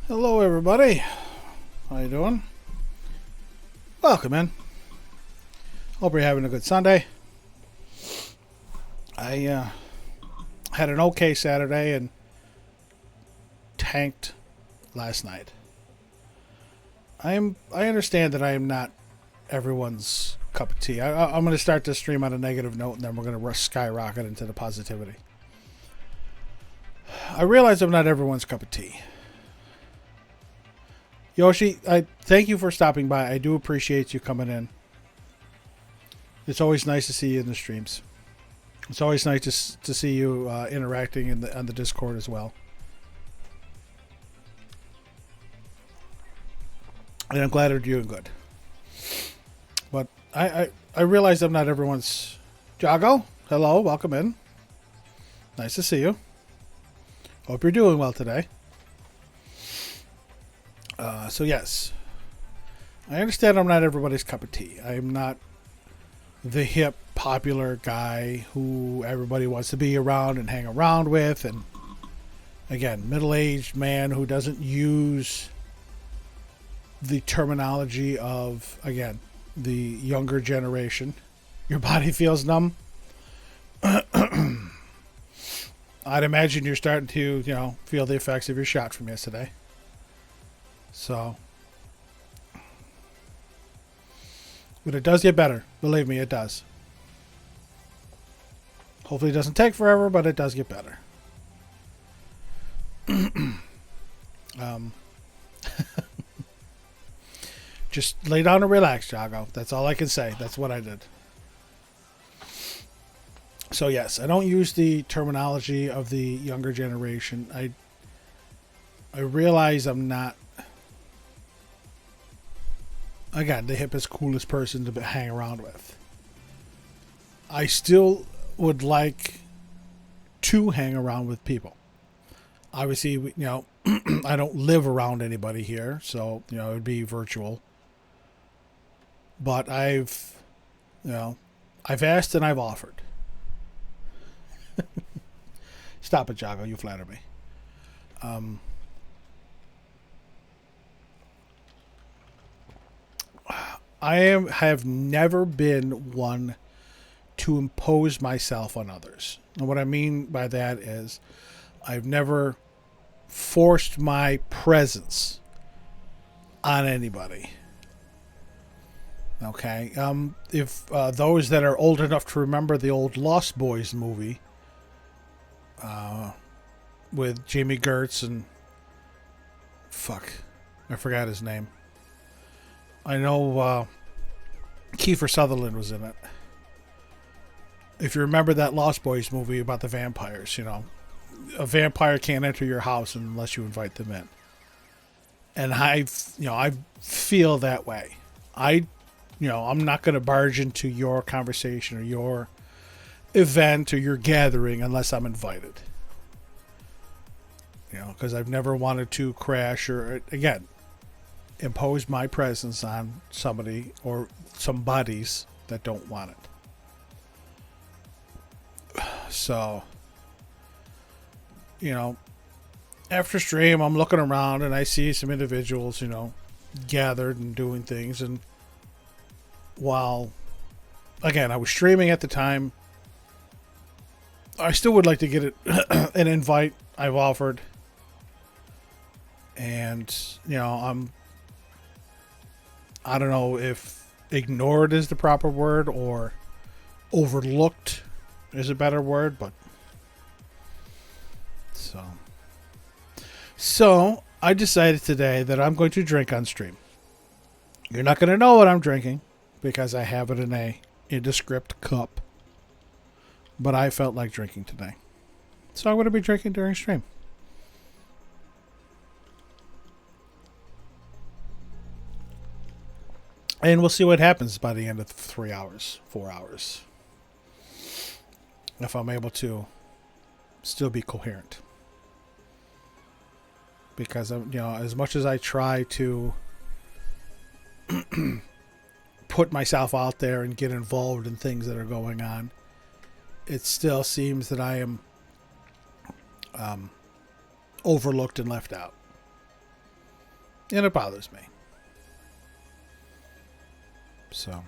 Hello, everybody. How you doing? Welcome in. Hope you're having a good Sunday. I had an okay Saturday and tanked last night. I understand that I am not everyone's cup of tea. I'm going to start this stream on a negative note, and then we're going to skyrocket into the positivity. I realize I'm not everyone's cup of tea. Yoshi, I thank you for stopping by. I do appreciate you coming in. It's always nice to see you in the streams. It's always nice to see you interacting on the Discord as well. And I'm glad you're doing good. But I realize I'm not everyone's... Jago, hello, welcome in. Nice to see you. Hope you're doing well today. So yes, I understand I'm not everybody's cup of tea. I am not the hip, popular guy who everybody wants to be around and hang around with. And again, middle-aged man who doesn't use the terminology of, again, the younger generation. Your body feels numb. I'd imagine you're starting to, feel the effects of your shot from yesterday. So, but it does get better. Believe me, it does. Hopefully it doesn't take forever, but it does get better. Just lay down and relax, Jago. That's all I can say. That's what I did. So yes, I don't use the terminology of the younger generation. I realize I'm not, again, the hippest, coolest person to hang around with. I still would like to hang around with people. Obviously, I don't live around anybody here, so, it would be virtual. But I've asked and I've offered. Stop it, Jago. You flatter me. have never been one to impose myself on others. And what I mean by that is I've never forced my presence on anybody. Okay. If those that are old enough to remember the old Lost Boys movie with Jamie Gertz and I forgot his name. I know Kiefer Sutherland was in it. If you remember that Lost Boys movie about the vampires, a vampire can't enter your house unless you invite them in. And I feel that way. I'm not going to barge into your conversation or your event or your gathering unless I'm invited. Because I've never wanted to crash or, again, impose my presence on somebody or some bodies that don't want it. So, after stream, I'm looking around and I see some individuals, gathered and doing things. And while, again, I was streaming at the time, I still would like to get an invite. I've offered. And, I don't know if ignored is the proper word or overlooked is a better word, but so I decided today that I'm going to drink on stream. You're not going to know what I'm drinking because I have it in a indescript cup, but I felt like drinking today. So I'm going to be drinking during stream. And we'll see what happens by the end of 3 hours, 4 hours. If I'm able to still be coherent. Because, as much as I try to put myself out there and get involved in things that are going on, it still seems that I am overlooked and left out. And it bothers me. So.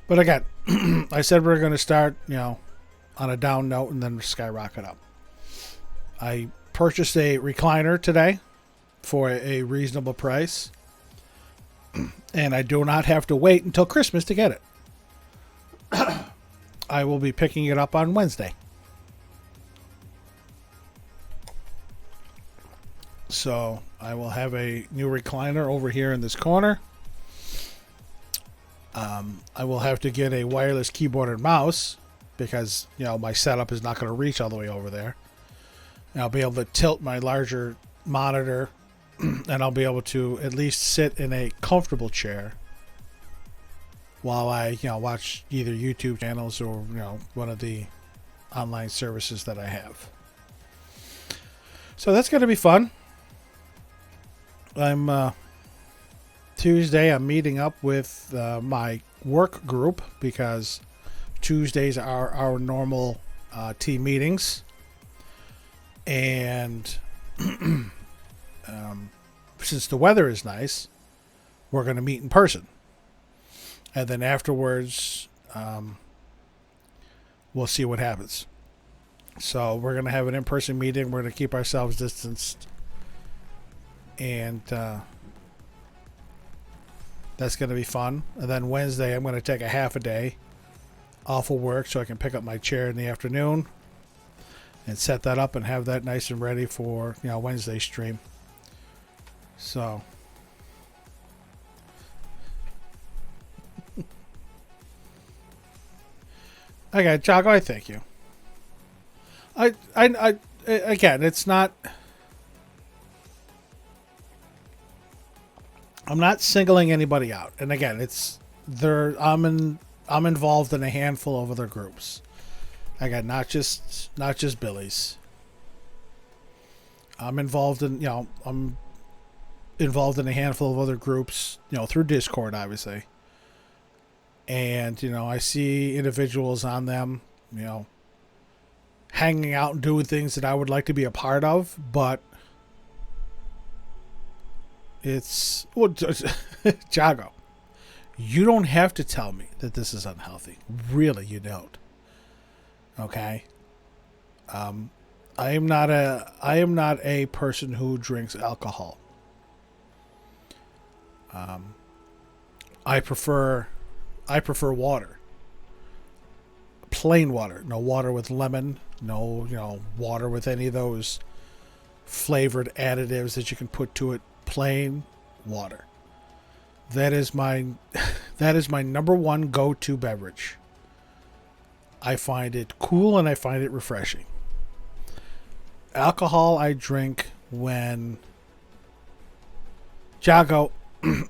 But again, I said we're going to start, on a down note and then skyrocket up. I purchased a recliner today for a reasonable price. And I do not have to wait until Christmas to get it. I will be picking it up on Wednesday. So I will have a new recliner over here in this corner. I will have to get a wireless keyboard and mouse because, my setup is not going to reach all the way over there. And I'll be able to tilt my larger monitor and I'll be able to at least sit in a comfortable chair while I, watch either YouTube channels or, one of the online services that I have. So that's going to be fun. Tuesday, I'm meeting up with my work group because Tuesdays are our normal team meetings. And since the weather is nice, we're going to meet in person. And then afterwards, we'll see what happens. So we're going to have an in-person meeting. We're going to keep ourselves distanced. And that's going to be fun. And then Wednesday, I'm going to take a half a day off of work so I can pick up my chair in the afternoon and set that up and have that nice and ready for, Wednesday stream. So. Okay, Jago, I thank you. I again, it's not. I'm not singling anybody out, and again, I'm involved in a handful of other groups. Again, not just Billy's. I'm involved in I'm involved in a handful of other groups, through Discord, obviously. And I see individuals on them, hanging out and doing things that I would like to be a part of, but it's Jago. You don't have to tell me that this is unhealthy. Really, you don't. Okay. I am not a person who drinks alcohol. I prefer water. Plain water. No water with lemon. No, water with any of those flavored additives that you can put to it. Plain water. That is my number one go-to beverage. I find it cool and I find it refreshing. Alcohol I drink when... Jago,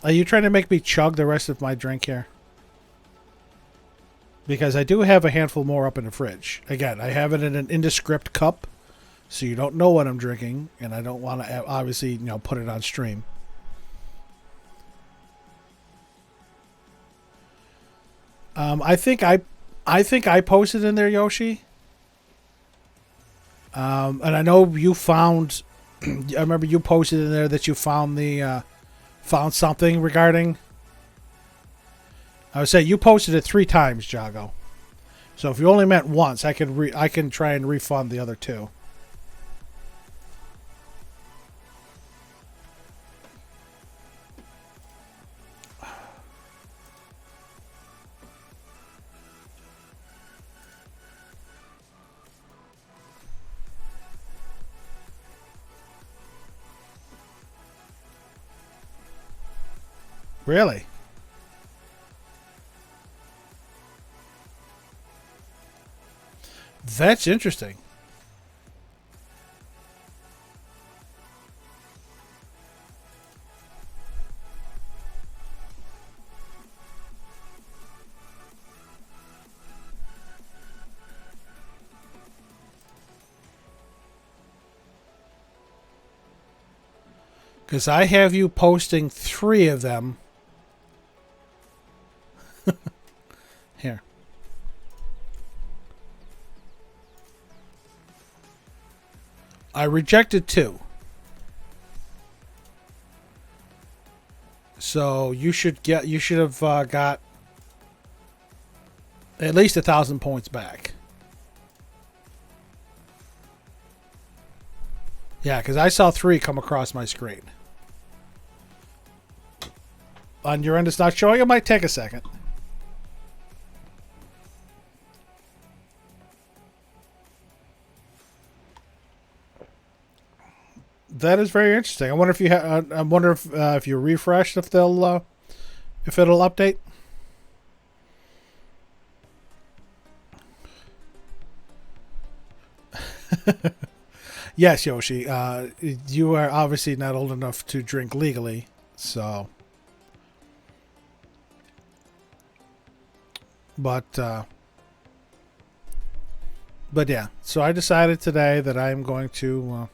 are you trying to make me chug the rest of my drink here? Because I do have a handful more up in the fridge. Again, I have it in an indescript cup, so you don't know what I'm drinking, and I don't want to obviously, put it on stream. I think I posted in there, Yoshi. And I know you found. I remember you posted in there that you found found something regarding. I would say you posted it 3 times, Jago. So if you only meant once, I can try and refund the other 2. Really? That's interesting. Because I have you posting 3 of them. Here. I rejected 2. So you should have got at least 1,000 points back. Yeah, because I saw 3 come across my screen. On your end, it's not showing. It might take a second. That is very interesting. I wonder if if you refresh, if it'll update. Yes, Yoshi. You are obviously not old enough to drink legally, so. But yeah. So I decided today that I am going to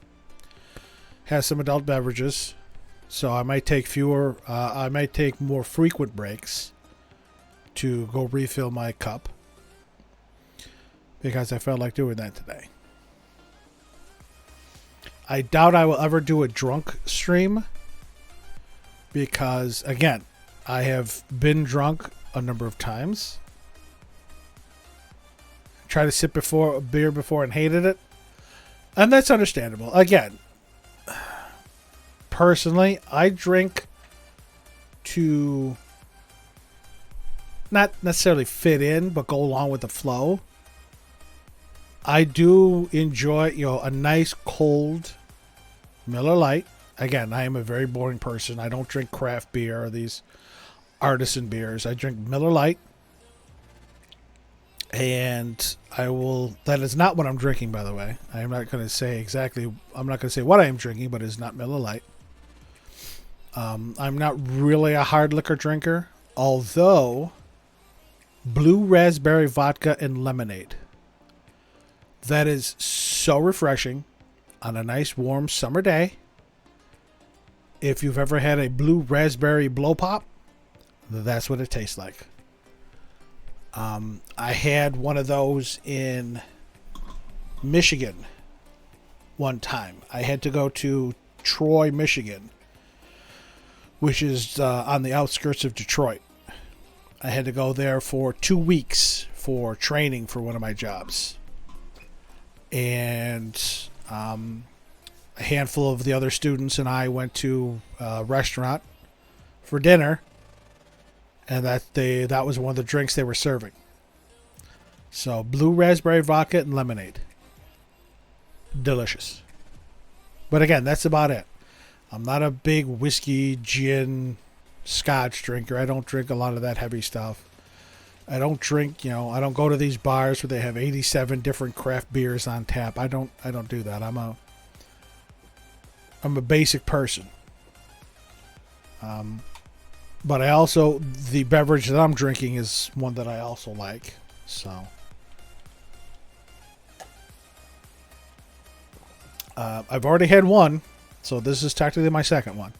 have some adult beverages. So I might take I might take more frequent breaks to go refill my cup because I felt like doing that today. I doubt I will ever do a drunk stream because, again, I have been drunk a number of times. Tried to sip a beer before and hated it. And that's understandable. Again, personally, I drink to not necessarily fit in, but go along with the flow. I do enjoy, a nice cold Miller Lite. Again, I am a very boring person. I don't drink craft beer or these artisan beers. I drink Miller Lite. And that is not what I'm drinking, by the way. I'm not going to say what I am drinking, but it's not Miller Lite. I'm not really a hard liquor drinker, although blue raspberry vodka and lemonade. That is so refreshing on a nice warm summer day. If you've ever had a blue raspberry blow pop, that's what it tastes like. I had one of those in Michigan one time. I had to go to Troy, Michigan, which is on the outskirts of Detroit. I had to go there for 2 weeks for training for one of my jobs. And a handful of the other students and I went to a restaurant for dinner, and that was one of the drinks they were serving. So blue raspberry vodka and lemonade. Delicious. But again, that's about it. I'm not a big whiskey, gin, scotch drinker. I don't drink a lot of that heavy stuff. I don't drink, I don't go to these bars where they have 87 different craft beers on tap. I don't do that. I'm a basic person. But the beverage that I'm drinking is one that I also like. So, I've already had one, so this is technically my second one.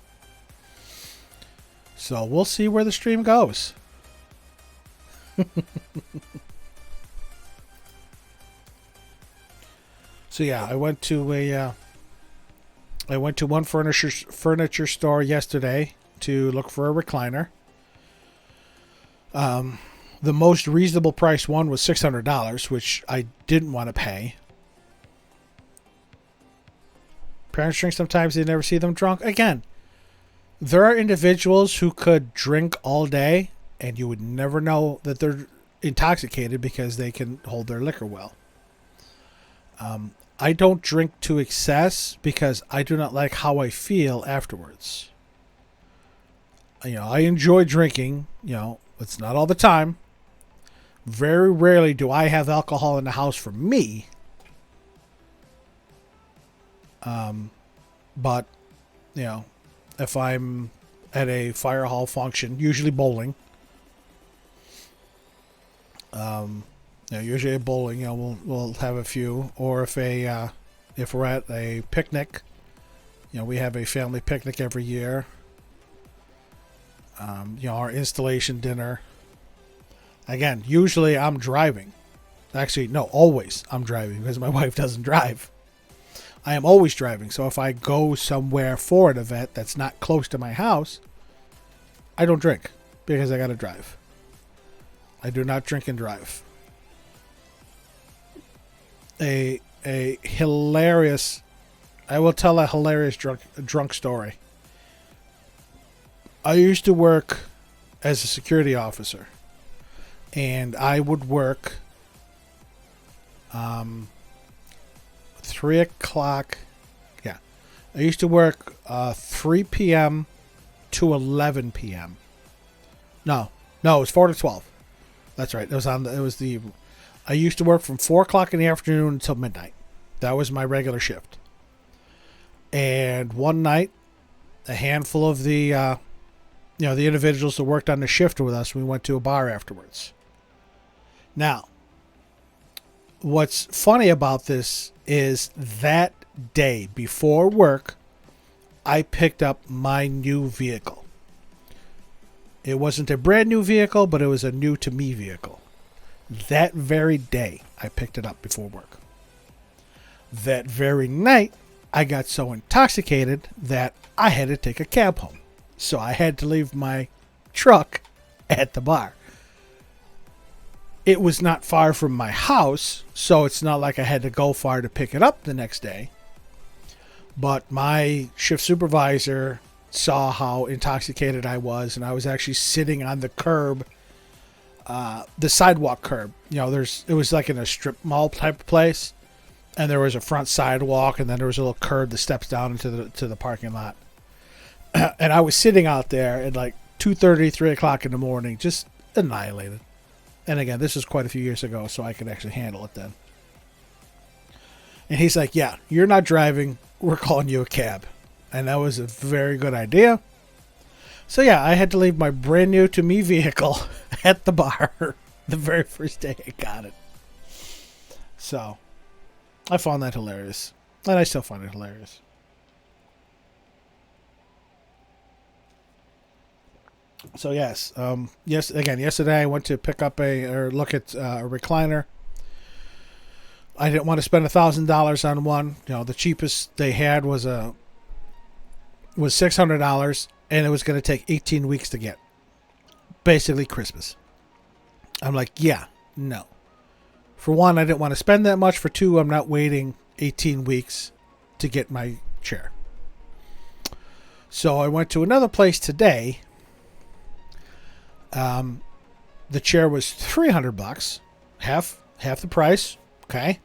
So we'll see where the stream goes. So yeah, I went to one furniture store yesterday to look for a recliner. The most reasonable price one was $600, which I didn't want to pay. Parents drink sometimes, they never see them drunk. Again, there are individuals who could drink all day and you would never know that they're intoxicated because they can hold their liquor well. I don't drink to excess because I do not like how I feel afterwards. I enjoy drinking. It's not all the time. Very rarely do I have alcohol in the house for me. But, if I'm at a fire hall function, usually bowling, usually at bowling, we'll have a few. Or if we're at a picnic, we have a family picnic every year. Our installation dinner. Again, usually I'm driving. Actually, no, always I'm driving because my wife doesn't drive. I am always driving. So if I go somewhere for an event that's not close to my house, I don't drink because I got to drive. I do not drink and drive. A hilarious, I will tell a hilarious drunk story. I used to work as a security officer, and I would work 3 o'clock. Yeah. I used to work 3 p.m. to 11 p.m. No, it was 4 to 12. That's right. I used to work from 4 o'clock in the afternoon until midnight. That was my regular shift. And one night, a handful of the individuals that worked on the shift with us, we went to a bar afterwards. Now, what's funny about this is that day before work, I picked up my new vehicle. It wasn't a brand new vehicle, but it was a new to me vehicle. That very day, I picked it up before work. That very night, I got so intoxicated that I had to take a cab home. So I had to leave my truck at the bar. It was not far from my house, so it's not like I had to go far to pick it up the next day. But my shift supervisor saw how intoxicated I was, and I was actually sitting on the curb, the sidewalk curb. It was like in a strip mall type of place, and there was a front sidewalk, and then there was a little curb that steps down into the parking lot. And I was sitting out there at like 2:30, 3 o'clock in the morning, just annihilated. And again, this was quite a few years ago, so I could actually handle it then. And he's like, yeah, you're not driving. We're calling you a cab. And that was a very good idea. So yeah, I had to leave my brand new to me vehicle at the bar the very first day I got it. So I found that hilarious. And I still find it hilarious. So yes, yesterday I went to pick up look at a recliner. I didn't want to spend $1,000 on one. The cheapest they had was $600, and it was going to take 18 weeks to get. Basically Christmas. I'm like, yeah, no. For one, I didn't want to spend that much. For two, I'm not waiting 18 weeks to get my chair. So I went to another place today. The chair was $300, half the price. Okay.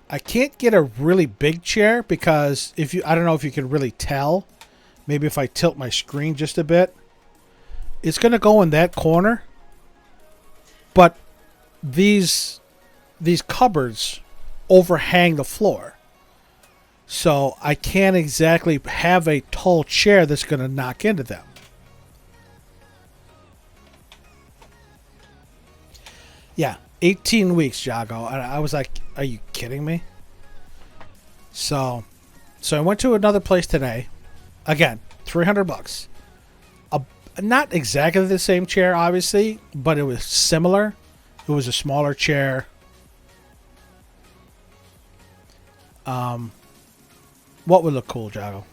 I can't get a really big chair because I don't know if you can really tell. Maybe if I tilt my screen just a bit, it's going to go in that corner. But these cupboards overhang the floor. So I can't exactly have a tall chair that's going to knock into them. Yeah, 18 weeks, Jago. I was like, are you kidding me? So I went to another place today. Again, $300. Not exactly the same chair, obviously, but it was similar. It was a smaller chair. What would look cool, Jago?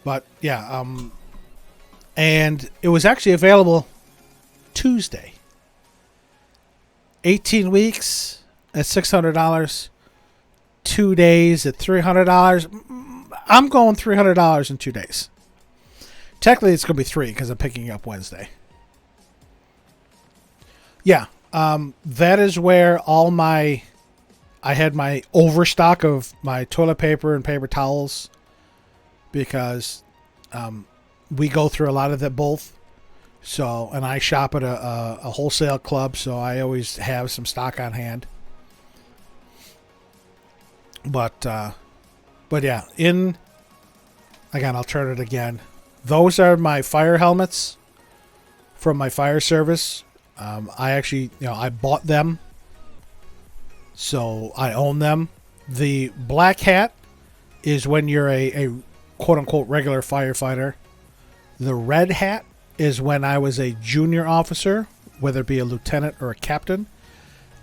But yeah, and it was actually available Tuesday. 18 weeks at $600, 2 days at $300. I'm going $300 in 2 days. Technically, it's going to be 3 because I'm picking up Wednesday. Yeah, that is where I had my overstock of my toilet paper and paper towels because we go through a lot of that both. So, and I shop at a wholesale club, so I always have some stock on hand. But yeah, again, I'll turn it again. Those are my fire helmets from my fire service. I actually, I bought them. So I own them. The black hat is when you're a quote unquote regular firefighter. The red hat is when I was a junior officer, whether it be a lieutenant or a captain.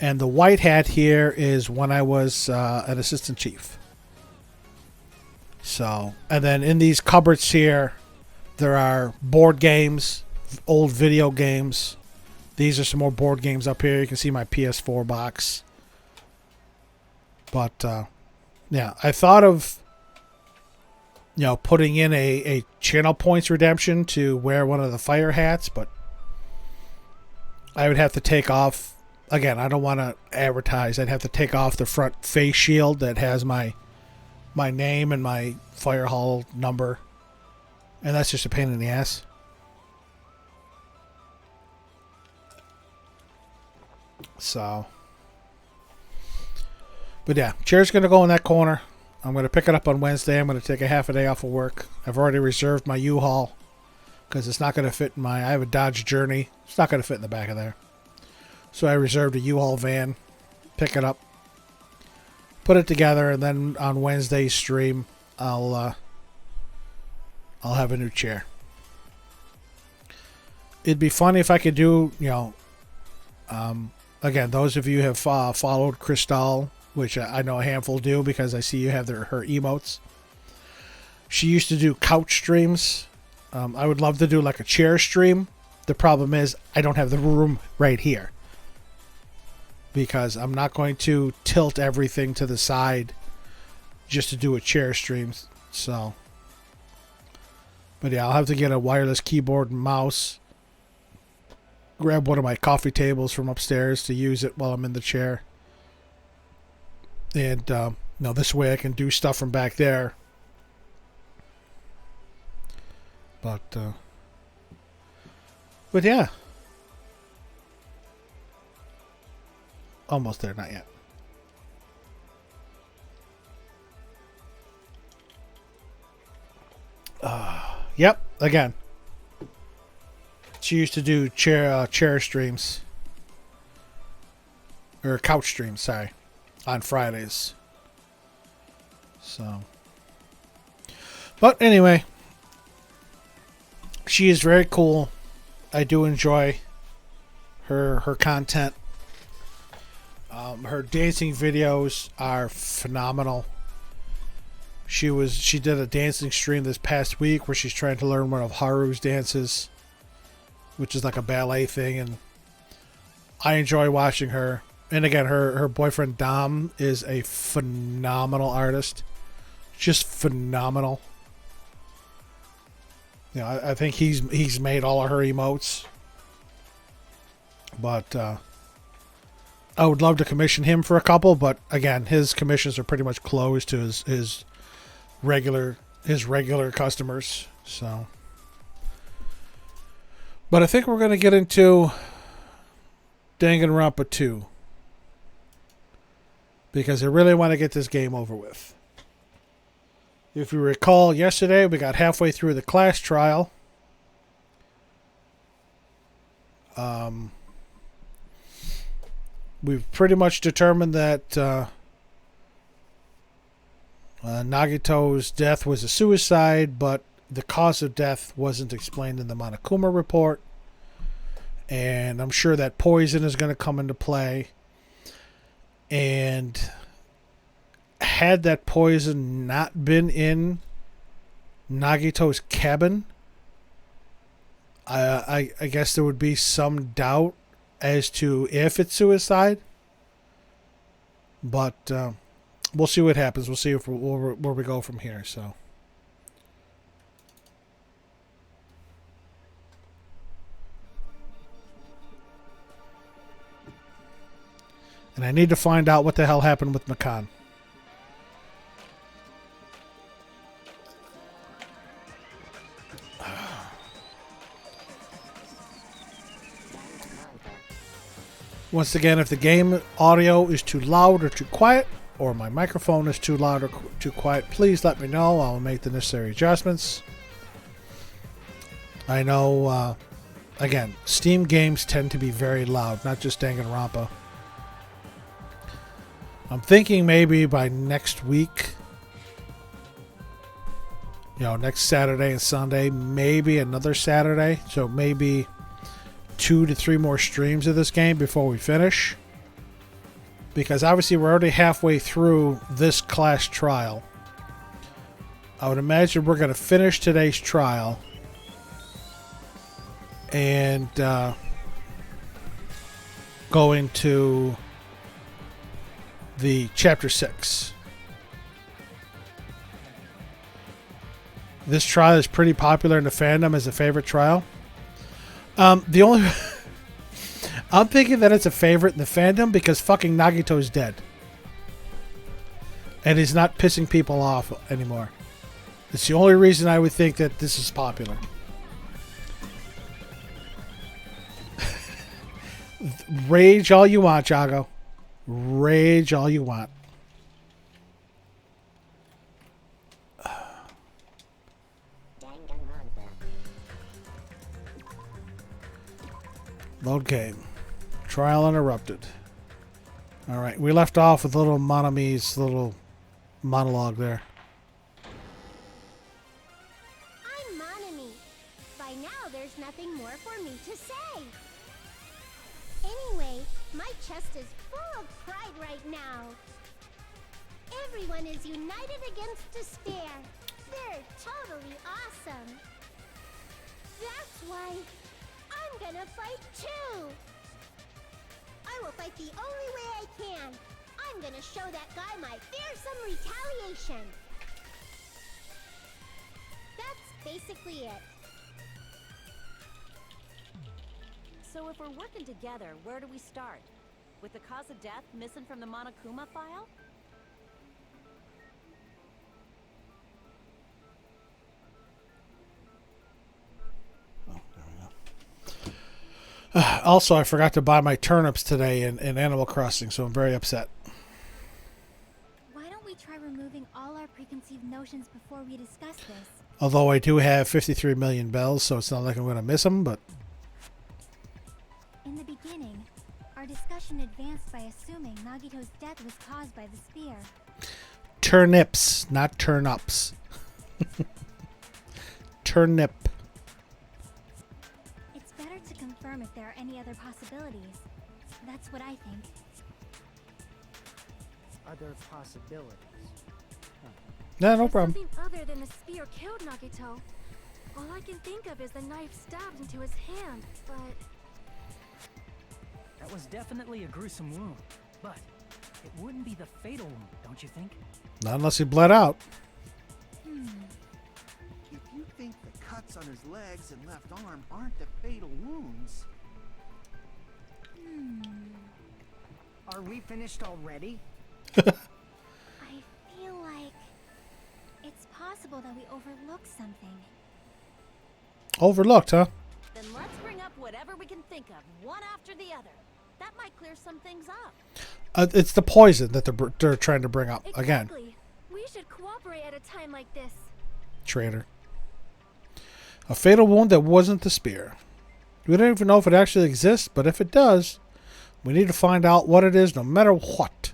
And the white hat here is when I was an assistant chief. So, and then in these cupboards here, there are board games, old video games. These are some more board games up here. You can see my PS4 box. But, yeah, I thought of, putting in a channel points redemption to wear one of the fire hats, but I would have to take off. Again, I don't want to advertise. I'd have to take off the front face shield that has my name and my fire hall number. And that's just a pain in the ass. So. But yeah, chair's going to go in that corner. I'm going to pick it up on Wednesday. I'm going to take a half a day off of work. I've already reserved my U-Haul because it's not going to fit in I have a Dodge Journey. It's not going to fit in the back of there. So I reserved a U-Haul van, pick it up, put it together, and then on Wednesday's stream, I'll have a new chair. It'd be funny if I could do, again, those of you who have followed Crystal, which I know a handful do because I see you have her emotes. She used to do couch streams. I would love to do like a chair stream. The problem is I don't have the room right here, because I'm not going to tilt everything to the side just to do a chair stream. So, but yeah, I'll have to get a wireless keyboard and mouse, grab one of my coffee tables from upstairs to use it while I'm in the chair. And this way I can do stuff from back there. But yeah. Almost there, not yet. Yep, again. She used to do chair streams. Or couch streams, sorry. On Fridays. So. But anyway. She is very cool. I do enjoy her content. Her dancing videos are phenomenal. She did a dancing stream this past week where she's trying to learn one of Haru's dances, which is like a ballet thing, and I enjoy watching her. And again, her boyfriend Dom is a phenomenal artist, just phenomenal. I think he's made all of her emotes, but I would love to commission him for a couple, but again, his commissions are pretty much closed to his regular customers. So, but I think we're going to get into Danganronpa 2 because I really want to get this game over with. If you recall, yesterday we got halfway through the class trial. We've pretty much determined that Nagito's death was a suicide, but the cause of death wasn't explained in the Monokuma report. And I'm sure that poison is going to come into play. And had that poison not been in Nagito's cabin, I guess there would be some doubt as to if it's suicide. But we'll see what happens. We'll see where we go from here. So. And I need to find out what the hell happened with Makan. Once again, if the game audio is too loud or too quiet, or my microphone is too loud or too quiet, please let me know. I'll make the necessary adjustments. I know, again, Steam games tend to be very loud, not just Danganronpa. I'm thinking maybe by next week, next Saturday and Sunday, maybe another Saturday, so maybe 2 to 3 more streams of this game before we finish. because obviously we're already halfway through this class trial. I would imagine we're going to finish today's trial and go into the chapter 6. This trial is pretty popular in the fandom as a favorite trial. The only I'm thinking that it's a favorite in the fandom because fucking Nagito's dead. And he's not pissing people off anymore. It's the only reason I would think that this is popular. Rage all you want, Jago. Rage all you want. Load game. Trial interrupted. Alright, we left off with little Monami's little monologue there. I'm Monami. By now there's nothing more for me to say. Anyway, my chest is full of pride right now. Everyone is united against despair. They're totally awesome. That's why I'm gonna fight too. I will fight the only way I can. I'm gonna show that guy my fearsome retaliation. That's basically it. So if we're working together, where do we start? With the cause of death missing from the Monokuma file? Also, I forgot to buy my turnips today in Animal Crossing, so I'm very upset. Why don't we try removing all our preconceived notions before we discuss this? Although I do have 53 million bells, so it's not like I'm going to miss them, but... In the beginning, our discussion advanced by assuming Nagito's death was caused by the spear. Turnips, not turnips. Turnip. It's better to confirm if there are any other possibilities. That's what I think. Other possibilities. Yeah, no problem. Something other than the spear killed Nagito. All I can think of is the knife stabbed into his hand, but... That was definitely a gruesome wound, but it wouldn't be the fatal wound, don't you think? Not unless he bled out. If you think the cuts on his legs and left arm aren't the fatal wounds... Are we finished already? I feel like it's possible that we overlooked something. Overlooked, huh? Then let's bring up whatever we can think of, one after the other. That might clear some things up. It's the poison that they're trying to bring up again. exactly. We should cooperate at a time like this. Traitor. A fatal wound that wasn't the spear. We don't even know if it actually exists, but if it does, we need to find out what it is no matter what.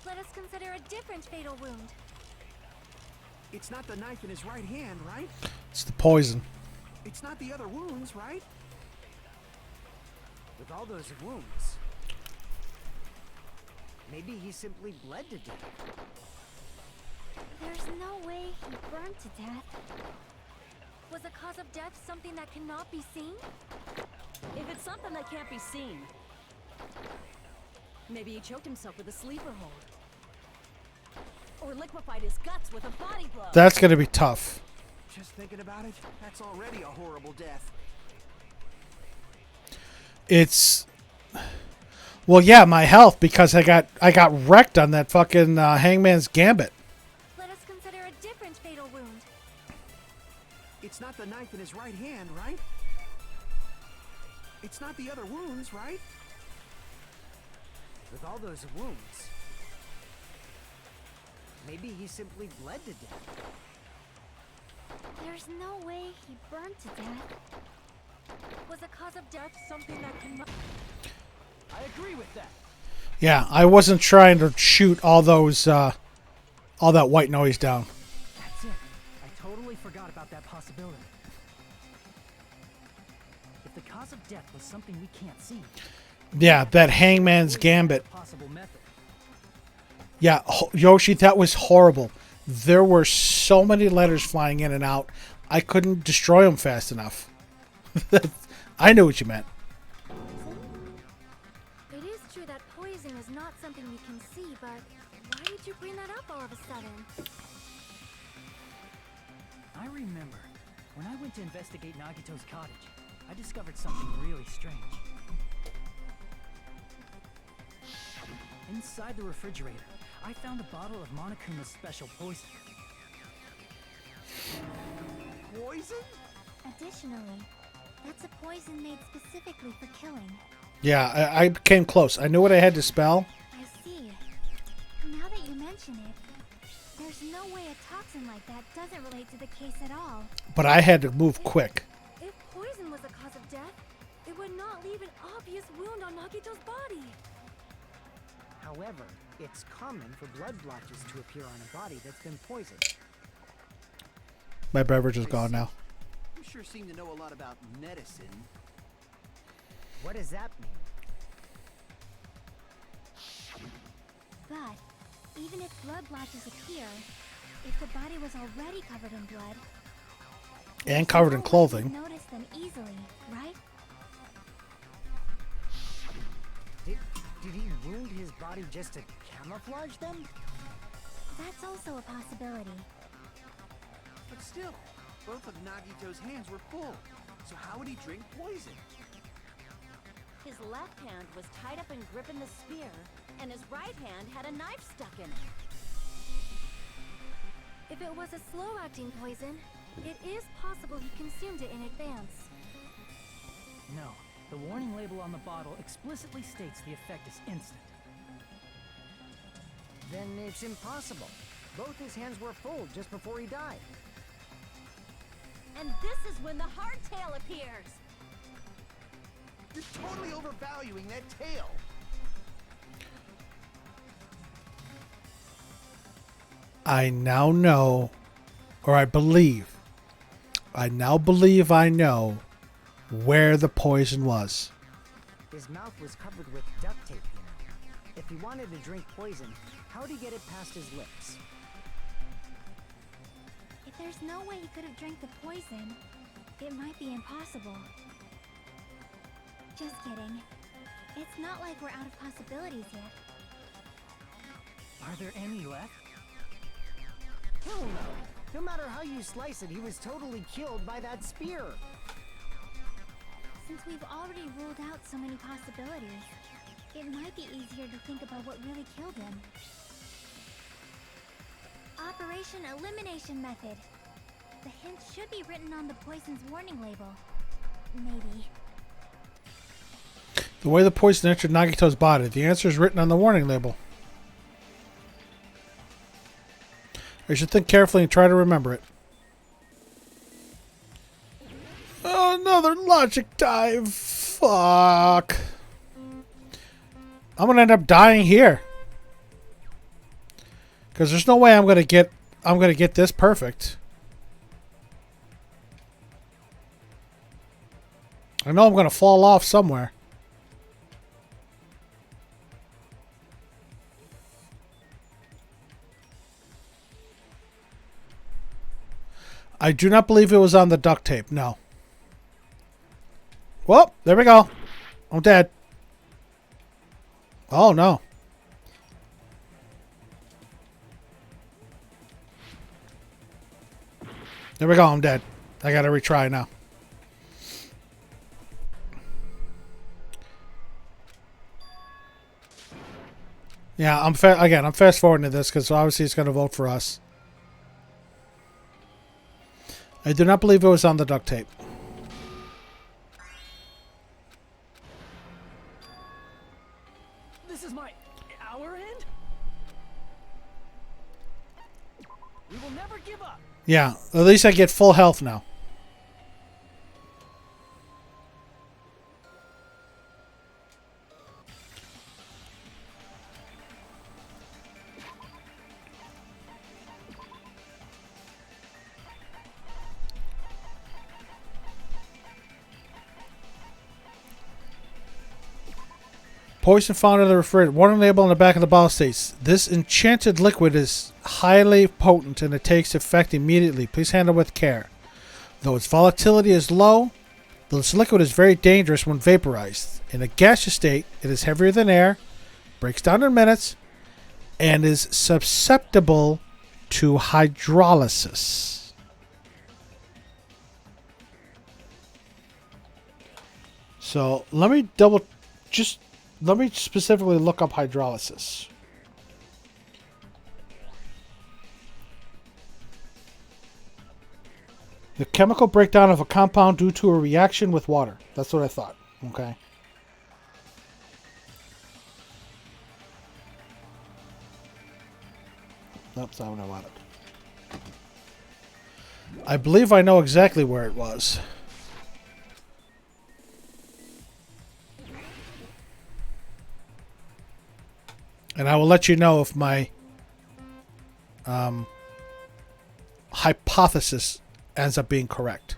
Let us consider a different fatal wound. It's not the knife in his right hand, right? It's the poison. It's not the other wounds, right? With all those wounds, maybe he simply bled to death. There's no way he burned to death. Was the cause of death something that cannot be seen? If it's something that can't be seen, maybe he choked himself with a sleeper hold. Or liquefied his guts with a body blow. That's going to be tough. Just thinking about it, that's already a horrible death. It's... Well, yeah, my health, because I got wrecked on that fucking Hangman's Gambit. Let us consider a different fatal wound. It's not the knife in his right hand, right? It's not the other wounds, right? With all those wounds, maybe he simply bled to death. There's no way he burned to death. Was the cause of death something that cannot... I agree with that. Yeah, I wasn't trying to shoot all those all that white noise down. That's it. I totally forgot about that possibility. If the cause of death was something we can't see, Yeah, that Hangman's Gambit. possible method. Yeah, Yoshi, that was horrible. There were so many letters flying in and out. I couldn't destroy them fast enough. I knew what you meant. It is true that poison is not something we can see, but why did you bring that up all of a sudden? I remember when I went to investigate Nagito's cottage, I discovered something really strange. Inside the refrigerator, I found a bottle of Monokuma's special poison. Poison? Additionally, that's a poison made specifically for killing. Yeah, I came close. I knew what I had to spell. I see. Now that you mention it, there's no way a toxin like that doesn't relate to the case at all. But I had to move quick. If poison was the cause of death, it would not leave an obvious wound on Nagito's body. However, it's common for blood blotches to appear on a body that's been poisoned. My beverage is gone now. You sure seem to know a lot about medicine. What does that mean? But even if blood blotches appear, if the body was already covered in blood, And covered in no way clothing. you'd notice them easily, right? Did he wound his body just to camouflage them? That's also a possibility. But still, both of Nagito's hands were full. So how would he drink poison? His left hand was tied up and gripping the spear, and his right hand had a knife stuck in it. If it was a slow-acting poison, it is possible he consumed it in advance. No, the warning label on the bottle explicitly states the effect is instant. Then it's impossible. Both his hands were full just before he died. And this is when the hardtail appears. You're totally overvaluing that tail. I now know, or I now believe I know where the poison was. His mouth was covered with duct tape, you know. If he wanted to drink poison, how'd he get it past his lips? If there's no way he could have drank the poison, it might be impossible. Just kidding. It's not like we're out of possibilities yet. Are there any left? Hell no! No matter how you slice it, he was totally killed by that spear. Since we've already ruled out so many possibilities, it might be easier to think about what really killed him. Operation Elimination Method. The hint should be written on the poison's warning label. Maybe. The way the poison entered Nagito's body. The answer is written on the warning label. I should think carefully and try to remember it. Oh, another logic dive. Fuck. I'm gonna end up dying here. Because there's no way I'm gonna get this perfect. I know I'm gonna fall off somewhere. I do not believe it was on the duct tape. No. Well, there we go. I'm dead. Oh, no. There we go. I'm dead. I got to retry now. Yeah, I'm fast forwarding to this because obviously it's going to vote for us. I do not believe it was on the duct tape. This is our end? We will never give up. Yeah, at least I get full health now. Poison found in the refrigerator. Warning label on the back of the bottle states, this enchanted liquid is highly potent and it takes effect immediately. Please handle with care. Though its volatility is low, this liquid is very dangerous when vaporized. In a gaseous state, it is heavier than air, breaks down in minutes, and is susceptible to hydrolysis. So let me specifically look up hydrolysis. The chemical breakdown of a compound due to a reaction with water. That's what I thought. Okay. Nope, that's not what I wanted. I believe I know exactly where it was. And I will let you know if my hypothesis ends up being correct.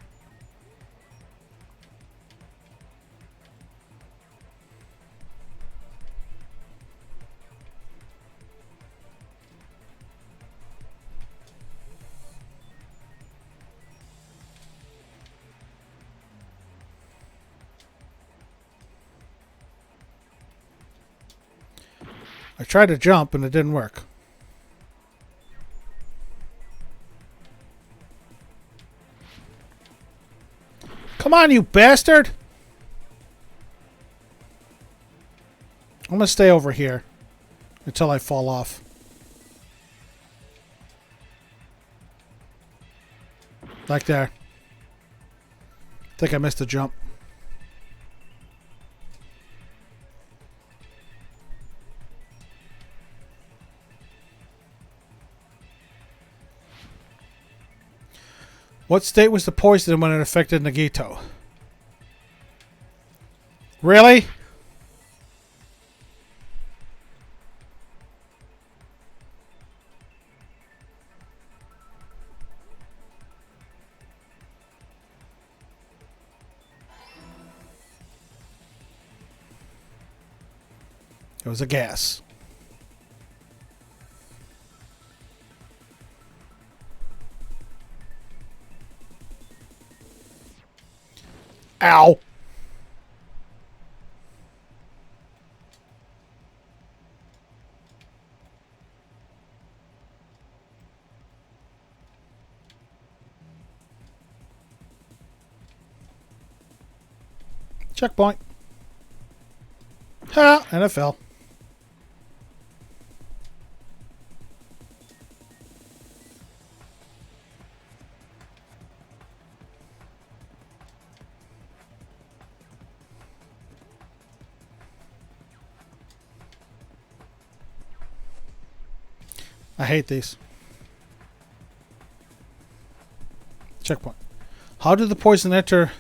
I tried to jump and it didn't work. Come on, you bastard! I'm gonna stay over here until I fall off. Like there. I think I missed the jump. What state was the poison when it affected Nagito? Really? It was a gas. Ow. Checkpoint. Ha! And it fell. I hate these. Checkpoint. How did the poison enter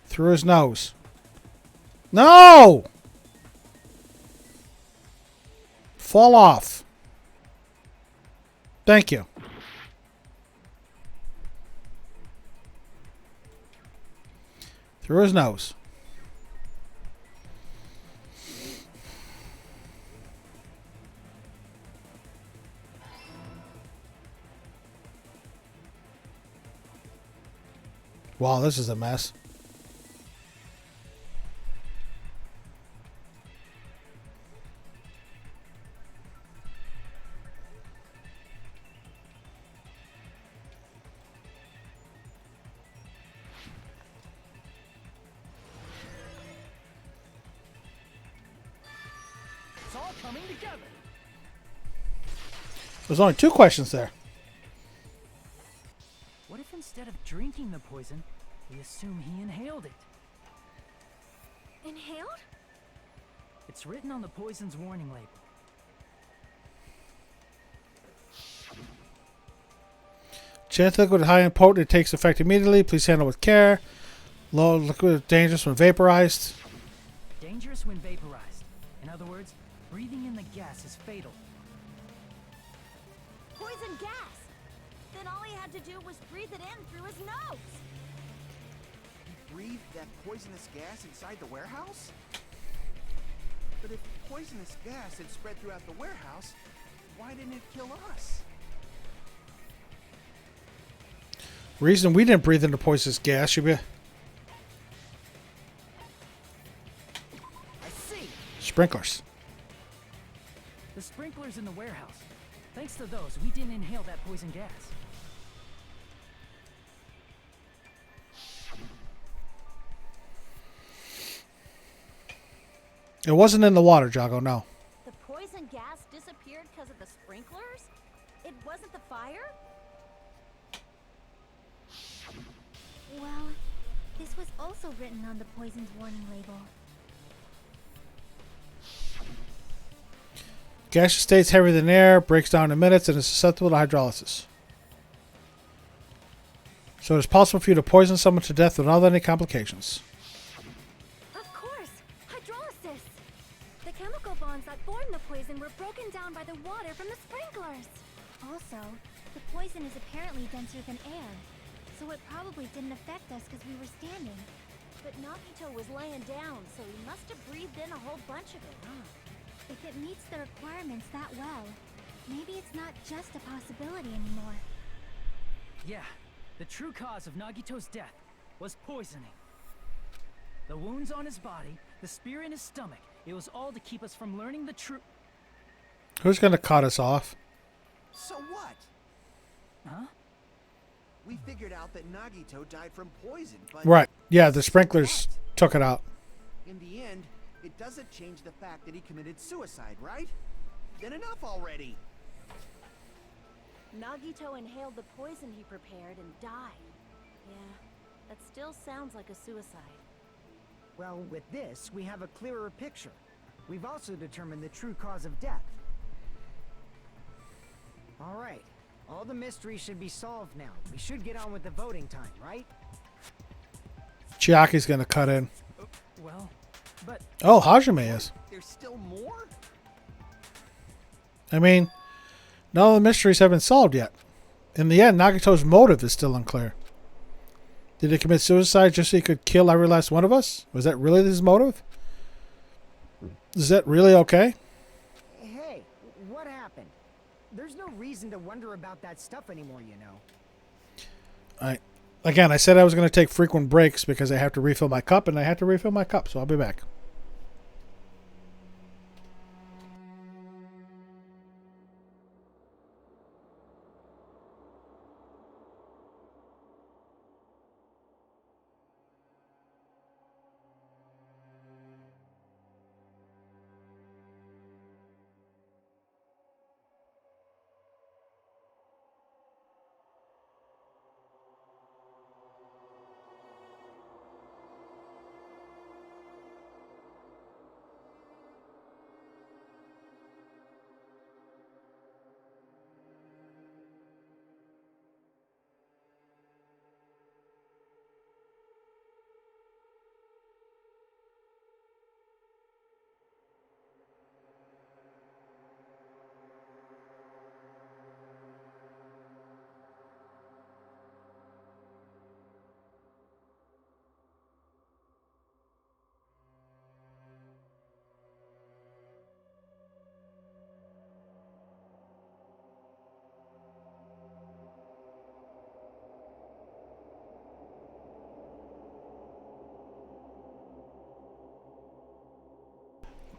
through his nose? No! Fall off. Thank you. Through his nose. Wow, this is a mess. It's all coming together. There's only 2 questions there. What if instead of drinking the poison, we assume he inhaled it? Inhaled? It's written on the poison's warning label. Chance liquid high and potent. It takes effect immediately. Please handle with care. Low liquid is dangerous when vaporized. Dangerous when vaporized. In other words, breathing in the gas is fatal. Poison gas! Then all he had to do was breathe it in through his nose. He breathed that poisonous gas inside the warehouse? But if poisonous gas had spread throughout the warehouse, why didn't it kill us? Reason we didn't breathe into poisonous gas should be I see. sprinklers. The sprinklers in the warehouse. Thanks to those, we didn't inhale that poison gas. It wasn't in the water, Jago, no. The poison gas disappeared because of the sprinklers? It wasn't the fire? Well, this was also written on the poison's warning label. Gaseous state's heavier than air, breaks down in minutes, and is susceptible to hydrolysis. So it is possible for you to poison someone to death without any complications. Of course! Hydrolysis! The chemical bonds that formed the poison were broken down by the water from the sprinklers. Also, the poison is apparently denser than air, so it probably didn't affect us because we were standing. But Nagito was laying down, so he must have breathed in a whole bunch of it, huh? If it meets the requirements that well, maybe it's not just a possibility anymore. Yeah, the true cause of Nagito's death was poisoning. The wounds on his body, the spear in his stomach, it was all to keep us from learning the truth. Who's going to cut us off? So what? Huh? We figured out that Nagito died from poison, but Right. Yeah, the sprinklers took it out. in the end, it doesn't change the fact that he committed suicide, right? Then enough already. Nagito inhaled the poison he prepared and died. Yeah, that still sounds like a suicide. Well, with this, we have a clearer picture. We've also determined the true cause of death. All right. All the mysteries should be solved now. We should get on with the voting time, right? Chiaki's going to cut in. Well, but Oh, Hajime is. There's still more? I mean, none of the mysteries have been solved yet. In the end, Nagito's motive is still unclear. Did he commit suicide just so he could kill every last one of us? Was that really his motive? Is that really okay? Hey, what happened? There's no reason to wonder about that stuff anymore, you know. Again, I said I was going to take frequent breaks because I have to refill my cup, and I had to refill my cup, so I'll be back.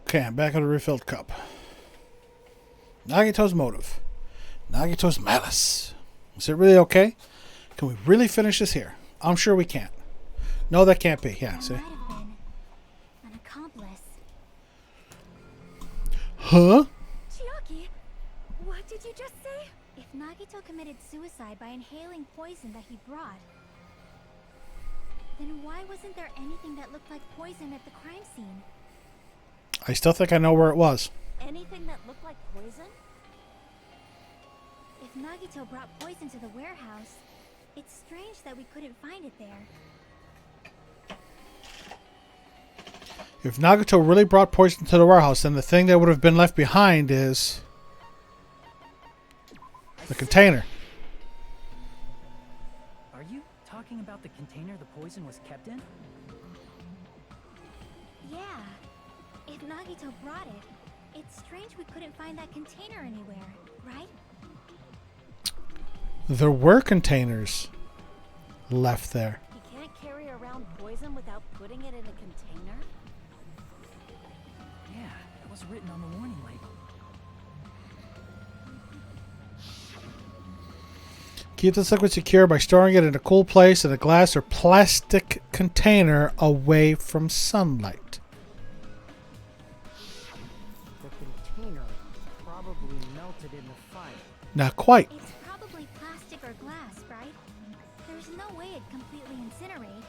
Okay, I'm back on the refilled cup. Nagito's motive. Nagito's malice. Is it really okay? Can we really finish this here? I'm sure we can't. No, that can't be. Yeah, There see? might have been an accomplice. Huh? Chiaki, what did you just say? If Nagito committed suicide by inhaling poison that he brought, then why wasn't there anything that looked like poison at the crime scene? I still think I know where it was. Anything that looked like poison? If Nagito brought poison to the warehouse, it's strange that we couldn't find it there. If Nagito really brought poison to the warehouse, then the thing that would have been left behind is the container. are you talking about the container the poison was kept in? Yeah. If Nagito brought it. It's strange we couldn't find that container anywhere, right? There were containers left there. He can't carry around poison without putting it in a container? Yeah, that was written on the warning label. Keep this liquid secure by storing it in a cool place in a glass or plastic container away from sunlight. The container probably melted in the fire. Not quite. It's probably plastic or glass, right? There's no way it'd completely incinerate.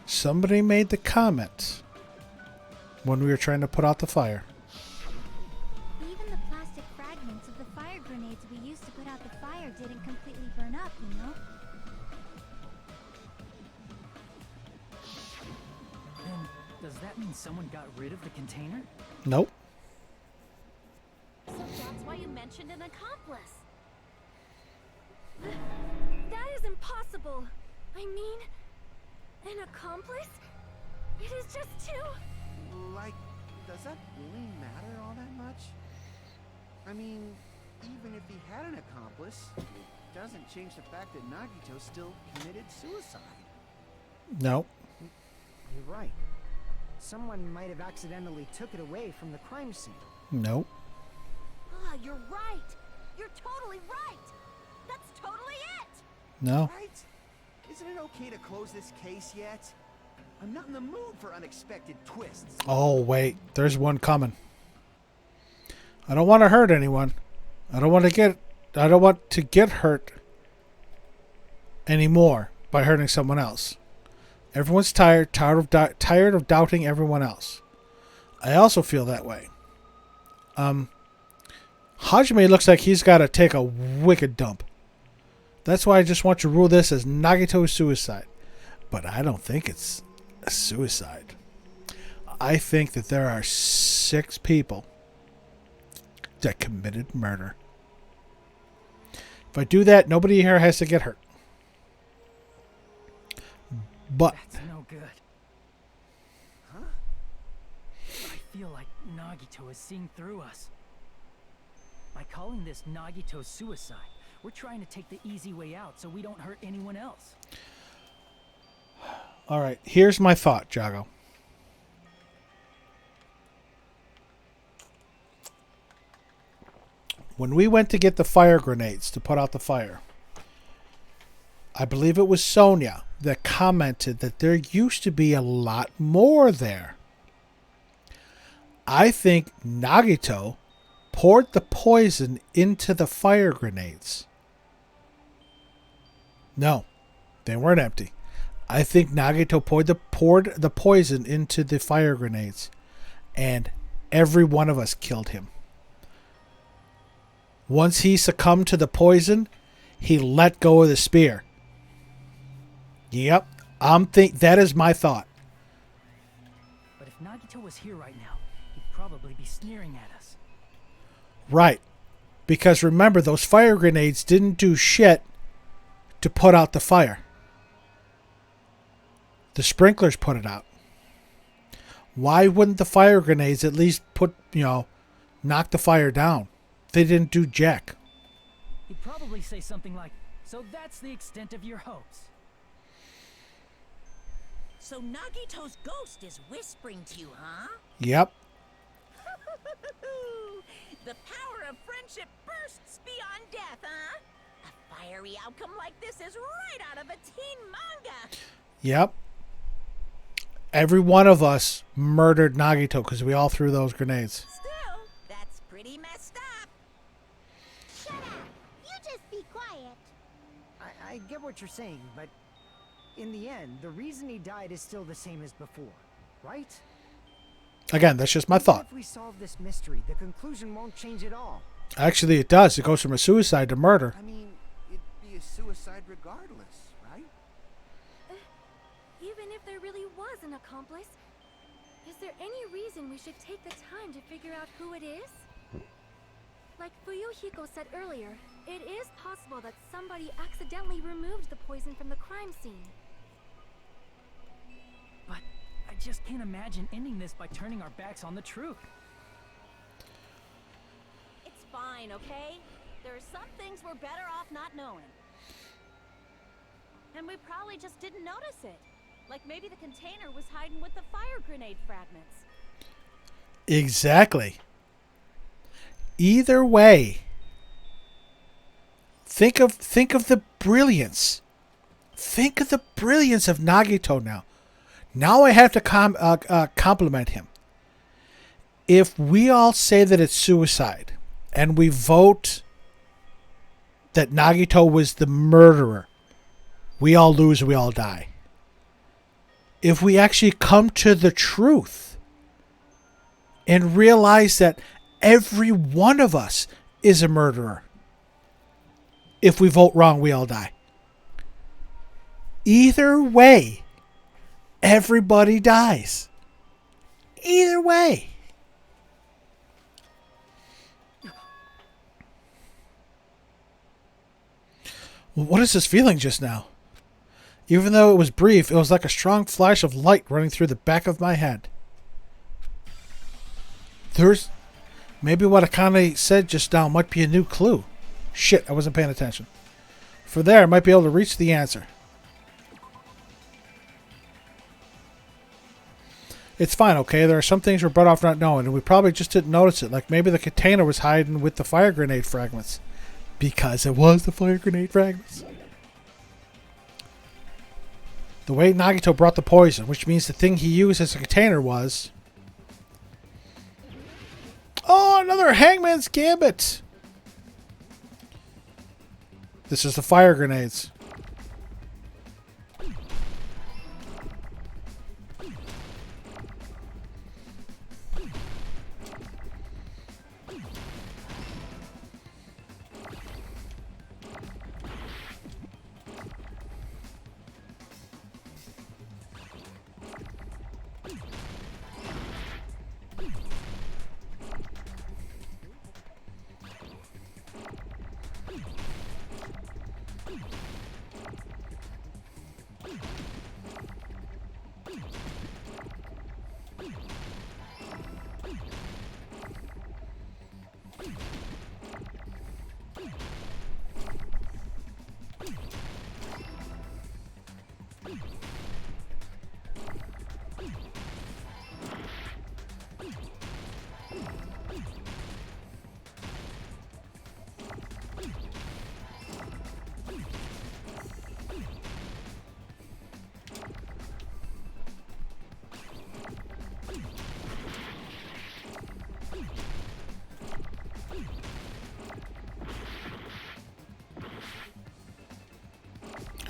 Somebody made the comment when we were trying to put out the fire. Even the plastic fragments of the fire grenades we used to put out the fire didn't completely burn up, you know? Then, does that mean someone got rid of the container? Nope. So that's why you mentioned an accomplice. That is impossible. I mean, an accomplice? It is just too... Like, does that really matter all that much? I mean, even if he had an accomplice, it doesn't change the fact that Nagito still committed suicide. Nope. You're right. Someone might have accidentally took it away from the crime scene. Nope. Ah, you're right. You're totally right. That's totally it. No. Right? Isn't it okay to close this case yet? I'm not in the mood for unexpected twists. Oh, wait. There's one coming. I don't want to hurt anyone. I don't want to get hurt anymore by hurting someone else. Everyone's tired of doubting everyone else. I also feel that way. Hajime looks like he's got to take a wicked dump. That's why I just want to rule this as Nagito's suicide. But I don't think it's a suicide. I think that there are 6 people that committed murder. If I do that, nobody here has to get hurt. But That's no good. Huh? I feel like Nagito is seeing through us. By calling this Nagito's suicide, we're trying to take the easy way out so we don't hurt anyone else. all right, here's my thought, Jago. When we went to get the fire grenades to put out the fire, I believe it was Sonia that commented that there used to be a lot more there. I think Nagito poured the poison into the fire grenades. No, they weren't empty. I think Nagito poured the poison into the fire grenades, and every one of us killed him. Once he succumbed to the poison, he let go of the spear. Yep, that is my thought. But if Nagito was here right now, he'd probably be sneering at us. Right. Because remember, those fire grenades didn't do shit to put out the fire. The sprinklers put it out. Why wouldn't the fire grenades at least knock the fire down? They didn't do jack. He'd probably say something like, "So that's the extent of your hopes." So Nagito's ghost is whispering to you, huh? Yep. The power of friendship bursts beyond death, huh? A fiery outcome like this is right out of a teen manga. Yep. Every one of us murdered Nagito because we all threw those grenades. Still, that's pretty messed up. Shut up! You just be quiet. I get what you're saying, but in the end, the reason he died is still the same as before, right? Again, that's just my thought. If we solve this mystery, the conclusion won't change at all. Actually, it does. It goes from a suicide to murder. I mean, it'd be a suicide regardless, right? Even if there really was an accomplice, is there any reason we should take the time to figure out who it is? Like Fuyuhiko said earlier, it is possible that somebody accidentally removed the poison from the crime scene. But I just can't imagine ending this by turning our backs on the truth. It's fine, okay? There are some things we're better off not knowing. And we probably just didn't notice it. Like maybe the container was hiding with the fire grenade fragments. Exactly. Either way, think of the brilliance. Think of the brilliance of Nagito now. Now I have to compliment him. If we all say that it's suicide, and we vote that Nagito was the murderer, we all lose, we all die. If we actually come to the truth and realize that every one of us is a murderer, if we vote wrong, we all die. Either way, everybody dies. Either way. What is this feeling just now? Even though it was brief, it was like a strong flash of light running through the back of my head. There's... Maybe what Akane said just now might be a new clue. Shit, I wasn't paying attention. For there, I might be able to reach the answer. It's fine, okay? There are some things we're better off not knowing, and we probably just didn't notice it. Like maybe the container was hiding with the fire grenade fragments. Because it was the fire grenade fragments. The way Nagito brought the poison, which means the thing he used as a container was... Oh, another Hangman's Gambit! This is the fire grenades.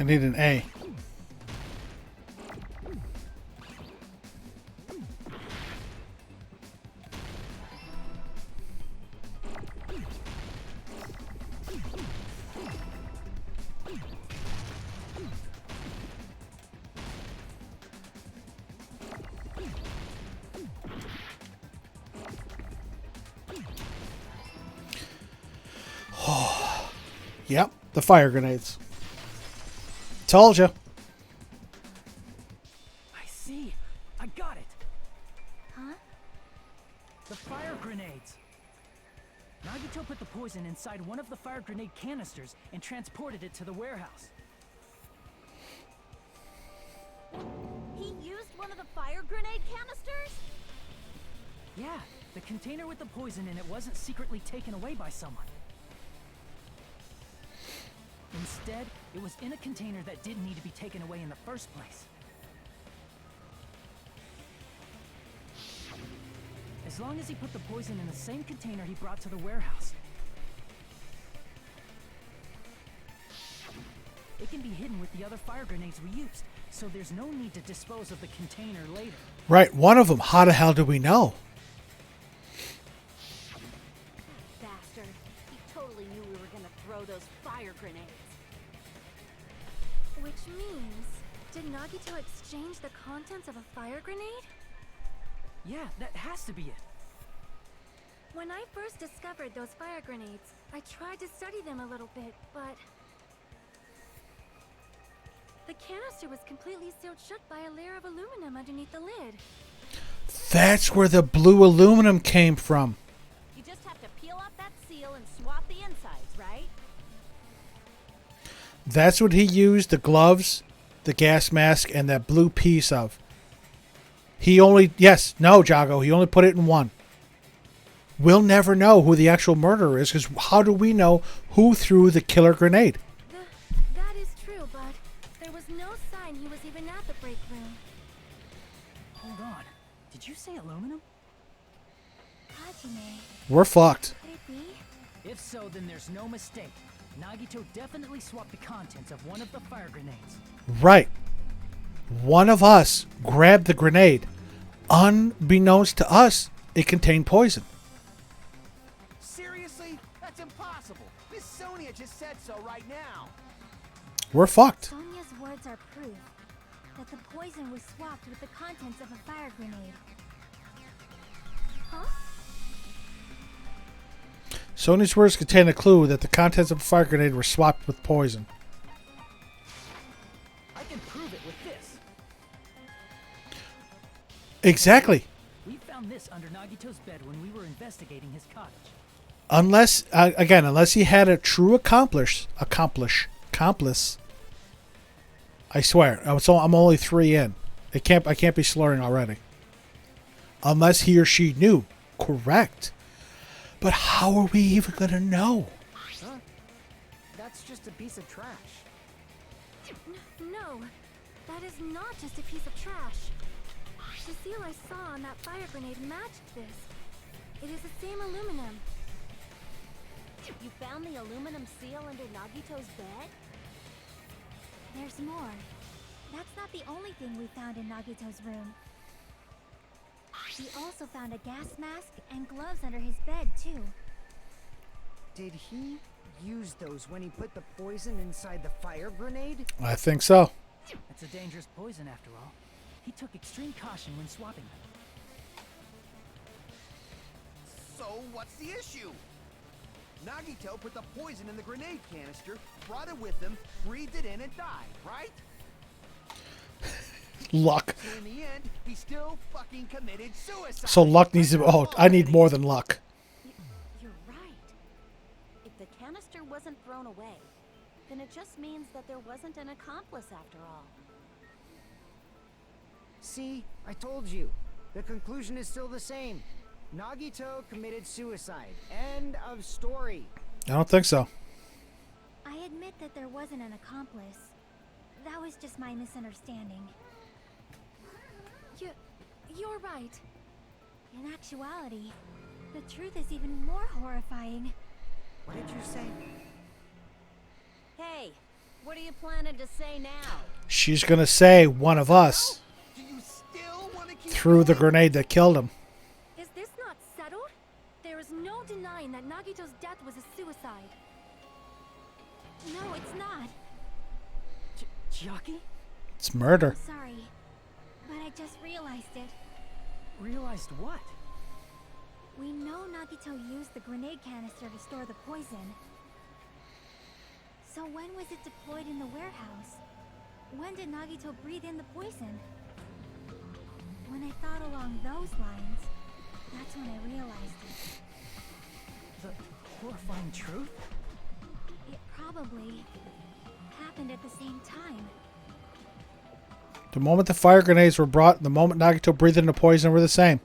I need an A. Yep, the fire grenades. Told you. I see. I got it. Huh? The fire grenades. Nagito put the poison inside one of the fire grenade canisters and transported it to the warehouse. He used one of the fire grenade canisters? Yeah, the container with the poison in it wasn't secretly taken away by someone. Instead, it was in a container that didn't need to be taken away in the first place. As long as he put the poison in the same container he brought to the warehouse. It can be hidden with the other fire grenades we used, so there's no need to dispose of the container later. Right, one of them. How the hell do we know? Bastard. He totally knew we were gonna throw those fire grenades. Which means, did Nagito exchange the contents of a fire grenade? Yeah, that has to be it. When I first discovered those fire grenades, I tried to study them a little bit, but The canister was completely sealed shut by a layer of aluminum underneath the lid. That's where the blue aluminum came from. You just have to peel off that seal and swap the insides, right? That's what he used the gloves, the gas mask, and that blue piece of. He only, yes, no, Jago, he only put it in one. We'll never know who the actual murderer is, because how do we know who threw the killer grenade? That is true, but there was no sign he was even at the break room. Hold on. Did you say aluminum? Hajime, We're fucked. could it be? If so, then there's no mistake. Nagito definitely swapped the contents of one of the fire grenades. Right. One of us grabbed the grenade. Unbeknownst to us, it contained poison. Seriously? That's impossible. Miss Sonia just said so right now. We're fucked. Sonia's words are proof that the poison was swapped with the contents of a fire grenade. Huh? Sony's words contain a clue that the contents of a fire grenade were swapped with poison. I can prove it with this. Exactly. We found this under Nagito's bed when we were investigating his cottage. Unless, again, unless he had a true accomplice. I swear, I'm only 3 in. I can't be slurring already. Unless he or she knew. Correct. But how are we even going to know? Huh? That's just a piece of trash. No, that is not just a piece of trash. The seal I saw on that fire grenade matched this. It is the same aluminum. You found the aluminum seal under Nagito's bed? There's more. That's not the only thing we found in Nagito's room. We also found a gas mask and gloves under his bed, too. Did he use those when he put the poison inside the fire grenade? I think so. It's a dangerous poison after all. He took extreme caution when swapping them. So what's the issue? Nagito put the poison in the grenade canister, brought it with him, breathed it in, and died, right? Luck. So in the end, he still fucking committed suicide. So luck needs to... Oh, I need more than luck. You're right. If the canister wasn't thrown away, then it just means that there wasn't an accomplice after all. See, I told you. The conclusion is still the same. Nagito committed suicide. End of story. I don't think so. I admit that there wasn't an accomplice. That was just my misunderstanding. You're right. In actuality, the truth is even more horrifying. What did you say? Hey, what are you planning to say now? She's going to say one of us Do you still want to keep threw the going? grenade that killed him. Is this not settled? There is no denying that Nagito's death was a suicide. No, it's not. Chiaki? It's murder. I'm sorry, but I just realized it. Realized what? We know Nagito used the grenade canister to store the poison. So when was it deployed in the warehouse? When did Nagito breathe in the poison? When I thought along those lines, that's when I realized it. The horrifying truth? It probably happened at the same time. The moment the fire grenades were brought and the moment Nagito breathed in the poison were the same.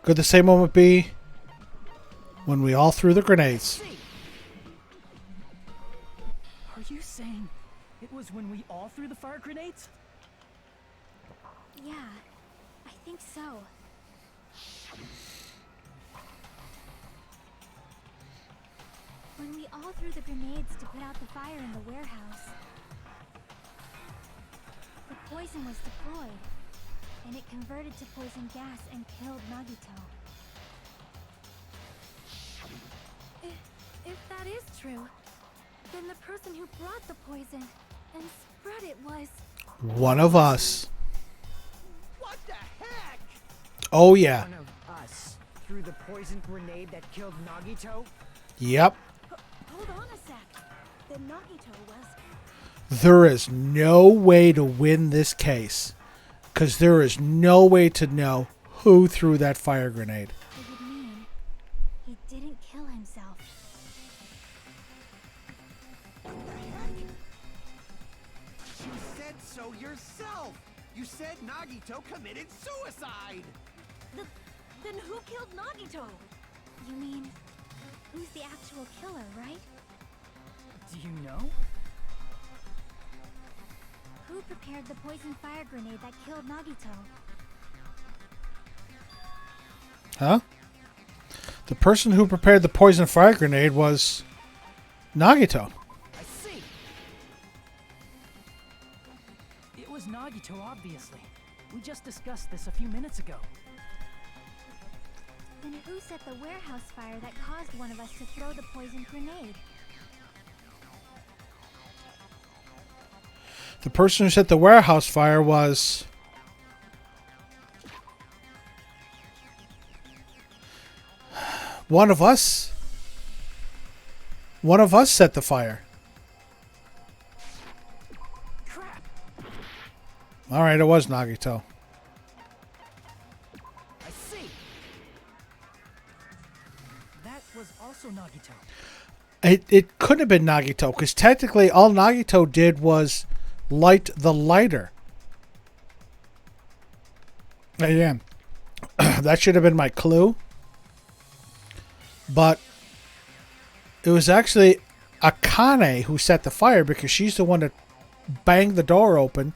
Could the same moment be when we all threw the grenades? Are you saying it was when we all threw the fire grenades? Yeah, I think so. When we all threw the grenades to put out the fire in the warehouse, the poison was deployed, and it converted to poison gas and killed Nagito. If that is true, then the person who brought the poison and spread it was... One of us. What the heck? Oh yeah. One of us threw the poison grenade that killed Nagito? Yep. Hold on a sec. Then Nagito was... There is no way to win this case. Because there is no way to know who threw that fire grenade. It would mean he didn't kill himself. What the heck? You said so yourself! You said Nagito committed suicide! Then who killed Nagito? You mean, who's the actual killer, right? Do you know? Who prepared the poison fire grenade that killed Nagito? Huh? The person who prepared the poison fire grenade was Nagito. I see. It was Nagito, obviously. We just discussed this a few minutes ago. Then who set the warehouse fire that caused one of us to throw the poison grenade? The person who set the warehouse fire was... One of us. One of us set the fire. Crap! Alright, it was Nagito. I see. That was also Nagito. It couldn't have been Nagito, because technically all Nagito did was light the lighter. Again, that should have been my clue. But it was actually Akane who set the fire, because she's the one that banged the door open,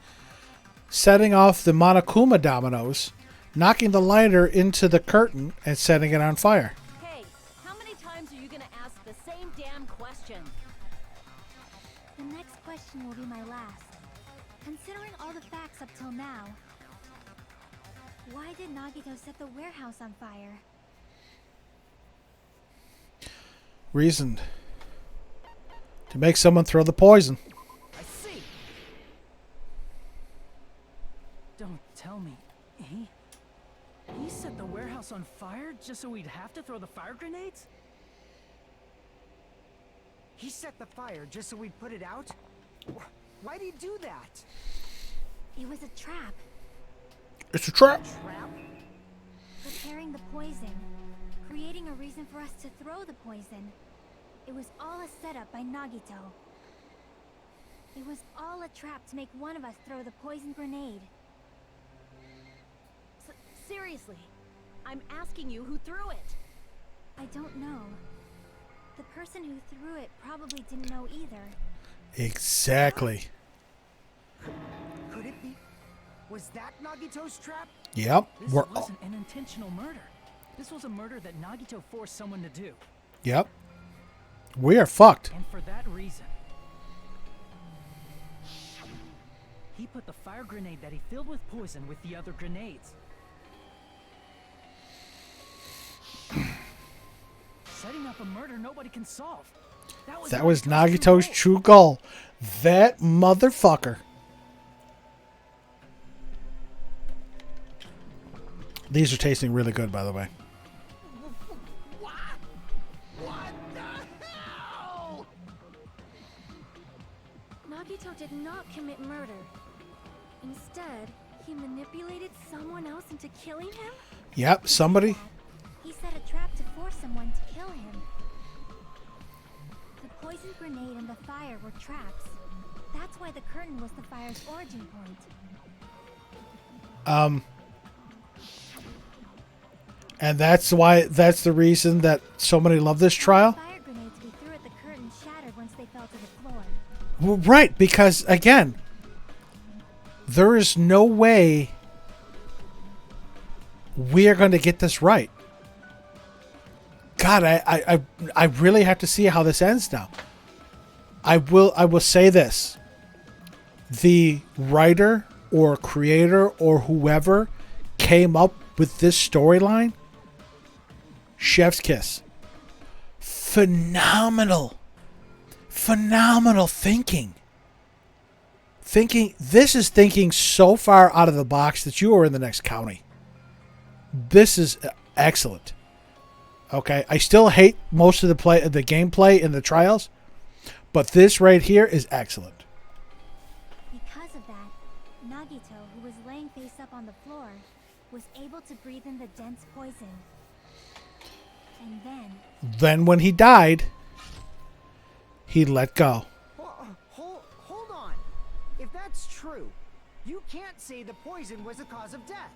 setting off the Monokuma dominoes, knocking the lighter into the curtain, and setting it on fire. Hey, how many times are you gonna ask the same damn question? The next question will be my last. Considering all the facts up till now, why did Nagito set the warehouse on fire? Reasoned. To make someone throw the poison. I see. Don't tell me. He set the warehouse on fire just so we'd have to throw the fire grenades? He set the fire just so we'd put it out? Why'd he do that? It was a trap. It's a trap. Trap? Preparing the poison. Creating a reason for us to throw the poison. It was all a setup by Nagito. It was all a trap to make one of us throw the poison grenade. Seriously, I'm asking you who threw it. I don't know. The person who threw it probably didn't know either. Exactly. Could it be? Was that Nagito's trap? Yep. This We're wasn't an intentional murder. This was a murder that Nagito forced someone to do. Yep. We are fucked. And for that reason, he put the fire grenade that he filled with poison with the other grenades. Setting up a murder nobody can solve. That was Nagito's true goal. That motherfucker. These are tasting really good, by the way. What? What the hell? Nagito did not commit murder. Instead, he manipulated someone else into killing him? Yep, somebody. He set a trap to force someone to kill him. The poison grenade and the fire were traps. That's why the curtain was the fire's origin point. And that's the reason that so many love this trial. The fire grenades we threw at the curtain shattered once they fell to the floor. Well, right, because again, there is no way we are going to get this right. God, I really have to see how this ends now. I will say this. The writer or creator or whoever came up with this storyline, chef's kiss. Phenomenal thinking. This is thinking so far out of the box that you are in the next county. This is excellent. Okay, I still hate most of the gameplay in the trials, But this right here is excellent. Because of that, Nagito, who was laying face up on the floor, was able to breathe in the dense poison. And Then when he died, he let go. Hold on. If that's true, you can't say the poison was the cause of death.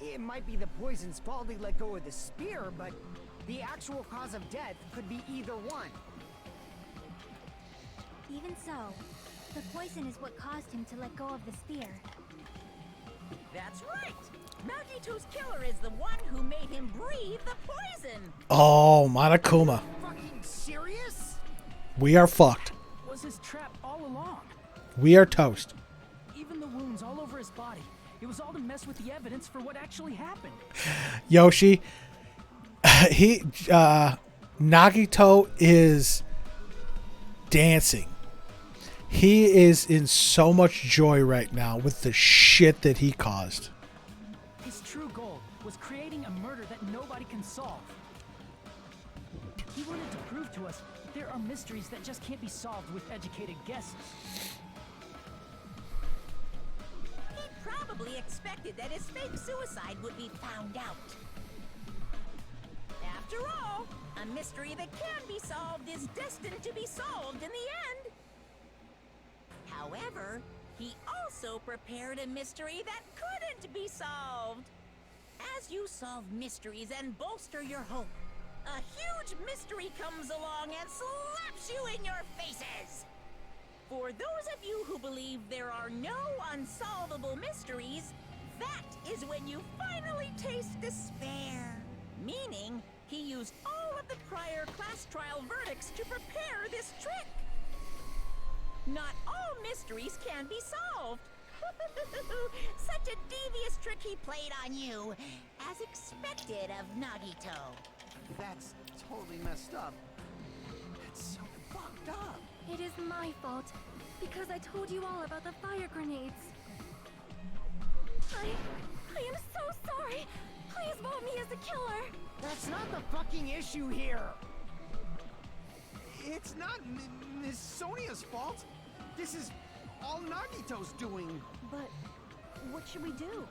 It might be the poison's fault he let go of the spear, but the actual cause of death could be either one. even so, the poison is what caused him to let go of the spear. That's right. Nagito's killer is the one who made him breathe the poison. Oh, Monokuma. Fucking serious? We are fucked. Was his trap all along? We are toast. Even the wounds all over his body. It was all to mess with the evidence for what actually happened. Yoshi, Nagito is dancing. He is in so much joy right now with the shit that he caused. His true goal was creating a murder that nobody can solve. He wanted to prove to us that there are mysteries that just can't be solved with educated guesses. He probably expected that his fake suicide would be found out. After all, a mystery that can be solved is destined to be solved in the end. However, he also prepared a mystery that couldn't be solved. As you solve mysteries and bolster your hope, a huge mystery comes along and slaps you in your faces. For those of you who believe there are no unsolvable mysteries, that is when you finally taste despair. Meaning, he used all of the prior class trial verdicts to prepare this trick. Not all mysteries can be solved. Such a devious trick he played on you, as expected of Nagito. That's totally messed up. That's so fucked up. It is my fault, because I told you all about the fire grenades. I am so sorry. Please vote me as the killer. That's not the fucking issue here. It's not Miss Sonia's fault. This is all Nagito's doing. But what should we do?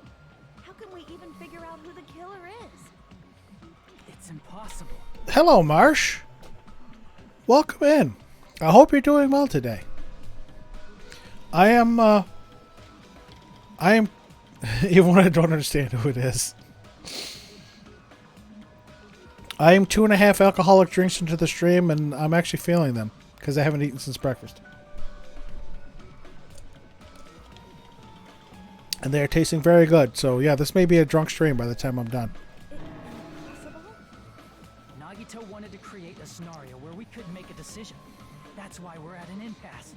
How can we even figure out who the killer is? It's impossible. Hello, Marsh. Welcome in. I hope you're doing well today. I am, even when I don't understand who it is. I am 2.5 alcoholic drinks into the stream, and I'm actually feeling them, because I haven't eaten since breakfast. And they are tasting very good, so yeah, this may be a drunk stream by the time I'm done. Impossible? Nagito wanted to create a scenario where we couldn't make a decision. That's why we're at an impasse.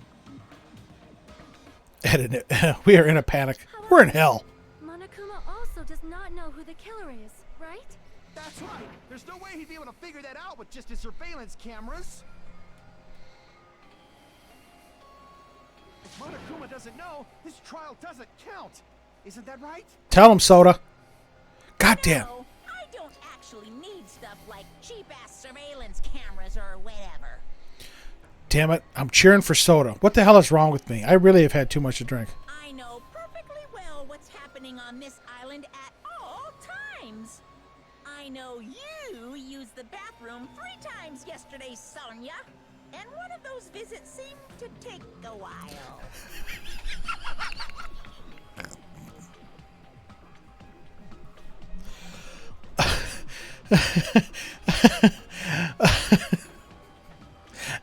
We are in a panic. We're in hell. Monokuma also does not know who the killer is, right? That's right. There's no way he'd be able to figure that out with just his surveillance cameras. If Monokuma doesn't know, this trial doesn't count. Isn't that right? Tell him, Soda. Goddamn. No, I don't actually need stuff like cheap-ass surveillance cameras or whatever. Damn it. I'm cheering for Soda. What the hell is wrong with me? I really have had too much to drink. I know perfectly well what's happening on this island at all times. I know you used the bathroom 3 times yesterday, Sonia. And one of those visits seemed to take a while.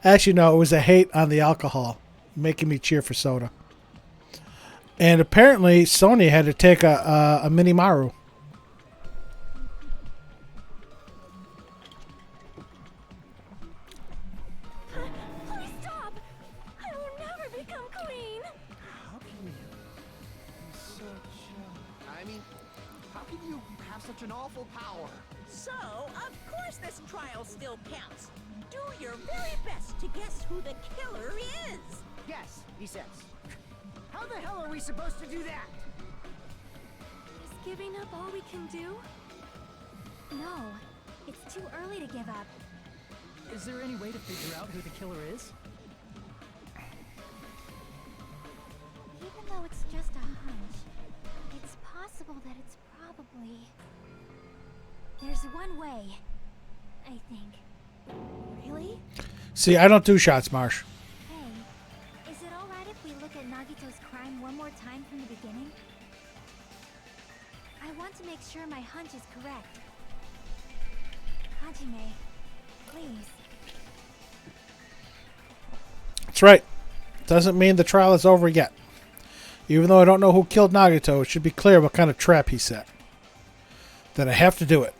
Actually, no, it was a hate on the alcohol, making me cheer for Soda. And apparently, Sony had to take a mini Maru. Please stop! I will never become queen! How can you be such I mean, how can you have such an awful power? So, of course this trial still counts. Do your very best to guess who the killer is. Yes, he says. How the hell are we supposed to do that? Is giving up all we can do? No, it's too early to give up. Is there any way to figure out who the killer is? it's just a hunch, it's possible that it's probably... There's one way, I think. Really? See, I don't do shots, Marsh. Hey, is it alright if we look at Nagito's crime one more time from the beginning? I want to make sure my hunch is correct. Hajime, please. That's right. Doesn't mean the trial is over yet. Even though I don't know who killed Nagito, it should be clear what kind of trap he set. Then I have to do it,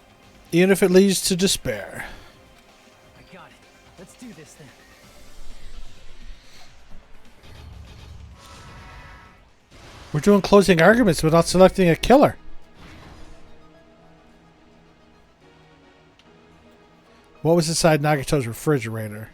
even if it leads to despair. I got it. Let's do this then. We're doing closing arguments without selecting a killer. What was inside Nagito's refrigerator?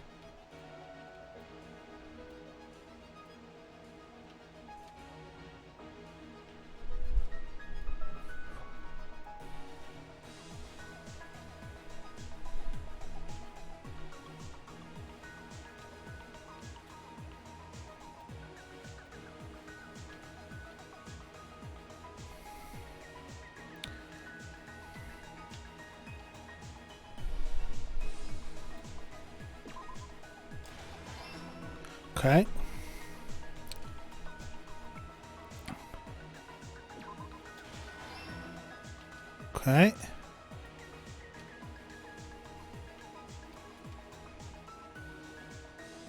Okay. Okay.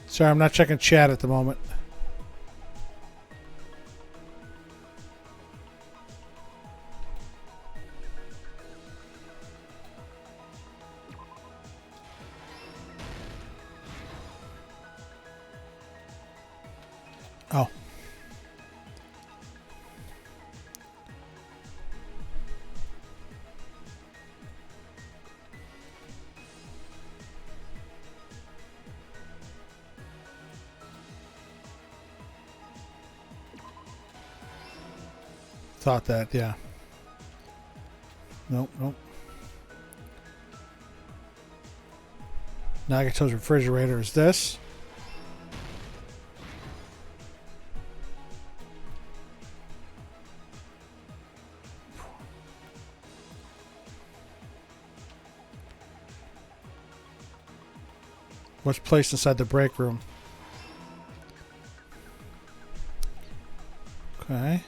Sorry, I'm not checking chat at the moment. Oh. Thought that, yeah. Nope, nope. Nagito's refrigerator is this. What's placed inside the break room? Okay.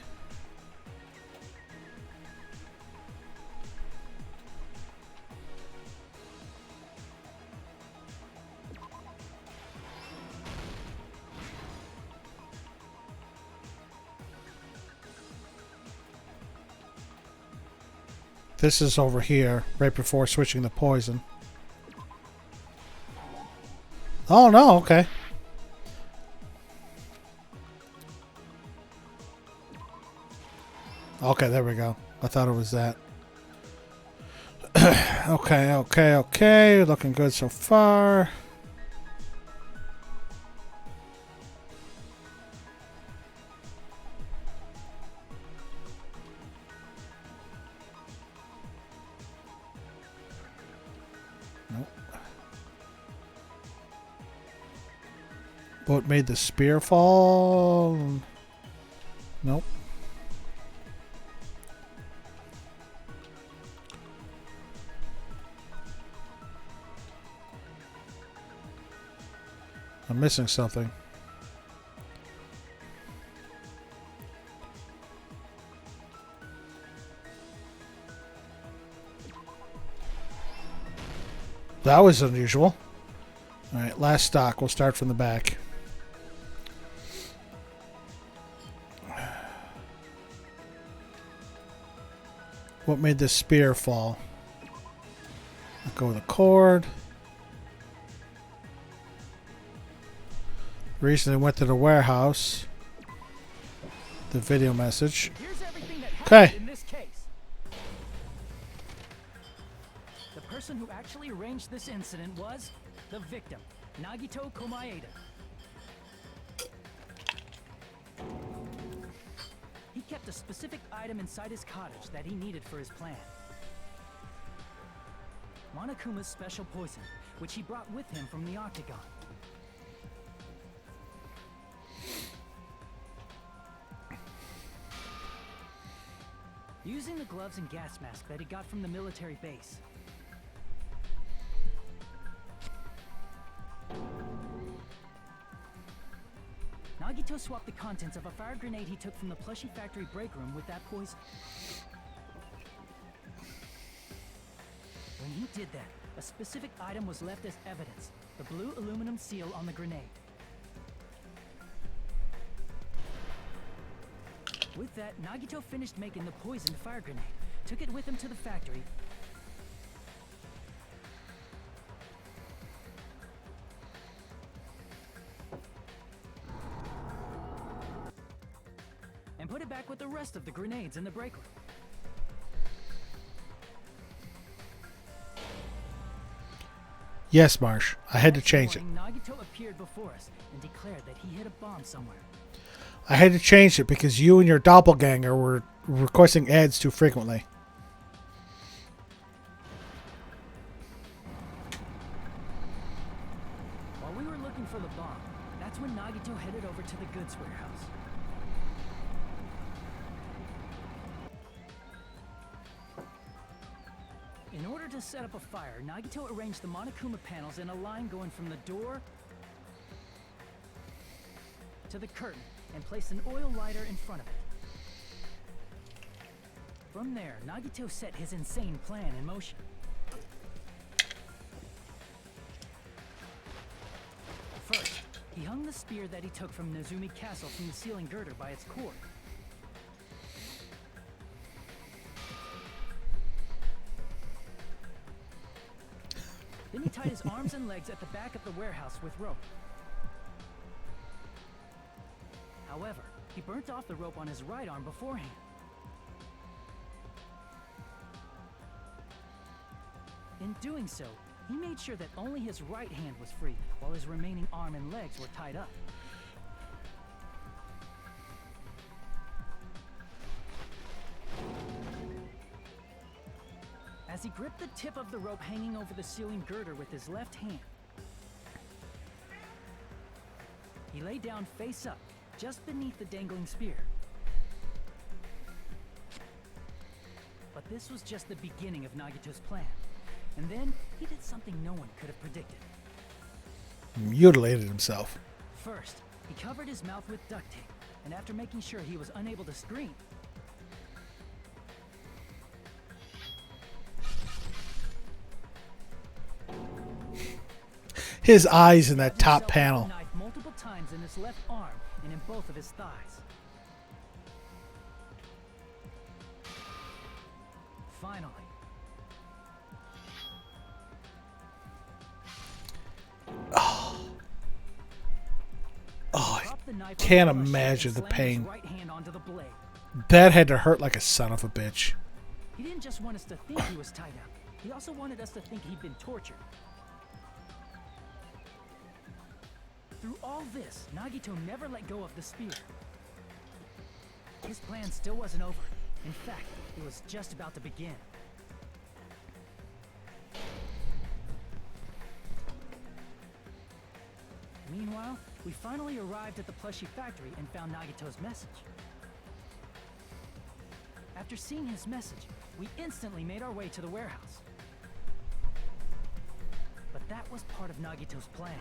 This is over here, right before switching the poison. Oh, no, okay. Okay, there we go. I thought it was that. Okay. Looking good so far. What made the spear fall? Nope. I'm missing something. That was unusual. Alright, last stock. We'll start from the back. What made this spear fall? I'll go with a cord. Recently went to the warehouse. The video message. Here's everything that Okay. happened in this case. The person who actually arranged this incident was the victim, Nagito Komaeda. He kept a specific item inside his cottage that he needed for his plan. Monokuma's special poison, which he brought with him from the Octagon. using the gloves and gas mask that he got from the military base. Nagito swapped the contents of a fire grenade he took from the plushie factory break room with that poison. When he did that, a specific item was left as evidence: the blue aluminum seal on the grenade. With that, Nagito finished making the poisoned fire grenade, took it with him to the factory, and put it back with the rest of the grenades in the break room. Yes, Marsh. I had to change it. Nagito appeared before us and declared that he hid a bomb somewhere. I had to change it because you and your doppelganger were requesting ads too frequently. While we were looking for the bomb, that's when Nagito headed over to the goods warehouse. In order to set up a fire, Nagito arranged the Monokuma panels in a line going from the door to the curtain and placed an oil lighter in front of it. From there, Nagito set his insane plan in motion. First, he hung the spear that he took from Nezumi Castle from the ceiling girder by its cord. Then he tied his arms and legs at the back of the warehouse with rope. However, he burnt off the rope on his right arm beforehand. In doing so, he made sure that only his right hand was free, while his remaining arm and legs were tied up. As he gripped the tip of the rope hanging over the ceiling girder with his left hand, he lay down face up, just beneath the dangling spear. But this was just the beginning of Nagito's plan. And then, he did something no one could have predicted. Mutilated himself. First, he covered his mouth with duct tape, and after making sure he was unable to scream, His eyes in that top panel. Knife multiple times in his left arm and in both of his thighs. Finally, I can't imagine the pain. right hand onto the blade. That had to hurt like a son of a bitch. He didn't just want us to think he was tied up. He also wanted us to think he'd been tortured. Through all this, Nagito never let go of the spear. His plan still wasn't over. In fact, it was just about to begin. Meanwhile, we finally arrived at the plushie factory and found Nagito's message. After seeing his message, we instantly made our way to the warehouse. But that was part of Nagito's plan.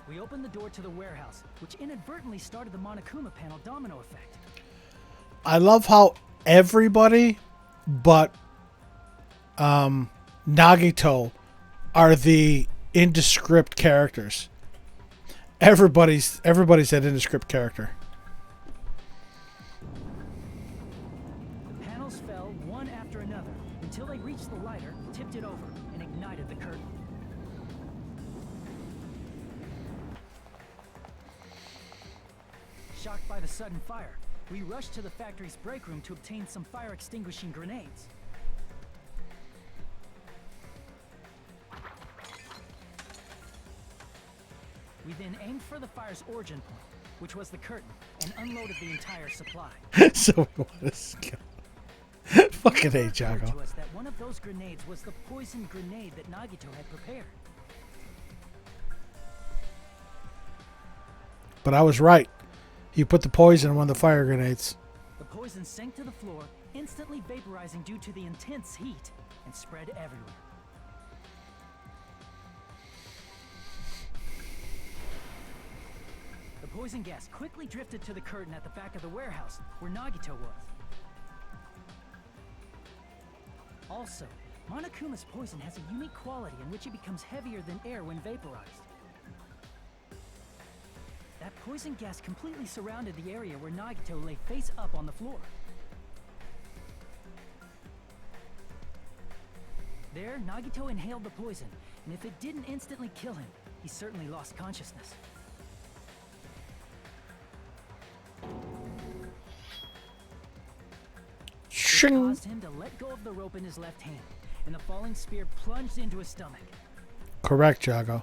We opened the door to the warehouse, which inadvertently started the Monokuma panel domino effect. I love how everybody but Nagito are the indescript characters. Everybody's that indescript character. The panels fell one after another until they reached the lighter, tipped it over, and ignited the curtain. Shocked by the sudden fire, we rushed to the factory's break room to obtain some fire-extinguishing grenades. We then aimed for the fire's origin point, which was the curtain, and unloaded the entire supply. So we want to kill. Fucking A, Jago. To us that one of those grenades was the poisoned grenade that Nagito had prepared. But I was right. You put the poison in one of the fire grenades. The poison sank to the floor, instantly vaporizing due to the intense heat, and spread everywhere. The poison gas quickly drifted to the curtain at the back of the warehouse, where Nagito was. Also, Monokuma's poison has a unique quality in which it becomes heavier than air when vaporized. That poison gas completely surrounded the area where Nagito lay face up on the floor. There, Nagito inhaled the poison, and if it didn't instantly kill him, he certainly lost consciousness. It caused him to let go of the rope in his left hand, and the falling spear plunged into his stomach. Correct, Jago.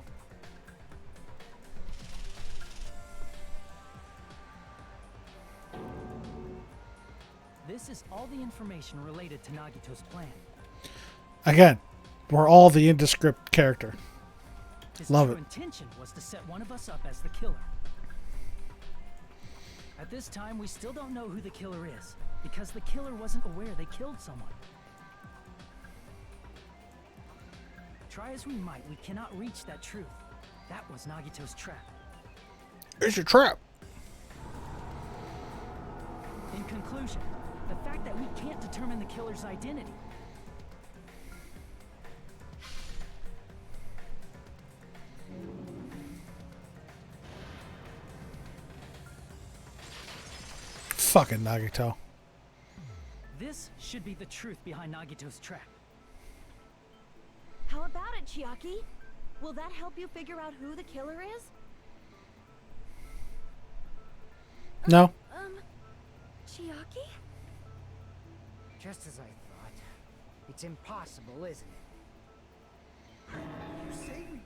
This is all the information related to Nagito's plan. Again, we're all the indescript character. His Love true it. intention was to set one of us up as the killer. At this time, we still don't know who the killer is, because the killer wasn't aware they killed someone. Try as we might, we cannot reach that truth. That was Nagito's trap. It's a trap. In conclusion, the fact that we can't determine the killer's identity. Fucking Nagito. This should be the truth behind Nagito's trap. How about it, Chiaki? Will that help you figure out who the killer is? No. Chiaki? Just as I thought. It's impossible, isn't it? You say we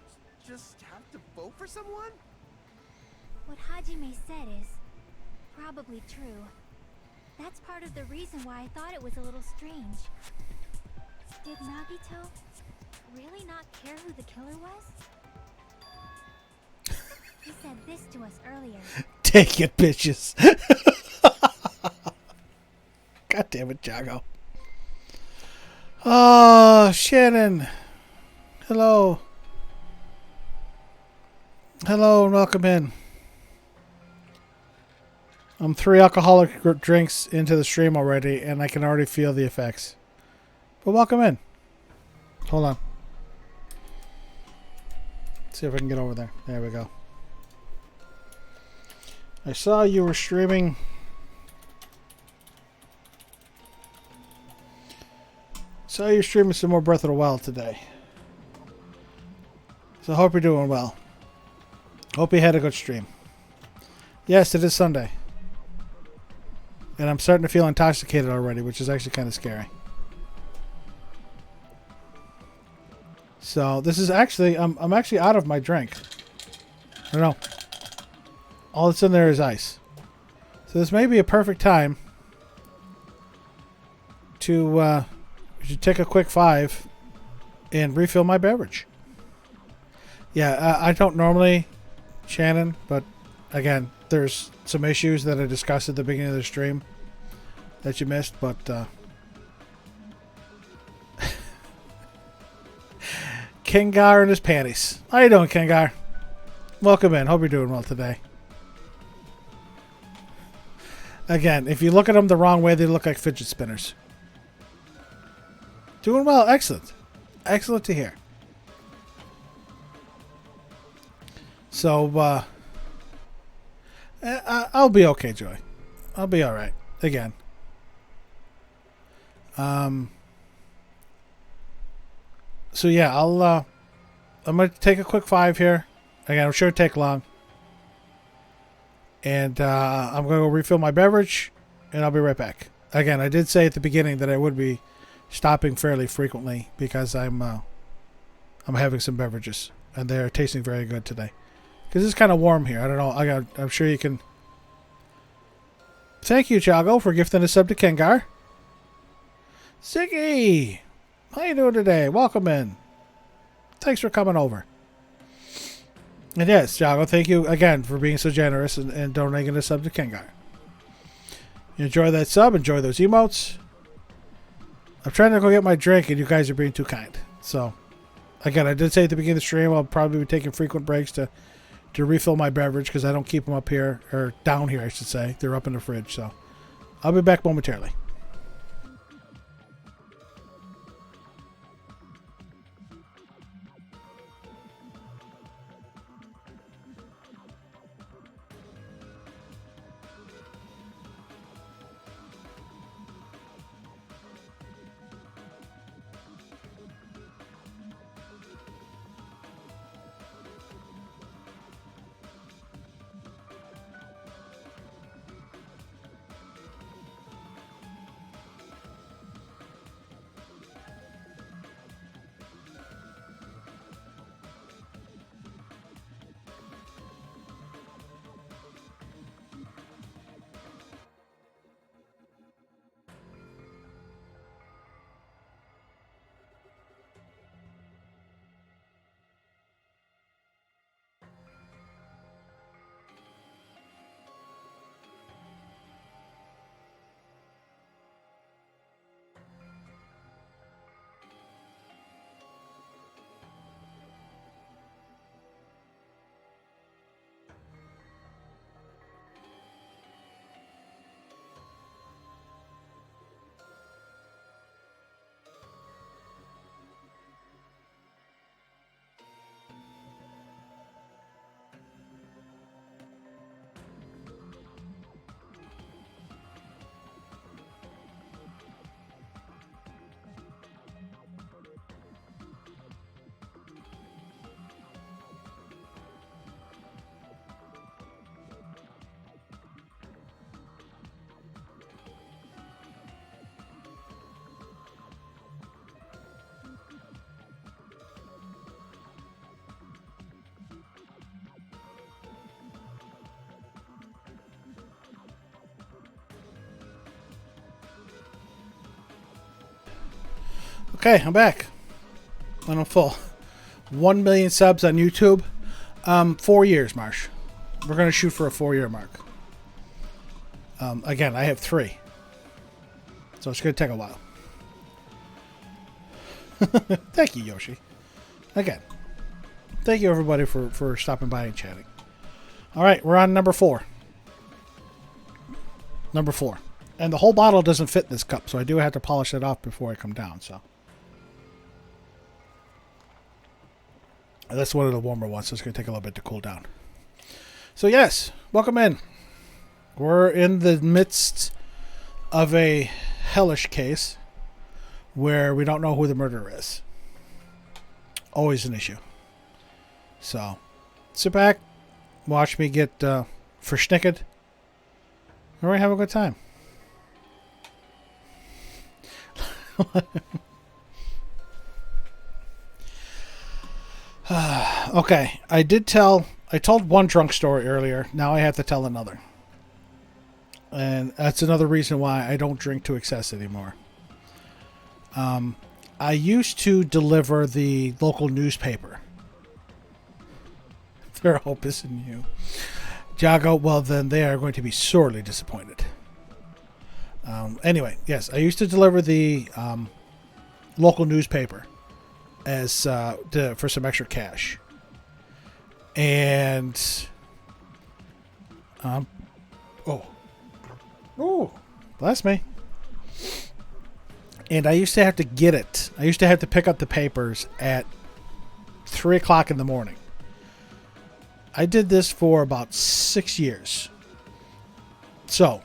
just have to vote for someone? What Hajime said is probably true. That's part of the reason why I thought it was a little strange. Did Nagito really not care who the killer was? He said this to us earlier. Take it, bitches. God damn it, Jago. Oh, Shannon. Hello. Hello and welcome in. I'm 3 alcoholic drinks into the stream already, and I can already feel the effects. But welcome in. Hold on. Let's see if I can get over there. There we go. I saw you were streaming. Saw you streaming some more Breath of the Wild today. So I hope you're doing well. Hope you had a good stream. Yes, it is Sunday. And I'm starting to feel intoxicated already, which is actually kind of scary. So this is actually, I'm actually out of my drink. I don't know. All that's in there is ice. So this may be a perfect time to take a quick 5 and refill my beverage. Yeah, I don't normally, Shannon, but again, there's some issues that I discussed at the beginning of the stream that you missed, but Kengar and his panties. How you doing, Kengar? Welcome in. Hope you're doing well today. Again, if you look at them the wrong way, they look like fidget spinners. Doing well. Excellent. Excellent to hear. So, I'll be okay, Joy. I'll be all right. Again. So yeah, I'm gonna take a quick 5 here. Again, I'm sure it'll take long. And I'm gonna go refill my beverage, and I'll be right back. Again, I did say at the beginning that I would be stopping fairly frequently because I'm having some beverages, and they're tasting very good today. Because it's kind of warm here. I don't know. I'm sure you can. Thank you, Chago, for gifting a sub to Kengar. Ziggy, how you doing today? Welcome in. Thanks for coming over. And yes, Jago, thank you again for being so generous and donating a sub to Kengar. You enjoy that sub, enjoy those emotes. I'm trying to go get my drink, and you guys are being too kind. So, again, I did say at the beginning of the stream I'll probably be taking frequent breaks to refill my beverage because I don't keep them up here, or down here, I should say. They're up in the fridge, so I'll be back momentarily. Okay, I'm back. And I'm full. 1 million subs on YouTube. 4 years, Marsh. We're going to shoot for a 4-year mark. Again, I have 3. So it's going to take a while. Thank you, Yoshi. Again, thank you, everybody, for stopping by and chatting. All right, we're on number 4. Number 4. And the whole bottle doesn't fit in this cup, so I do have to polish it off before I come down, so. That's one of the warmer ones, so it's going to take a little bit to cool down. So yes, welcome in. We're in the midst of a hellish case where we don't know who the murderer is. Always an issue. So, sit back, watch me get verschnicked, and we're going to have a good time. Okay, I told one drunk story earlier. Now I have to tell another. And that's another reason why I don't drink to excess anymore. I used to deliver the local newspaper. Their hope is in you. Jago, well then they are going to be sorely disappointed. Anyway, yes, I used to deliver the local newspaper as for some extra cash. And bless me. And I used to have to get it. I used to have to pick up the papers at 3 o'clock in the morning. I did this for about 6 years. So,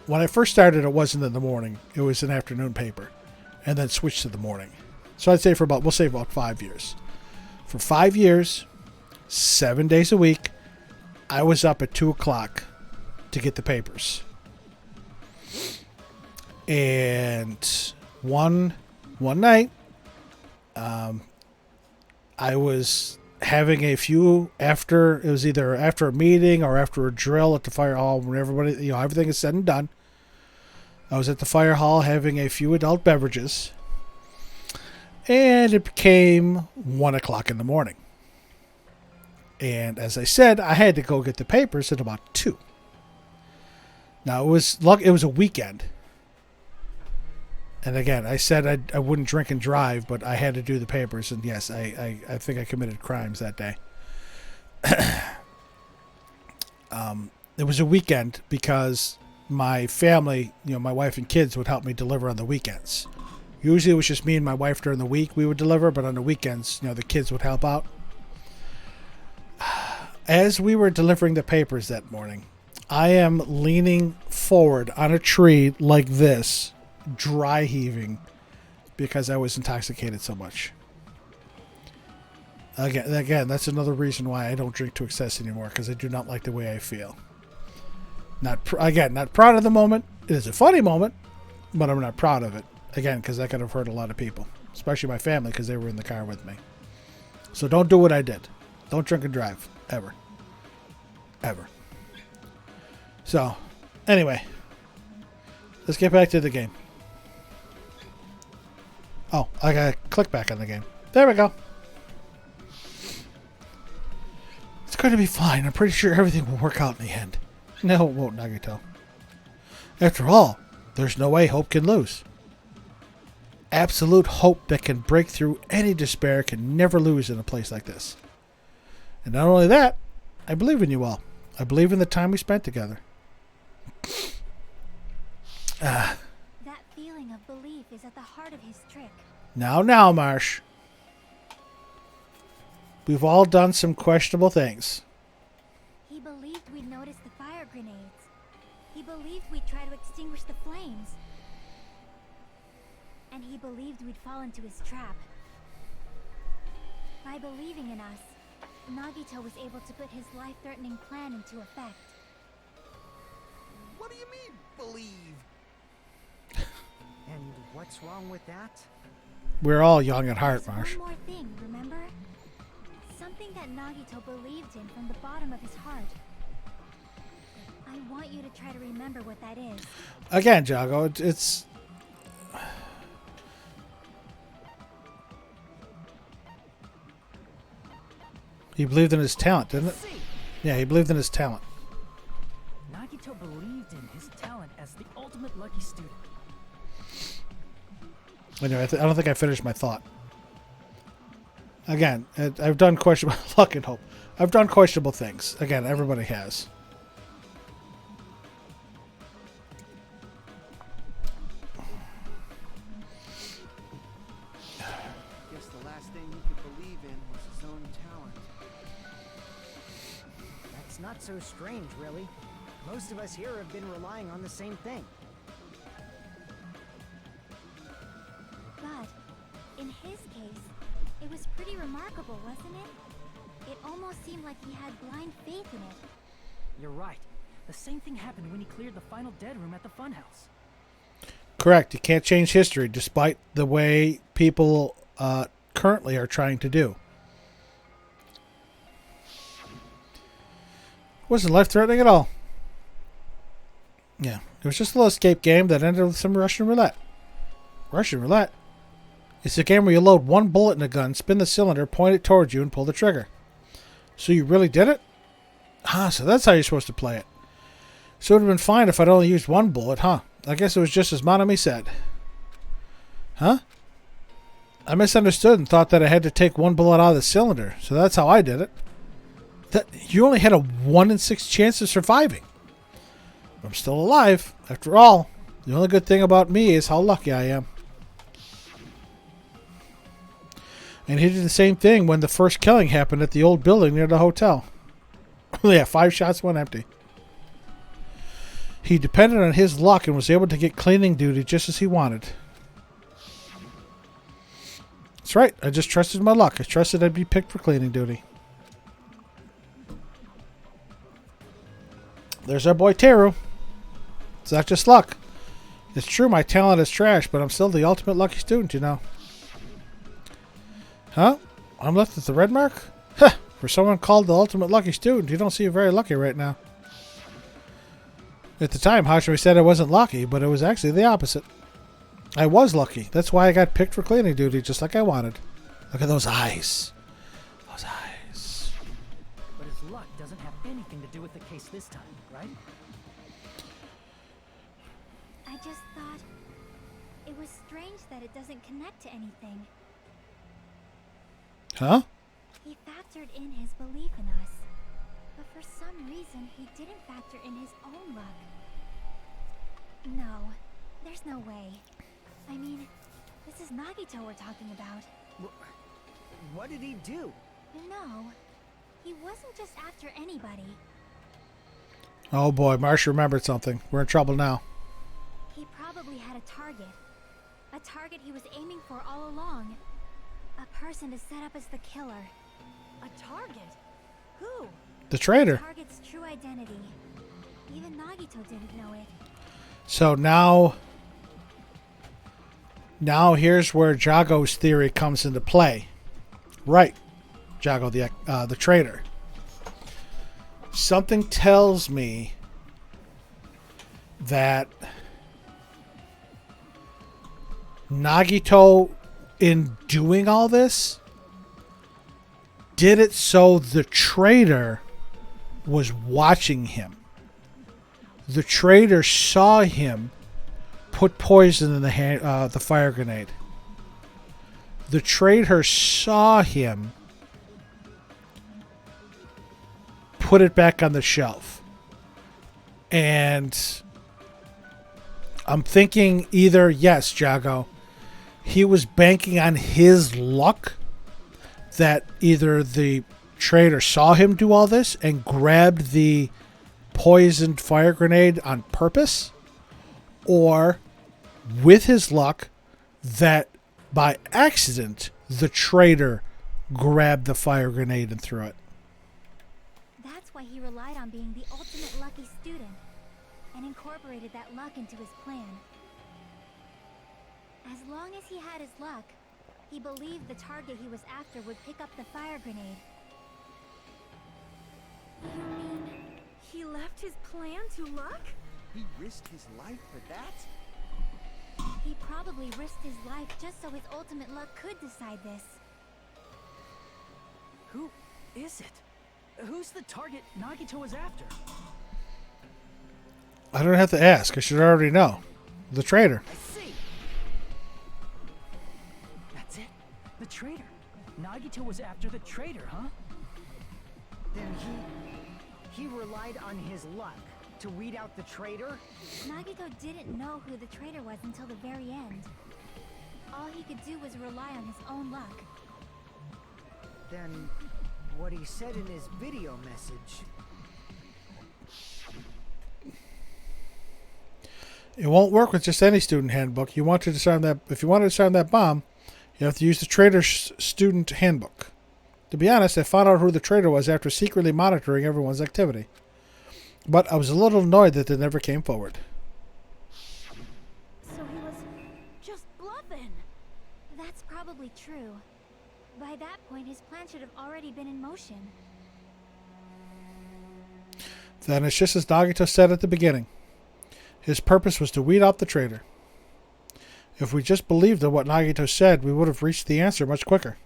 when I first started, it wasn't in the morning. It was an afternoon paper. And then switched to the morning. So I'd say we'll say about 5 years. For 5 years, 7 days a week, I was up at 2 o'clock to get the papers. And one night, I was having a few it was either after a meeting or after a drill at the fire hall when everybody, everything is said and done. I was at the fire hall having a few adult beverages, and it became 1 o'clock in the morning. And as I said, I had to go get the papers at about 2. Now, it was a weekend. And again, I said I wouldn't drink and drive, but I had to do the papers. And yes, I think I committed crimes that day. It was a weekend because my family, my wife and kids would help me deliver on the weekends. Usually it was just me and my wife during the week we would deliver, but on the weekends, the kids would help out. As we were delivering the papers that morning, I am leaning forward on a tree like this, dry heaving, because I was intoxicated so much. Again, that's another reason why I don't drink to excess anymore, because I do not like the way I feel. Not proud of the moment. It is a funny moment, but I'm not proud of it. Again, because that could have hurt a lot of people, especially my family, because they were in the car with me. So don't do what I did. Don't drink and drive. Ever. Ever. So, anyway. Let's get back to the game. Oh, I gotta click back on the game. There we go. It's going to be fine. I'm pretty sure everything will work out in the end. No, it won't, Nagito. After all, there's no way hope can lose. Absolute hope that can break through any despair can never lose in a place like this. And not only that, I believe in you all. I believe in the time we spent together. That feeling of belief is at the heart of his trick. Now, Marsh. We've all done some questionable things. He believed we'd notice the fire grenades. He believed we'd try to extinguish the flames. And he believed we'd fall into his trap. By believing in us, Nagito was able to put his life-threatening plan into effect. What do you mean, believe? And what's wrong with that? We're all young at heart, There's Marsh. one more thing, remember? Something that Nagito believed in from the bottom of his heart. I want you to try to remember what that is. Again, Jago, it's... He believed in his talent, didn't it? Yeah, he believed in his talent. Nagito believed in his talent as the ultimate lucky student. Anyway, I don't think I finished my thought. Again, I've done questionable luck and hope. I've done questionable things. Again, everybody has. Guess the last thing he could believe in was his own talent. That's not so strange, really. Most of us here have been relying on the same thing. But, in his case, it was pretty remarkable, wasn't it? It almost seemed like he had blind faith in it. You're right. The same thing happened when he cleared the final dead room at the funhouse. Correct. You can't change history despite the way people currently are trying to do. Wasn't life-threatening at all. Yeah. It was just a little escape game that ended with some Russian roulette. Russian roulette? It's a game where you load one bullet in a gun, spin the cylinder, point it towards you, and pull the trigger. So you really did it? Ah, so that's how you're supposed to play it. So it would have been fine if I'd only used one bullet, huh? I guess it was just as Monami said. Huh? I misunderstood and thought that I had to take one bullet out of the cylinder, so that's how I did it. You only had a 1 in 6 chance of surviving. I'm still alive. After all, the only good thing about me is how lucky I am. And he did the same thing when the first killing happened at the old building near the hotel. Yeah, 5 shots went empty. He depended on his luck and was able to get cleaning duty just as he wanted. That's right. I just trusted my luck. I trusted I'd be picked for cleaning duty. There's our boy Teru. It's not just luck. It's true my talent is trash, but I'm still the ultimate lucky student, you know. Huh? I'm left with the red mark? Huh. For someone called the ultimate lucky student, you don't seem very lucky right now. At the time, Hashimi said I wasn't lucky, but it was actually the opposite. I was lucky. That's why I got picked for cleaning duty, just like I wanted. Look at those eyes. Those eyes. case this time, right? I just thought it was strange that it doesn't connect to anything. Huh? He factored in his belief in us, but for some reason he didn't factor in his own luck. No, there's no way. I mean, this is Nagito we're talking about. What did he do? No, he wasn't just after anybody. Oh boy, Marsh remembered something. We're in trouble now. He probably had a target. A target he was aiming for all along. A person to set up as the killer. A target? Who? The traitor. Target's true identity. Even Nagito didn't know it. So now here's where Jago's theory comes into play. Right, Jago, the traitor. Something tells me that Nagito, in doing all this, did it so the traitor was watching him. The traitor saw him put poison in the fire grenade. The traitor saw him put it back on the shelf. And I'm thinking either, yes, Jago, he was banking on his luck that either the traitor saw him do all this and grabbed the poisoned fire grenade on purpose, or with his luck that by accident the traitor grabbed the fire grenade and threw it. That's why he relied on being the ultimate lucky student and incorporated that luck into his plan. As long as he had his luck, he believed the target he was after would pick up the fire grenade. You mean he left his plan to luck? He risked his life for that? He probably risked his life just so his ultimate luck could decide this. Who is it? Who's the target Nagito was after? I don't have to ask. I should already know. The traitor. I see. That's it. The traitor. Nagito was after the traitor, huh? Then he relied on his luck to weed out the traitor? Nagito didn't know who the traitor was until the very end. All he could do was rely on his own luck. Then what he said in his video message. It won't work with just any student handbook. If you want to disarm that bomb, you have to use the traitor's student handbook. To be honest, I found out who the traitor was after secretly monitoring everyone's activity. But I was a little annoyed that they never came forward. So he was just bluffing. That's probably true. By that point, his plan should have already been in motion. Then it's just as Nagito said at the beginning. His purpose was to weed out the traitor. If we just believed in what Nagito said, we would have reached the answer much quicker.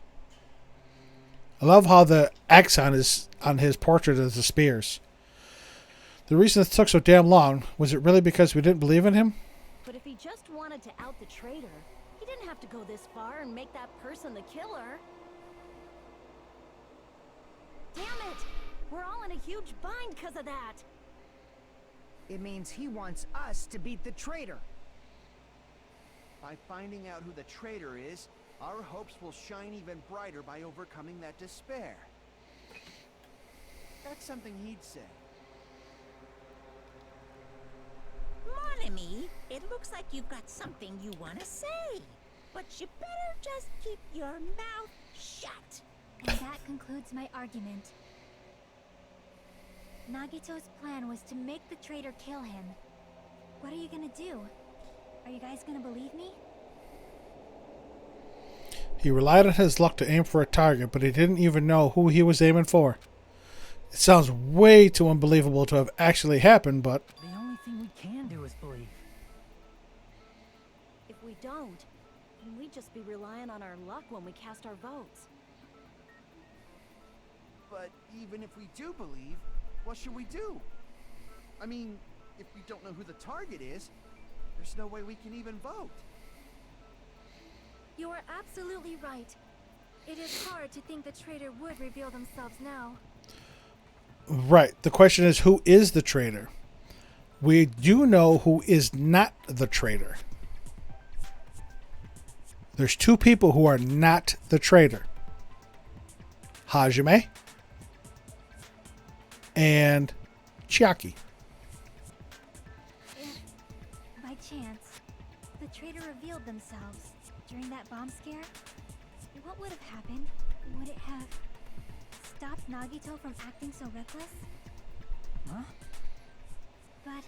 I love how the X on his portrait is the spears. The reason it took so damn long, was it really because we didn't believe in him? But if he just wanted to out the traitor, he didn't have to go this far and make that person the killer. Damn it! We're all in a huge bind because of that. It means he wants us to beat the traitor. By finding out who the traitor is, our hopes will shine even brighter by overcoming that despair. That's something he'd say. Mon ami, it looks like you've got something you want to say. But you better just keep your mouth shut. And that concludes my argument. Nagito's plan was to make the traitor kill him. What are you gonna do? Are you guys gonna believe me? He relied on his luck to aim for a target, but he didn't even know who he was aiming for. It sounds way too unbelievable to have actually happened, but... The only thing we can do is believe. If we don't, then we'd just be relying on our luck when we cast our votes. But even if we do believe, what should we do? I mean, if we don't know who the target is, there's no way we can even vote. You are absolutely right. It is hard to think the traitor would reveal themselves now. Right. The question is, who is the traitor? We do know who is not the traitor. There's two people who are not the traitor. Hajime and Chiaki. If, by chance, the traitor revealed themselves during that bomb scare, what would have happened? Would it have stopped Nagito from acting so reckless? Huh? But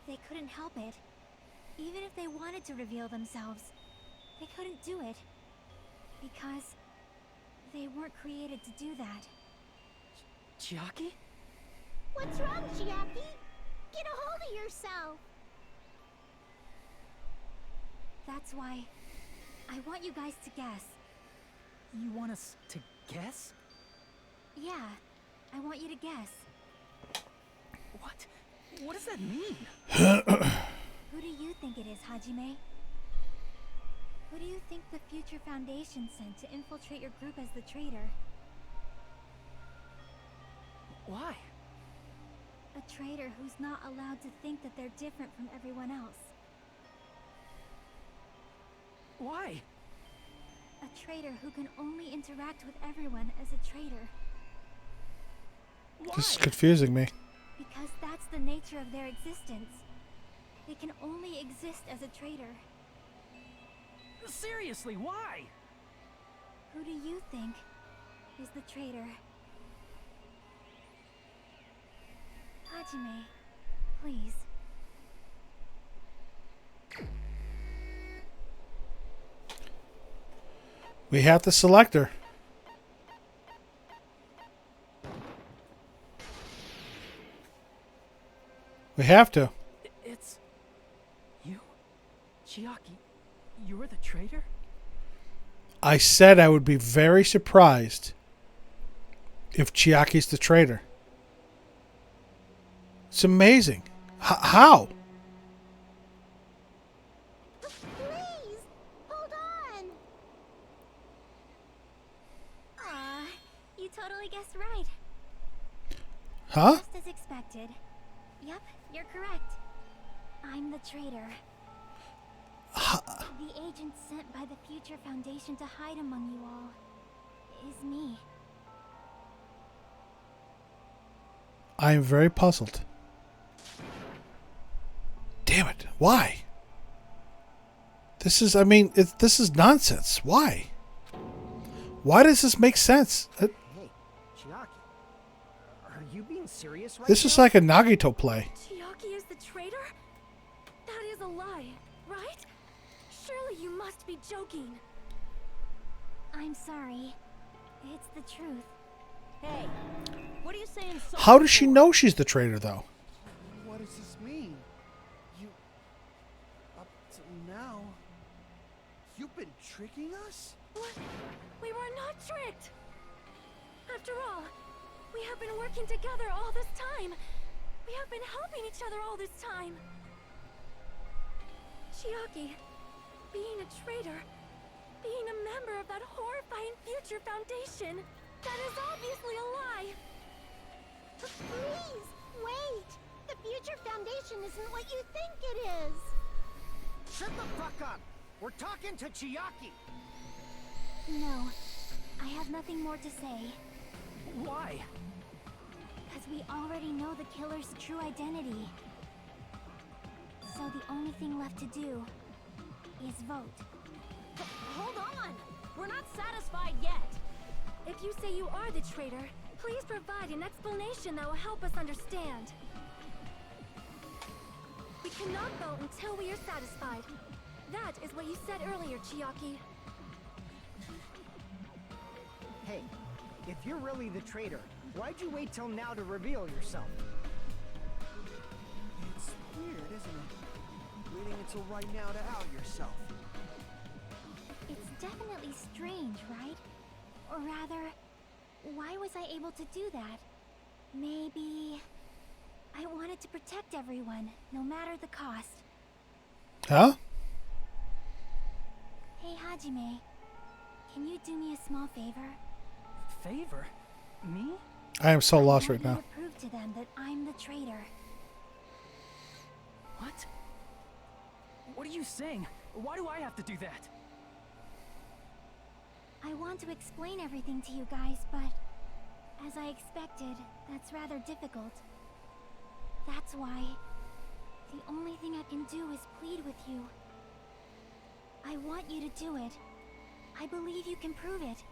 they couldn't help it. Even if they wanted to reveal themselves, they couldn't do it. Because they weren't created to do that. Chiaki? What's wrong, Chiaki? Get a hold of yourself. That's why I want you guys to guess. You want us to guess? Yeah, I want you to guess. What? What does that mean? Who do you think it is, Hajime? Who do you think the Future Foundation sent to infiltrate your group as the traitor? Why? A traitor who's not allowed to think that they're different from everyone else. Why? A traitor who can only interact with everyone as a traitor. Why? This is confusing me. Because that's the nature of their existence. They can only exist as a traitor. Seriously, why? Who do you think is the traitor? Hajime, please. We have to select her. We have to. It's you? Chiaki, you're the traitor? I said I would be very surprised if Chiaki's the traitor. It's amazing. How? Please, hold on. You totally guessed right. Huh? Just as expected. Yep, you're correct. I'm the traitor. The agent sent by the Future Foundation to hide among you all is me. I am very puzzled. Damn it. Why? This is, I mean, this is nonsense. Why? Why does this make sense? Hey, Chiaki. Are you being serious right This now? is like a Nagito play. Chiaki is the traitor? That is a lie, right? Surely you must be joking. I'm sorry. It's the truth. Hey, what are you saying? How does she know she's the traitor, though? What does this mean? You... Up till now... You've been tricking us? What? We were not tricked! After all, we have been working together all this time. We have been helping each other all this time. Chiaki, being a traitor, being a member of that horrifying Future Foundation, that is obviously a lie. Please, wait. The Future Foundation isn't what you think it is. Shut the fuck up! We're talking to Chiaki! No, I have nothing more to say. Why? Because we already know the killer's true identity. So the only thing left to do is vote. Hold on! We're not satisfied yet! If you say you are the traitor, please provide an explanation that will help us understand. We cannot vote until we are satisfied. That is what you said earlier, Chiaki. Hey, if you're really the traitor, why'd you wait till now to reveal yourself? It's weird, isn't it? Waiting until right now to out yourself. It's definitely strange, right? Or rather, why was I able to do that? Maybe... I wanted to protect everyone, no matter the cost. Huh? Hey, Hajime. Can you do me a small favor? Favor? Me? I am so lost right I want now. you to prove to them that I'm the traitor. What? What are you saying? Why do I have to do that? I want to explain everything to you guys, but as I expected, that's rather difficult. That's why the only thing I can do is plead with you. I want you to do it. I believe you can prove it.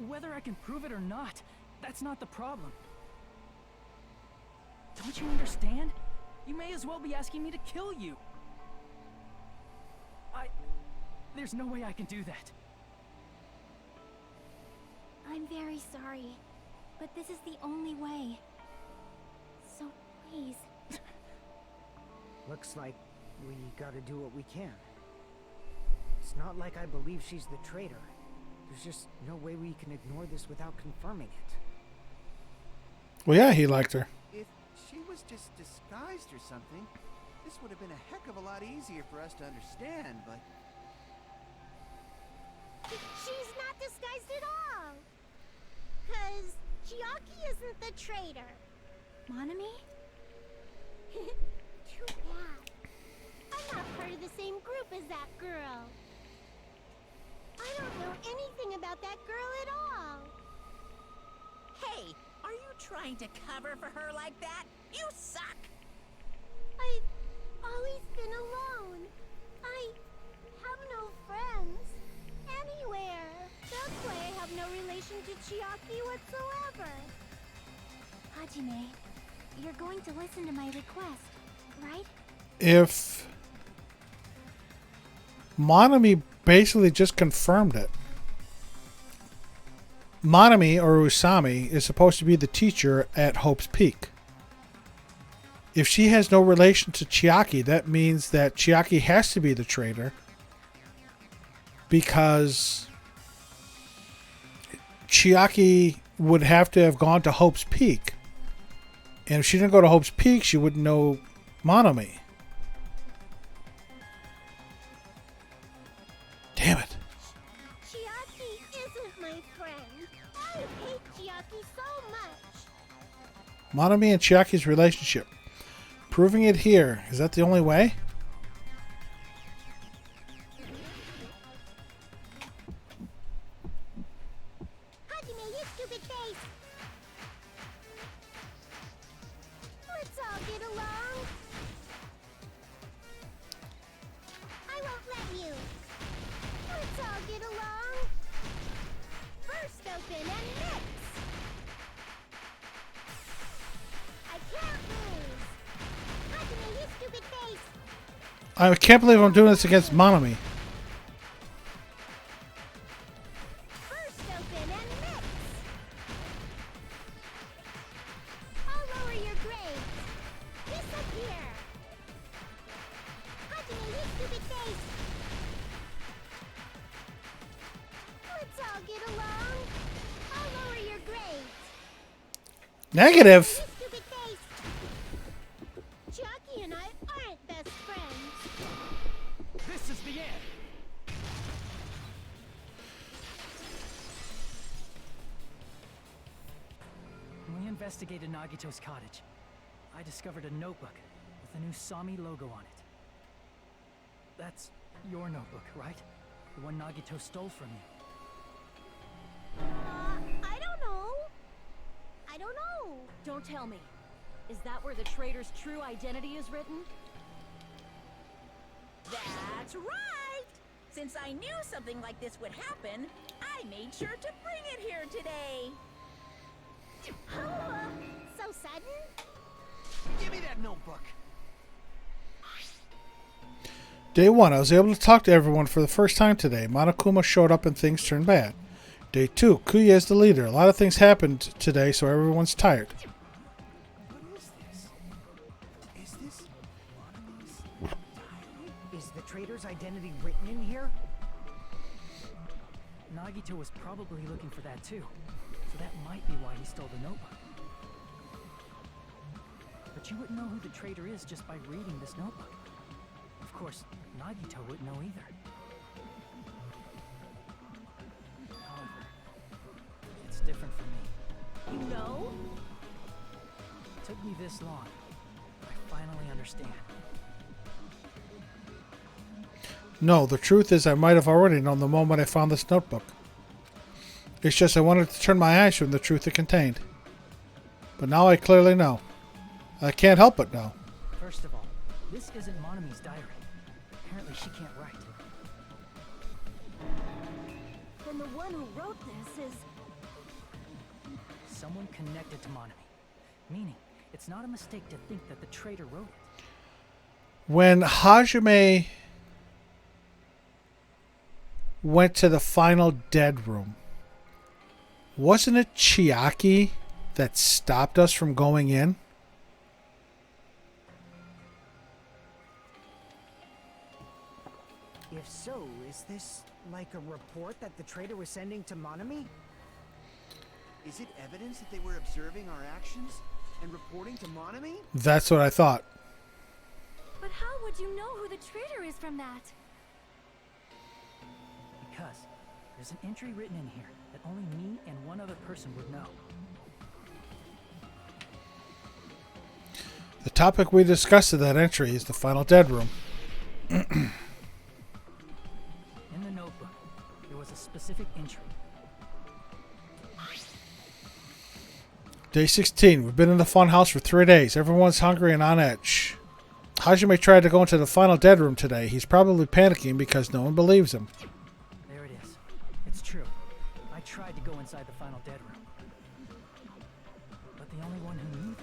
Whether I can prove it or not, that's not the problem. Don't you understand? You may as well be asking me to kill you. There's no way I can do that. I'm very sorry, but this is the only way. So please. Looks like we gotta do what we can. It's not like I believe she's the traitor. There's just no way we can ignore this without confirming it. Well, yeah, he liked her. If she was just disguised or something, this would have been a heck of a lot easier for us to understand, but... She's not disguised at all. 'Cause Chiaki isn't the traitor. Monami? Too bad. I'm not part of the same group as that girl. I don't know anything about that girl at all. Hey, are you trying to cover for her like that? You suck! I've always been alone. I have no friends anywhere. That's why I have no relation to Chiaki whatsoever. Hajime, you're going to listen to my request, right? If Monami basically just confirmed it. Monami, or Usami, is supposed to be the teacher at Hope's Peak. If she has no relation to Chiaki, that means that Chiaki has to be the traitor, because Chiaki would have to have gone to Hope's Peak. And if she didn't go to Hope's Peak, she wouldn't know Monami. Damn it. Chiaki isn't my friend. I hate Chiaki so much. Monami and Chiaki's relationship. Proving it here. Is that the only way? Hajime, you stupid face. Let's all get along. I won't let you. Let's all get along. First open and mix. I can't lose. Hajime, you stupid face. I can't believe I'm doing this against Monami. First open and mix. I'll lower your grades. Disappear. Hajime, you stupid face. Let's all get along. I'll lower your grades. Negative. You stupid face. Chiaki and I aren't best friends. This is the end. When we investigated Nagito's cottage, I discovered a notebook with the new Sami logo on it. That's your notebook, right? The one Nagito stole from you. I don't know. I don't know. Don't tell me. Is that where the traitor's true identity is written? That's right! Since I knew something like this would happen, I made sure to bring it here today. Oh, so sudden? Give me that notebook. Day 1, I was able to talk to everyone for the first time today. Monokuma showed up and things turned bad. Day 2, Kuya is the leader. A lot of things happened today, so everyone's tired. What is this? Is this Monami's? Is the traitor's identity written in here? Nagito was probably looking for that too, so that might be why he stole the notebook. But you wouldn't know who the traitor is just by reading this notebook. Of course, Nagito wouldn't know either. However, it's different for me. You know? It took me this long. I finally understand. No, the truth is I might have already known the moment I found this notebook. It's just I wanted to turn my eyes from the truth it contained. But now I clearly know. I can't help but know. First of all, this isn't Monami's diary. Apparently she can't write. Then the one who wrote this is... Someone connected to Monami. Meaning, it's not a mistake to think that the traitor wrote it. When Hajime went to the final dead room, wasn't it Chiaki that stopped us from going in? If so, is this like a report that the traitor was sending to Monami? Is it evidence that they were observing our actions and reporting to Monami? That's what I thought. But how would you know who the traitor is from that? Because there's an entry written in here that only me and one other person would know. The topic we discussed in that entry is the final dead room. In the notebook, there was a specific entry. Day 16. We've been in the fun house for 3 days. Everyone's hungry and on edge. Hajime tried to go into the final dead room today. He's probably panicking because no one believes him. There it is. It's true. I tried to go inside the final dead room. But the only one who knew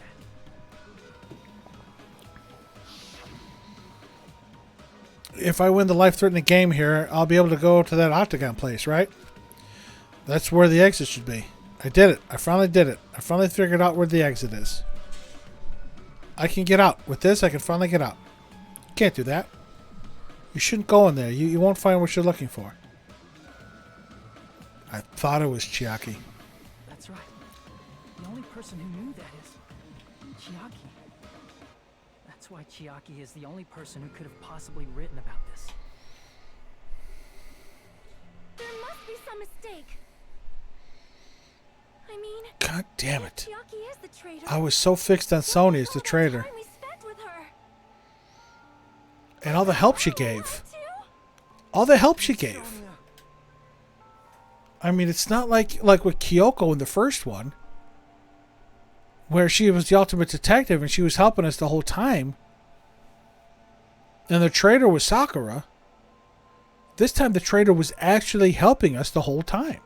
that. If I win the life-threatening game here, I'll be able to go to that octagon place, right? That's where the exit should be. I did it. I finally did it. I finally figured out where the exit is. I can get out. With this, I can finally get out. Can't do that. You shouldn't go in there. You won't find what you're looking for. I thought it was Chiaki. That's right. The only person who knew that is Chiaki. That's why Chiaki is the only person who could have possibly written about this. There must be some mistake. I mean, God damn it. Chiaki is the traitor. I was so fixed on Sony as the traitor. Time we spent with her. And all the help she gave. All the help she gave. I mean, it's not like with Kyoko in the first one, where she was the ultimate detective and she was helping us the whole time. And the traitor was Sakura. This time the traitor was actually helping us the whole time.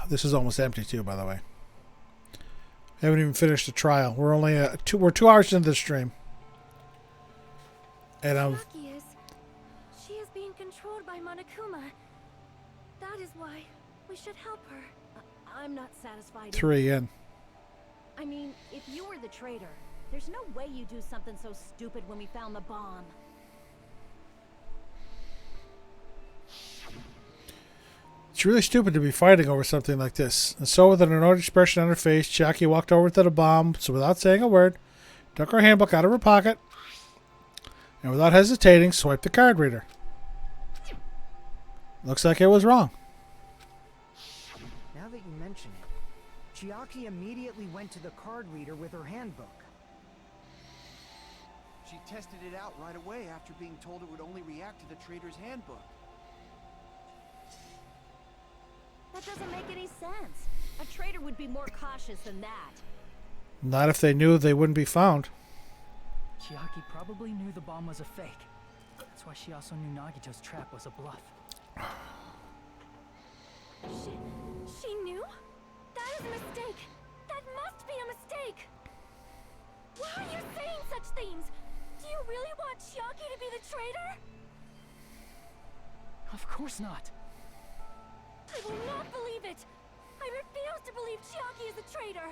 This is almost empty too, by the way. I haven't even finished the trial. We're only we're 2 hours into the stream. And Chiaki is. She is being controlled by Monokuma. That is why we should help her. I'm not satisfied. 3 in. I mean, if you were the traitor, there's no way you'd do something so stupid when we found the bomb. It's really stupid to be fighting over something like this. And so, with an annoyed expression on her face, Chiaki walked over to the bomb, so without saying a word, took her handbook out of her pocket, and without hesitating, swiped the card reader. Looks like it was wrong. Now that you mention it, Chiaki immediately went to the card reader with her handbook. She tested it out right away after being told it would only react to the traitor's handbook. That doesn't make any sense. A traitor would be more cautious than that. Not if they knew they wouldn't be found. Chiaki probably knew the bomb was a fake. That's why she also knew Nagito's trap was a bluff. She knew? That is a mistake. That must be a mistake. Why are you saying such things? Do you really want Chiaki to be the traitor? Of course not. I will not believe it! I refuse to believe Chiaki is a traitor!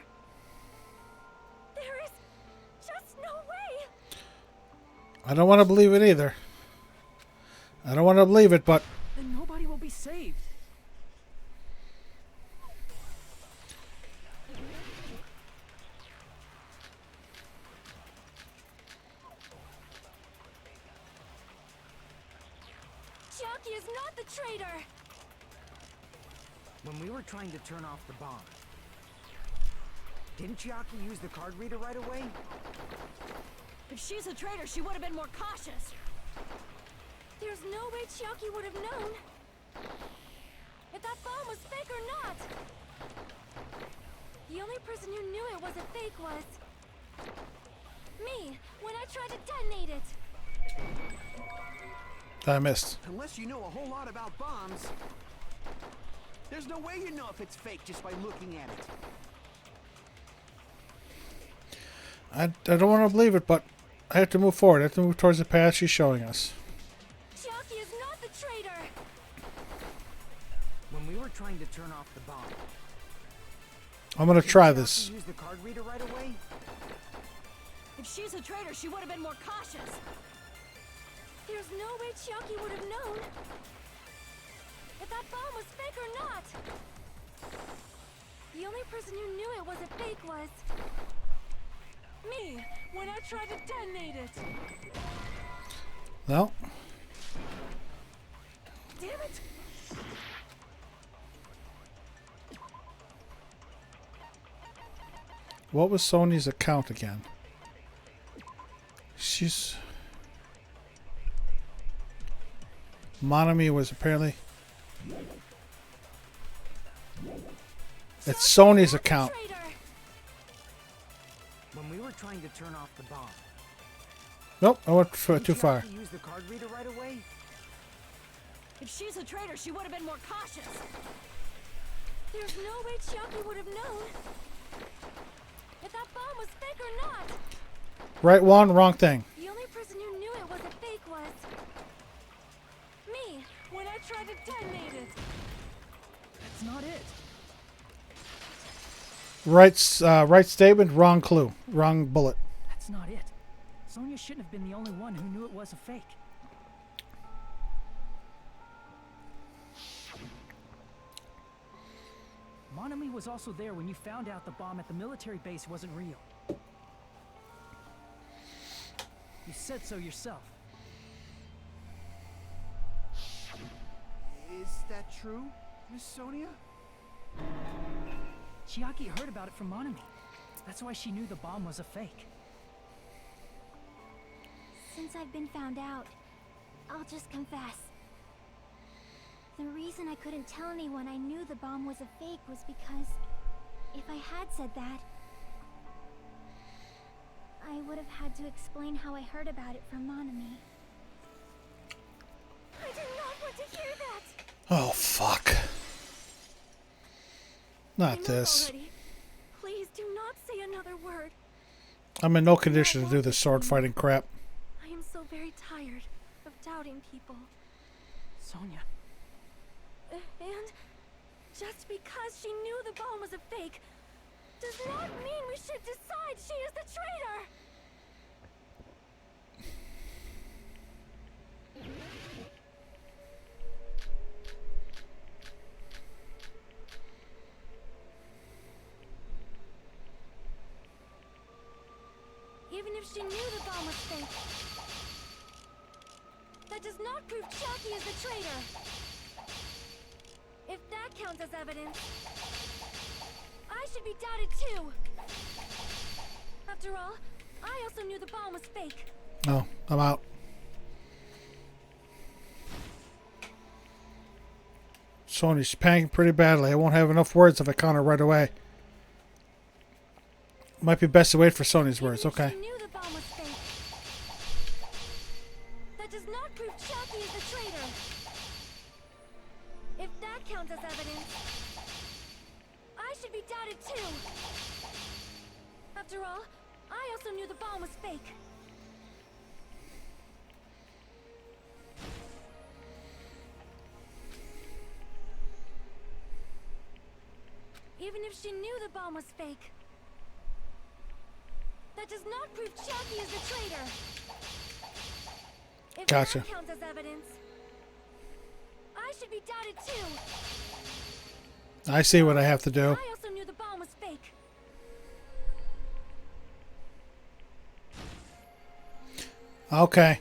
There is just no way! I don't want to believe it either. I don't want to believe it, but... Then nobody will be saved. Chiaki is not the traitor! When we were trying to turn off the bomb, didn't Chiaki use the card reader right away? If she's a traitor, she would have been more cautious. There's no way Chiaki would have known if that bomb was fake or not. The only person who knew it was a fake was me, when I tried to detonate it. I missed. Unless you know a whole lot about bombs, there's no way you know if it's fake just by looking at it. I don't want to believe it, but I have to move forward. I have to move towards the path she's showing us. Chiaki is not the traitor! When we were trying to turn off the bomb, I'm going to try didn't this. Chiaki use the card reader right away? If she's a traitor, she would have been more cautious. There's no way Chiaki would have known if that bomb was fake or not. The only person who knew it was a fake was me, when I tried to detonate it. No. Damn it! What was Sony's account again? She's... Monami was apparently... It's Sony's account. When we were trying to turn off the bomb, Nope, I went didn't too far. Chiaki use the card reader right away? If she's a traitor, she would have been more cautious. There's no way Chiaki would have known if that bomb was fake or not. Right one, wrong thing. The only person who knew it was a fake was me, when I tried to detonate it. That's not it. Right statement, wrong clue. Wrong bullet. That's not it. Sonya shouldn't have been the only one who knew it was a fake. Monami was also there when you found out the bomb at the military base wasn't real. You said so yourself. Is that true, Miss Sonia? Chiaki heard about it from Monami. That's why she knew the bomb was a fake. Since I've been found out, I'll just confess. The reason I couldn't tell anyone I knew the bomb was a fake was because if I had said that, I would have had to explain how I heard about it from Monami. I did not want to hear that. Oh, fuck. Not Enough this. already. Please do not say another word. I'm in no condition to do this sword fighting crap. I am so very tired of doubting people. Sonya. And just because she knew the bomb was a fake does not mean we should decide she is the traitor! Even if she knew the bomb was fake, that does not prove Chiaki is the traitor! If that counts as evidence, I should be doubted too! After all, I also knew the bomb was fake. No, I'm out. Sony's panicking pretty badly. I won't have enough words if I count her right away. Might be best to wait for Sony's words. Okay. She knew the bomb was fake. That does not prove Chiaki is the traitor. If that counts as evidence, I should be doubted too. After all, I also knew the bomb was fake. Even if she knew the bomb was fake, that does not prove Chiaki is the traitor. If Gotcha. that counts as evidence, I should be doubted too. I see what I have to do. I also knew the bomb was fake. Okay.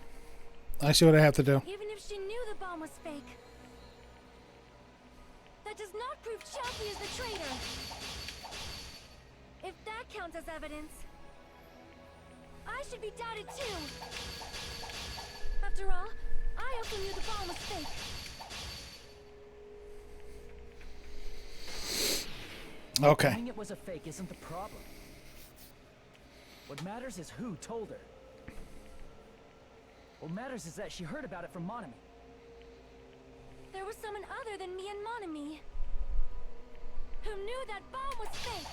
I see what I have to do. Even if she knew the bomb was fake, Chiaki is the traitor. If that counts as evidence, I should be doubted too. After all, I also knew the bomb was fake. Okay. Knowing it was a fake isn't the problem. What matters is who told her. What matters is that she heard about it from Monami. There was someone other than me and Monami who knew that bomb was fake.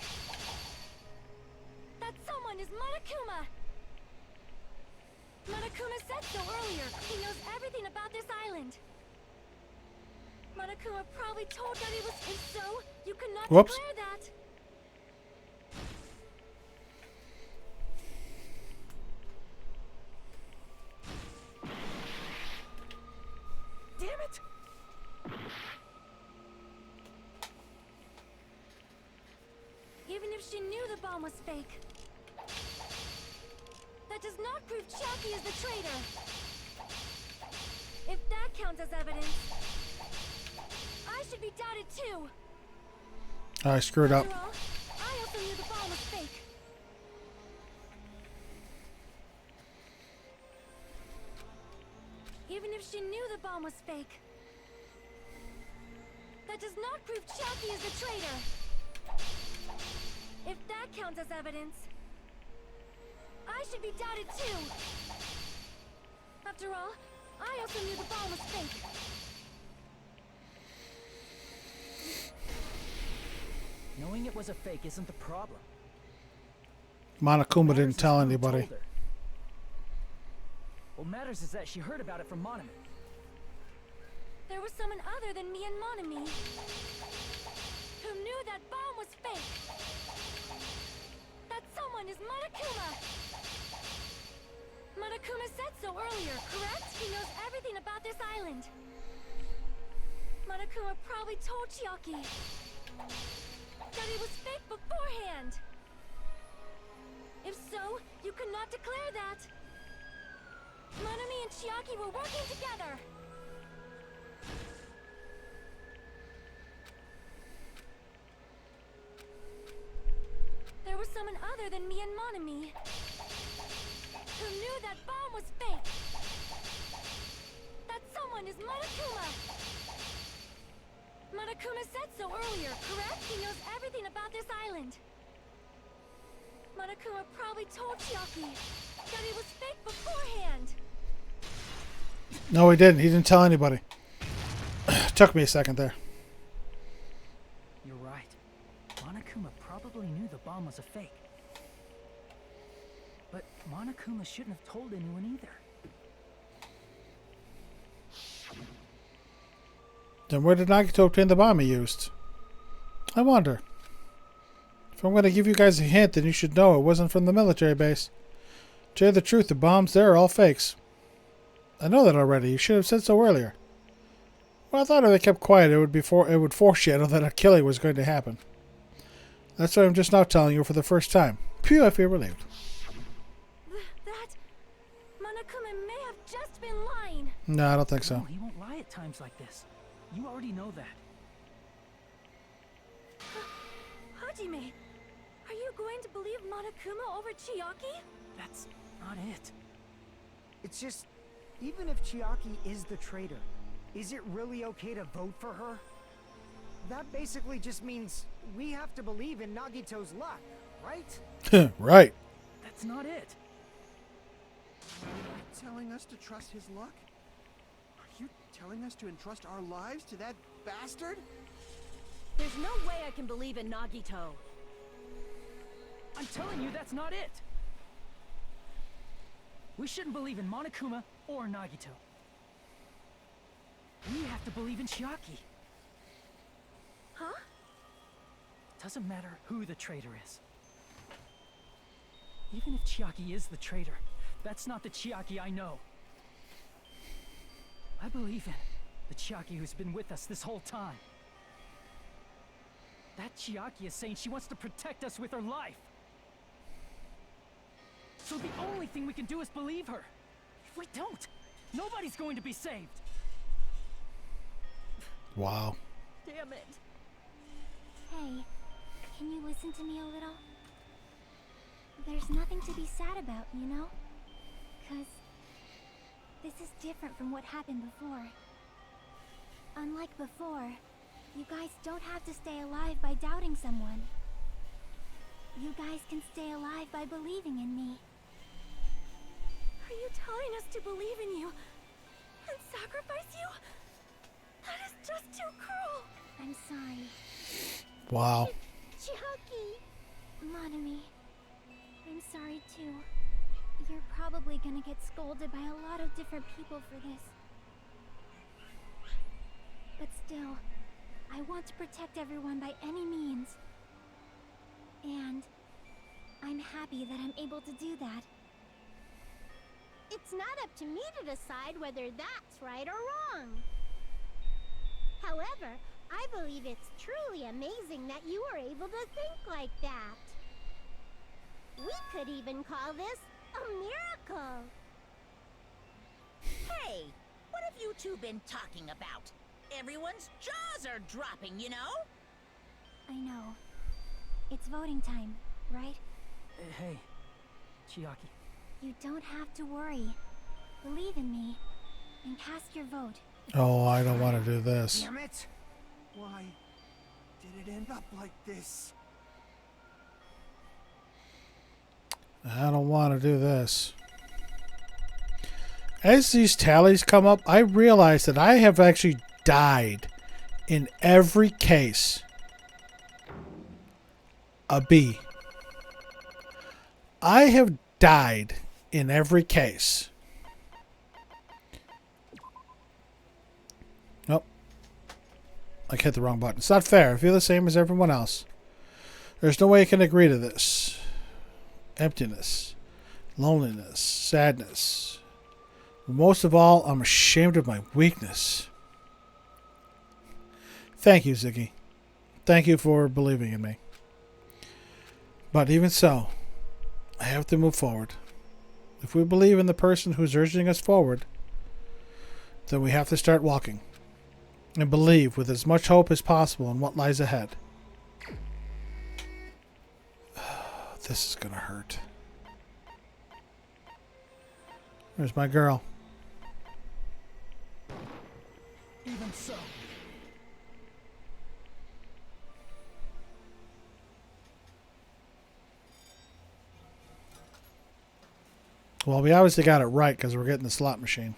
That someone is Monokuma. Monokuma said so earlier. He knows everything about this island. Monokuma probably told that it was. If so, you could not Whoops. declare that. Damn it! Even if she knew the bomb was fake, that does not prove Chiaki is the traitor. If that counts as evidence, I should be doubted too. I screwed up. After all, I also knew the bomb was fake. Even if she knew the bomb was fake, that does not prove Chiaki is the traitor. If that counts as evidence, I should be doubted too. After all, I also knew the bomb was fake. Knowing it was a fake isn't the problem. Monokuma What didn't matters tell is who anybody. told her. What matters is that she heard about it from Monami. There was someone other than me and Monami who knew that bomb was fake. That someone is Monokuma. Monokuma said so earlier, correct? He knows everything about this island. Monokuma probably told Chiaki that it was fake beforehand. If so, you could not declare that. Monami and Chiaki were working together. There was someone other than me and Monami who knew that bomb was fake. That someone is Monokuma. Monokuma said so earlier, correct? He knows everything about this island. Monokuma probably told Chiaki that it was fake beforehand. No, he didn't. He didn't tell anybody. Took me a second there. You're right. Monokuma probably knew the bomb was a fake. But Monokuma shouldn't have told anyone either. Then where did Nagito obtain the bomb he used? I wonder. If I'm going to give you guys a hint, then you should know it wasn't from the military base. To tell you the truth, the bombs there are all fakes. I know that already. You should have said so earlier. Well, I thought if they kept quiet, it would foreshadow that a killing was going to happen. That's why I'm just now telling you for the first time. Phew, I feel relieved. That Monokuma may have just been lying. No, I don't think so. No, he won't lie at times like this. You already know that. Hajime, are you going to believe Monokuma over Chiaki? That's not it. It's just, even if Chiaki is the traitor, is it really okay to vote for her? That basically just means we have to believe in Nagito's luck, right? Right. That's not it. Are you telling us to trust his luck? Are you telling us to entrust our lives to that bastard? There's no way I can believe in Nagito. I'm telling you, that's not it. We shouldn't believe in Monokuma or Nagito. We have to believe in Chiaki. Huh? Doesn't matter who the traitor is. Even if Chiaki is the traitor, that's not the Chiaki I know. I believe in the Chiaki who's been with us this whole time. That Chiaki is saying she wants to protect us with her life. So the only thing we can do is believe her. If we don't, nobody's going to be saved. Wow. Damn it. Hey, can you listen to me a little? There's nothing to be sad about, you know? 'Cause this is different from what happened before. Unlike before, you guys don't have to stay alive by doubting someone. You guys can stay alive by believing in me. Are you telling us to believe in you and sacrifice you? That is just too cruel. I'm sorry. Wow. Chucky! Monami, I'm sorry too. You're probably gonna get scolded by a lot of different people for this. But still, I want to protect everyone by any means. And I'm happy that I'm able to do that. It's not up to me to decide whether that's right or wrong. However, I believe it's truly amazing that you were able to think like that. We could even call this a miracle. Hey, what have you two been talking about? Everyone's jaws are dropping, you know? I know. It's voting time, right? Hey, Chiaki. You don't have to worry. Believe in me and cast your vote. Oh, I don't want to do this. Damn it! Why did it end up like this? I don't want to do this. As these tallies come up, I realize that I have actually died in every case. A B. I have died in every case. Nope. I hit the wrong button. It's not fair. I feel the same as everyone else. There's no way I can agree to this. Emptiness. Loneliness. Sadness. Most of all, I'm ashamed of my weakness. Thank you, Ziggy. Thank you for believing in me. But even so, I have to move forward. If we believe in the person who's urging us forward, then we have to start walking. And believe with as much hope as possible in what lies ahead. This is gonna hurt. There's my girl. Even so. Well, we obviously got it right because we're getting the slot machine.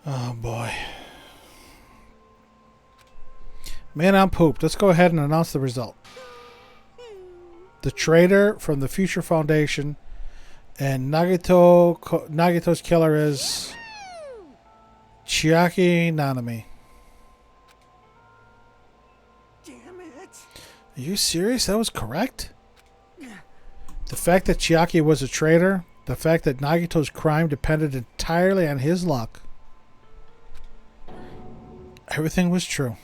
Oh boy. Man, I'm pooped. Let's go ahead and announce the result. The traitor from the Future Foundation and Nagito's killer is Chiaki Nanami. Damn it! Are you serious? That was correct? The fact that Chiaki was a traitor, the fact that Nagito's crime depended entirely on his luck. Everything was true.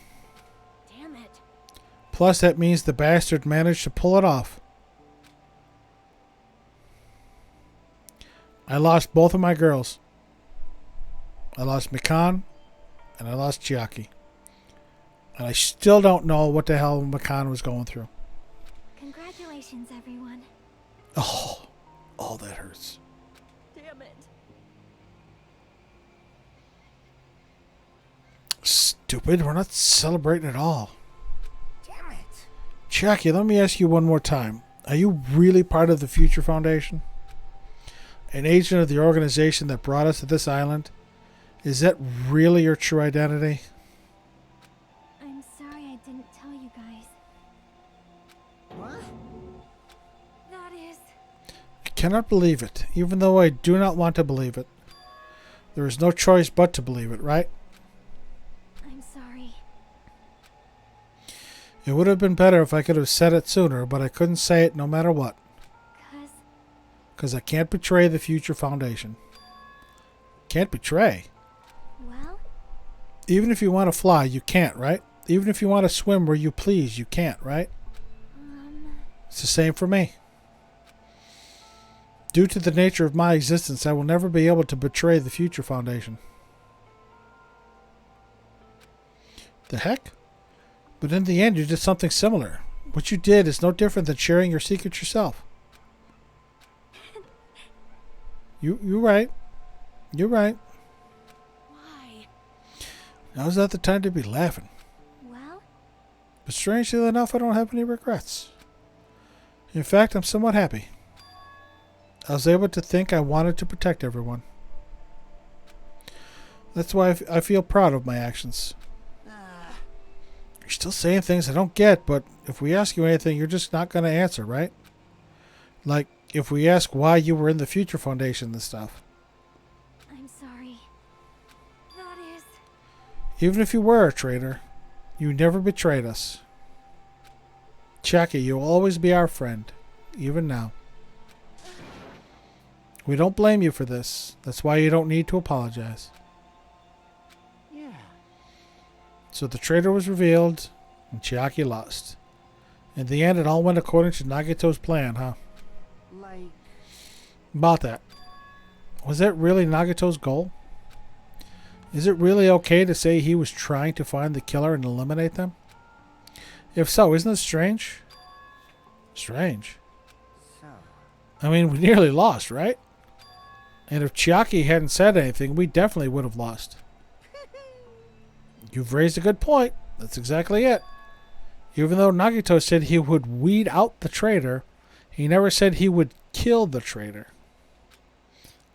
Damn it. Plus, that means the bastard managed to pull it off. I lost both of my girls. I lost Mikan, and I lost Chiaki. And I still don't know what the hell Mikan was going through. Congratulations, everyone. Oh, that hurts. Damn it. Stupid, we're not celebrating at all. Damn it! Chiaki, let me ask you one more time. Are you really part of the Future Foundation? An agent of the organization that brought us to this island? Is that really your true identity? I'm sorry I didn't tell you guys. What? That is... I cannot believe it, even though I do not want to believe it. There is no choice but to believe it, right? I'm sorry. It would have been better if I could have said it sooner, but I couldn't say it no matter what. Because I can't betray the Future Foundation. Can't betray. Well, Even if you want to fly, you can't, right? Even if you want to swim where you please, you can't, right? It's the same for me. Due to the nature of my existence, I will never be able to betray the Future Foundation. The heck? But in the end, you did something similar. What you did is no different than sharing your secret yourself. You're right. You're right. why? Now's not the time to be laughing. Well, But strangely enough, I don't have any regrets. In fact, I'm somewhat happy. I was able to think I wanted to protect everyone. That's why I feel proud of my actions. You're still saying things I don't get, but if we ask you anything, you're just not going to answer, right? Like, if we ask why you were in the Future Foundation and stuff. I'm sorry. That is... Even if you were a traitor, you never betrayed us. Chiaki, you'll always be our friend, even now. We don't blame you for this. That's why you don't need to apologize. Yeah. So the traitor was revealed, and Chiaki lost. In the end, it all went according to Nagito's plan, huh? Like, About that. Was that really Nagito's goal? Is it really okay to say he was trying to find the killer and eliminate them? If so, isn't it strange? Strange. so. I mean, we nearly lost, right? And if Chiaki hadn't said anything, we definitely would have lost. You've raised a good point. That's exactly it. Even though Nagito said he would weed out the traitor, he never said he would kill the traitor.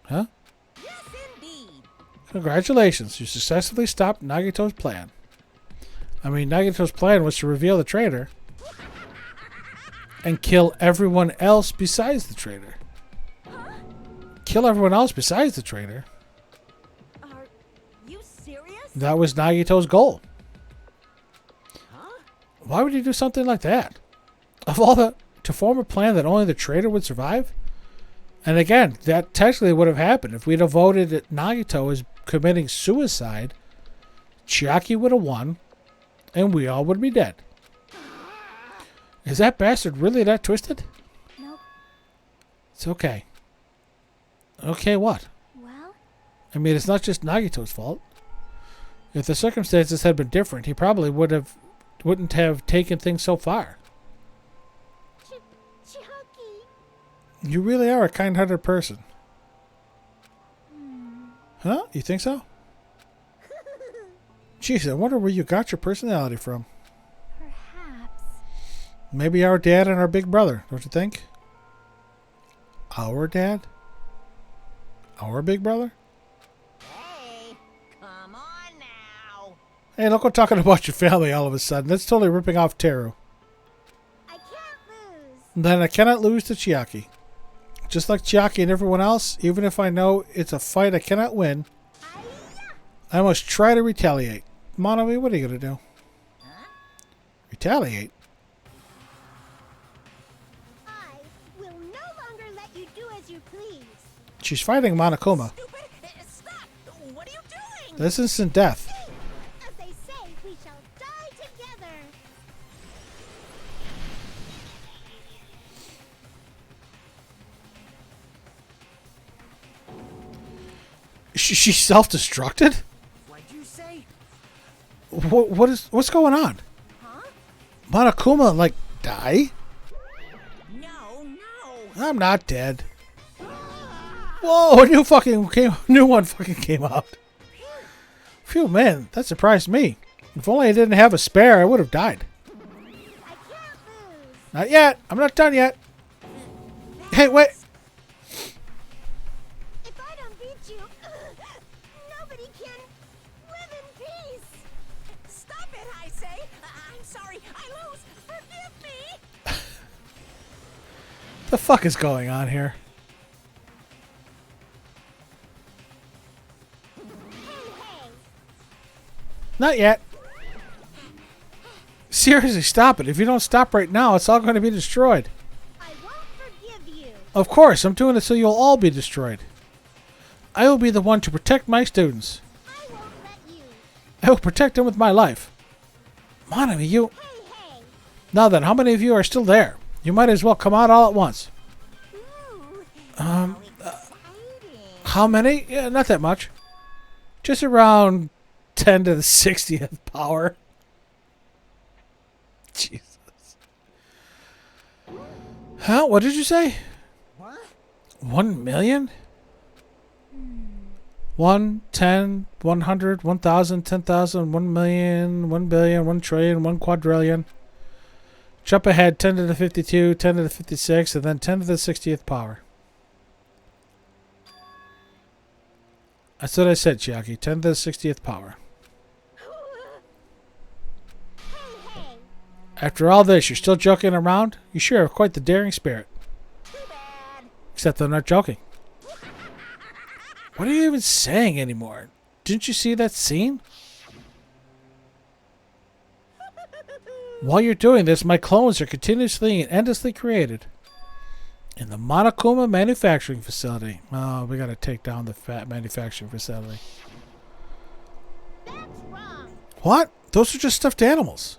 Huh? Yes, indeed. Congratulations, you successfully stopped Nagito's plan. I mean, Nagito's plan was to reveal the traitor and kill everyone else besides the traitor. Kill everyone else besides the traitor? Are you serious? That was Nagito's goal. Huh? Why would he do something like that? Of all the... To form a plan that only the traitor would survive? And again, that technically would have happened. If we'd have voted that Nagito as committing suicide, Chiaki would have won, and we all would be dead. Is that bastard really that twisted? Nope. It's okay. Okay, what? Well, I mean, it's not just Nagito's fault. If the circumstances had been different, he probably wouldn't have taken things so far. Chucky. You really are a kind-hearted person. Huh? You think so? Jeez, I wonder where you got your personality from. perhaps... Maybe our dad and our big brother, don't you think? Our dad? Our big brother? Hey, come on now. Hey, look, we're talking about your family all of a sudden. That's totally ripping off Teru. I can't lose. Then I cannot lose to Chiaki. Just like Chiaki and everyone else, even if I know it's a fight I cannot win, I must try to retaliate. Monomi, what are you going to do? Huh? Retaliate? I will no longer let you do as you please. She's fighting Monokuma. Stupid! Stop! What are you doing? That's instant death. As they say, we shall die together. She's self-destructed? What'd you say? What's going on? Huh? Monokuma, like, die? No, no. I'm not dead. Whoa, new one fucking came out. Phew, man, that surprised me. If only I didn't have a spare, I would have died. I can't lose. Not yet. I'm not done yet. Hey, wait. If I don't beat you, nobody can live in peace. Stop it, I say. I'm sorry. I lose. Forgive me. The fuck is going on here? Hey, Not yet. Seriously, stop it. If you don't stop right now, it's all going to be destroyed. I won't forgive you. Of course, I'm doing it so you'll all be destroyed. I will be the one to protect my students. I won't let you. I will protect them with my life. Monami, you... Hey, hey. Now then, how many of you are still there? You might as well come out all at once. Ooh, Um, exciting. How many? Yeah, not that much. Just around 10 to the 60th power. Jesus. Huh? What did you say? What? 1 million? 1, 10, 100, 1,000, 10,000, 1 million, 1 billion, 1 trillion, 1 quadrillion. Jump ahead 10 to the 52, 10 to the 56, and then 10 to the 60th power. That's what I said, Chiaki. 10 to the 60th power. Hey, hey. After all this, you're still joking around? You sure have quite the daring spirit. Too bad. Except I'm not joking. What are you even saying anymore? Didn't you see that scene? While you're doing this, my clones are continuously and endlessly created. In the Monokuma manufacturing facility. Oh, we gotta take down the fat manufacturing facility. That's wrong. What? Those are just stuffed animals.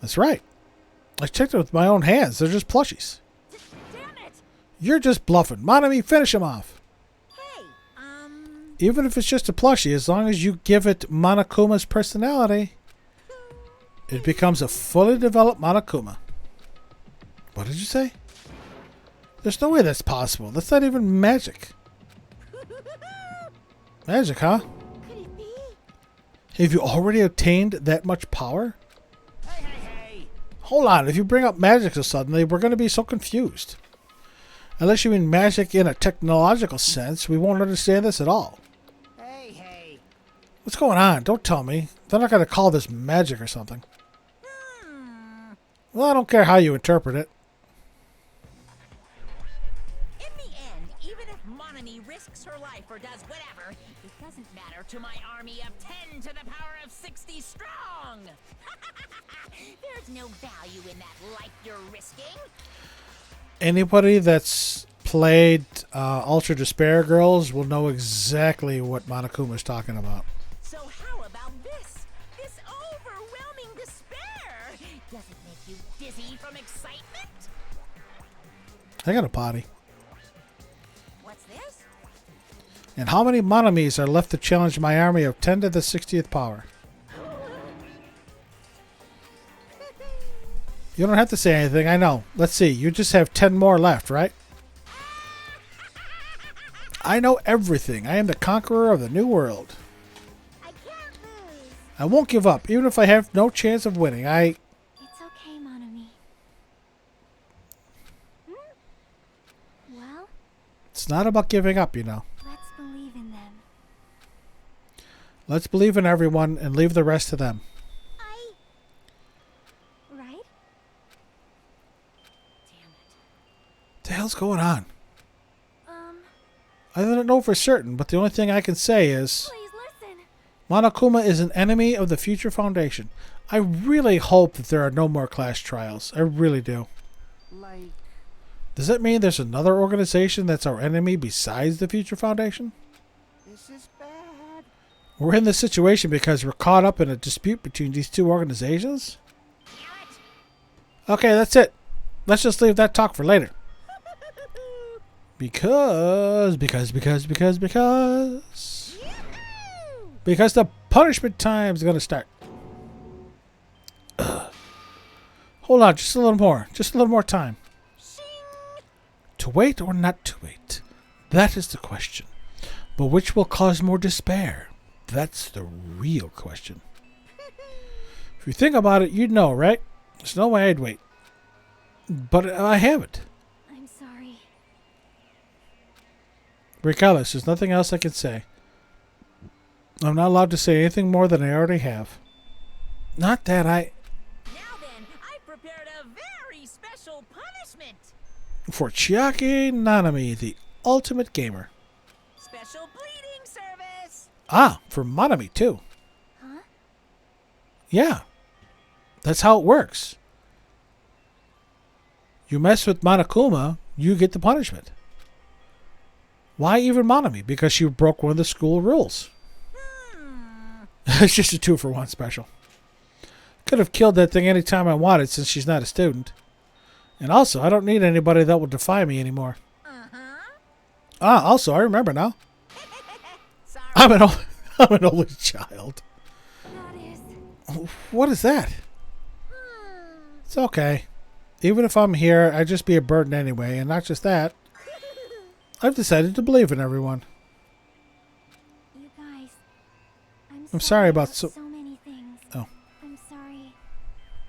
That's right. I checked it with my own hands. They're just plushies. Damn it. You're just bluffing. Monami, finish him off. Hey, Even if it's just a plushie, as long as you give it Monokuma's personality, it becomes a fully developed Monokuma. What did you say? There's no way that's possible. That's not even magic. Magic, huh? Could it be? Have you already obtained that much power? Hey, hey, hey! Hold on. If you bring up magic so suddenly, we're going to be so confused. Unless you mean magic in a technological sense, we won't understand this at all. Hey, hey! What's going on? Don't tell me. They're not going to call this magic or something. Well, I don't care how you interpret it. in the end, even if Monami risks her life or does whatever, it doesn't matter to my army of 10 to the power of 60 strong. There's no value in that life you're risking. Anybody that's played Ultra Despair Girls will know exactly what Monokuma's talking about. So how about this? This overwhelming despair. Does it make you dizzy from excitement? I got a potty. What's this? And how many Monomis are left to challenge my army of 10 to the 60th power? You don't have to say anything, I know. Let's see, you just have 10 more left, right? I know everything. I am the conqueror of the new world. I can't lose. I won't give up, even if I have no chance of winning. It's okay, Monami. Well, It's not about giving up, you know. let's believe in them. Let's believe in everyone and leave the rest to them. Right? Damn it. What the hell's going on? Um, I don't know for certain, but the only thing I can say is please listen. Monokuma is an enemy of the Future Foundation. I really hope that there are no more class trials. I really do. Like, Does that mean there's another organization that's our enemy besides the Future Foundation? this is bad. We're in this situation because we're caught up in a dispute between these two organizations? Okay, that's it. Let's just leave that talk for later. Because the punishment time's gonna start. Hold on, just a little more. Just a little more time. To wait or not to wait? That is the question. But which will cause more despair? That's the real question. If you think about it, you'd know, right? There's no way I'd wait. But I haven't. I'm sorry. Regardless, there's nothing else I can say. I'm not allowed to say anything more than I already have. Not that I... Now then, I've prepared a very special punishment. For Chiaki Nanami, the ultimate gamer. Special bleeding service. Ah, for Monami too. Huh? Yeah. That's how it works. You mess with Monokuma, you get the punishment. Why even Monami? Because she broke one of the school rules. It's just a 2-for-1 special. Could have killed that thing anytime I wanted since she's not a student. And also, I don't need anybody that will defy me anymore. Also, I remember now. I'm an only child. That is. What is that? It's okay. Even if I'm here, I'd just be a burden anyway. And not just that, I've decided to believe in everyone. You guys, I'm sorry about so many things. Oh. I'm sorry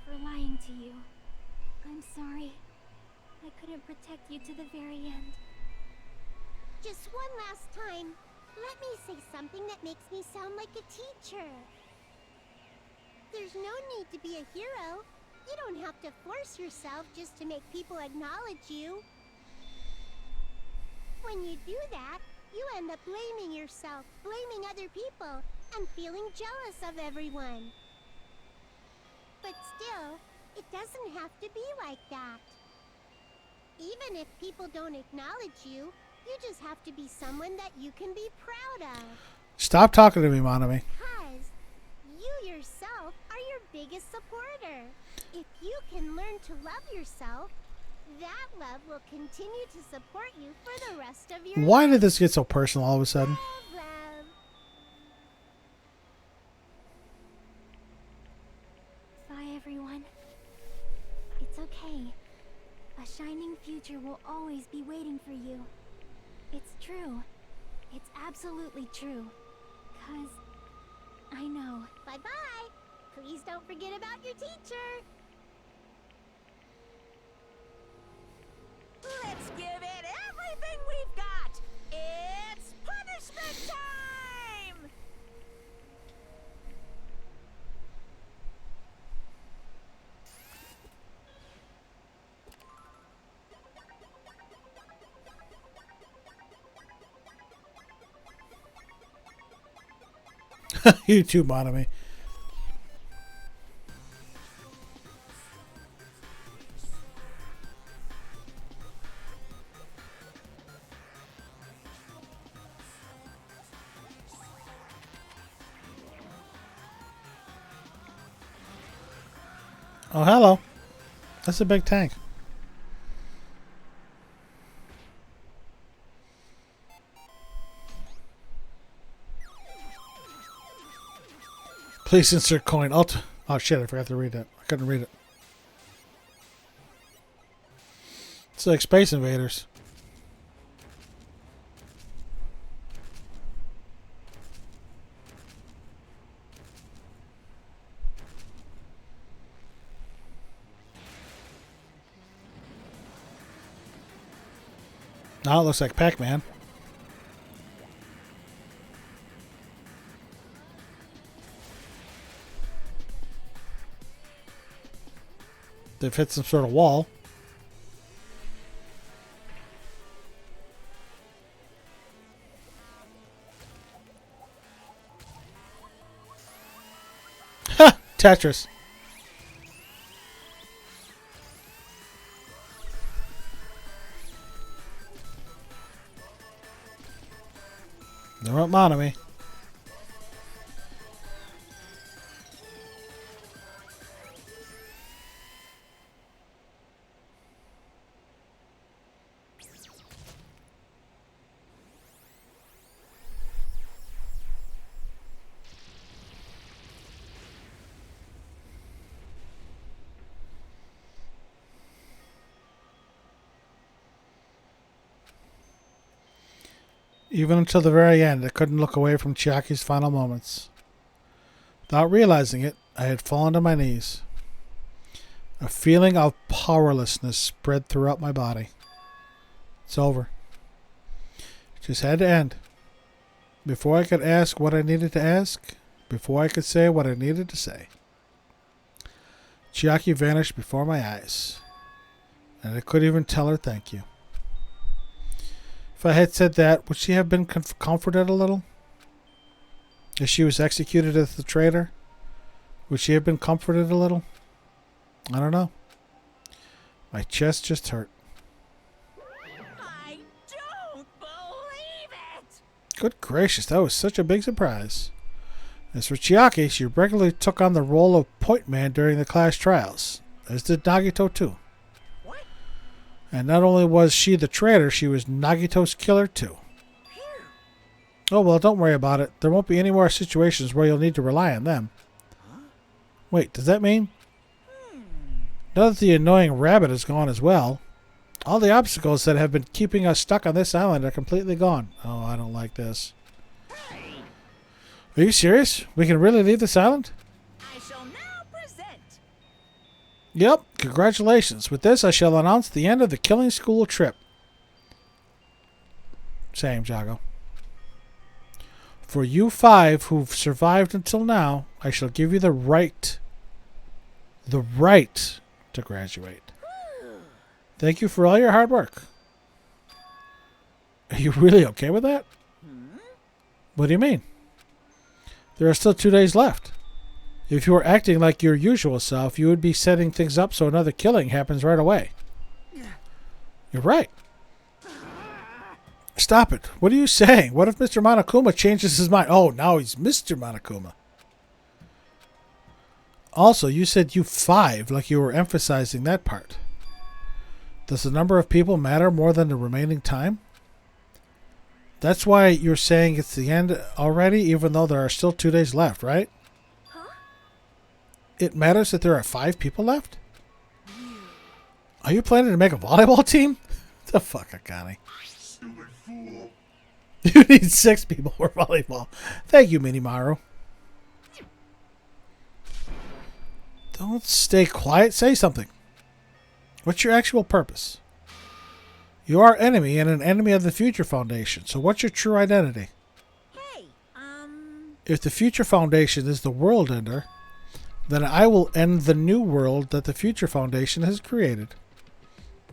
for lying to you. I'm sorry I couldn't protect you to the very end. Just one last time, let me say something that makes me sound like a teacher. There's no need to be a hero. You don't have to force yourself just to make people acknowledge you. When you do that, you end up blaming yourself, blaming other people, and feeling jealous of everyone. But still, it doesn't have to be like that. Even if people don't acknowledge you, you just have to be someone that you can be proud of. Stop talking to me, Monami. Because you yourself are your biggest supporter. If you can learn to love yourself, that love will continue to support you for the rest of your life. Why did this get so personal all of a sudden? Love, love. Bye, everyone. It's okay. A shining future will always be waiting for you. It's true. It's absolutely true. 'Cause I know. Bye-bye. Please don't forget about your teacher. Let's give it everything we've got. It's punishment time! You too, Monami. Oh, hello. That's a big tank. Please insert coin. Oh shit, I forgot to read that. I couldn't read it. It's like Space Invaders. Now it looks like Pac-Man. They've hit some sort of wall. Ha! Tetris. They're up Monami. Even until the very end, I couldn't look away from Chiaki's final moments. Without realizing it, I had fallen to my knees. A feeling of powerlessness spread throughout my body. It's over. It just had to end. Before I could ask what I needed to ask, before I could say what I needed to say. Chiaki vanished before my eyes, and I couldn't even tell her thank you. If I had said that, would she have been comforted a little? If she was executed as the traitor, would she have been comforted a little? I don't know. My chest just hurt. I don't believe Good gracious, that was such a big surprise. As for Chiaki, she regularly took on the role of point man during the class trials, as did Nagito too. What? And not only was she the traitor, she was Nagito's killer too. Oh, well, don't worry about it. There won't be any more situations where you'll need to rely on them. Huh? Wait, does that mean? Now that the annoying rabbit is gone as well, all the obstacles that have been keeping us stuck on this island are completely gone. Oh, I don't like this. Are you serious? We can really leave this island? I shall now present. Yep, congratulations. With this, I shall announce the end of the killing school trip. Same, Jago. For you 5 who've survived until now, I shall give you the right to graduate. Thank you for all your hard work. Are you really okay with that? What do you mean? There are still 2 days left. If you were acting like your usual self, you would be setting things up so another killing happens right away. You're right. Stop it. What are you saying? What if Mr. Monokuma changes his mind? Oh, now he's Mr. Monokuma. Also, you said you 5, like you were emphasizing that part. Does the number of people matter more than the remaining time? That's why you're saying it's the end already, even though there are still 2 days left, right? Huh? It matters that there are 5 people left? Are you planning to make a volleyball team? The fuck, Akane. Stupid fool. You need 6 people for volleyball. Thank you, Minimaru. Don't stay quiet. Say something. What's your actual purpose? You are enemy and an enemy of the Future Foundation. So what's your true identity? Hey, If the Future Foundation is the world ender, then I will end the new world that the Future Foundation has created.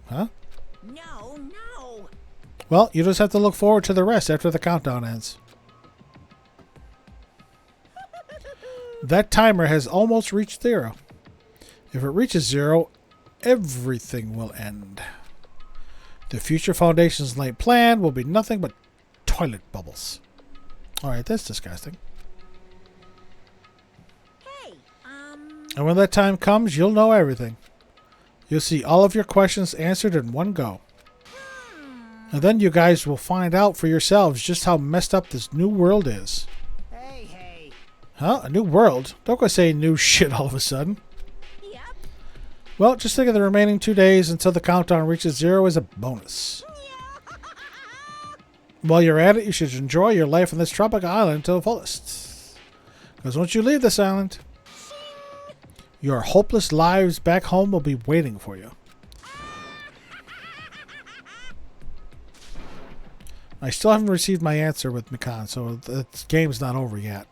Huh? no. Well, you just have to look forward to the rest after the countdown ends. That timer has almost reached 0. If it reaches 0, everything will end. The Future Foundation's late plan will be nothing but toilet bubbles. Alright, that's disgusting. Hey, And when that time comes, you'll know everything. You'll see all of your questions answered in one go. And then you guys will find out for yourselves just how messed up this new world is. Hey. Huh? A new world? Don't go say new shit all of a sudden. yep. Well, just think of the remaining 2 days until the countdown reaches 0 as a bonus. While you're at it, you should enjoy your life on this tropical island to the fullest. Because once you leave this island, your hopeless lives back home will be waiting for you. I still haven't received my answer with Mikan, so the game's not over yet.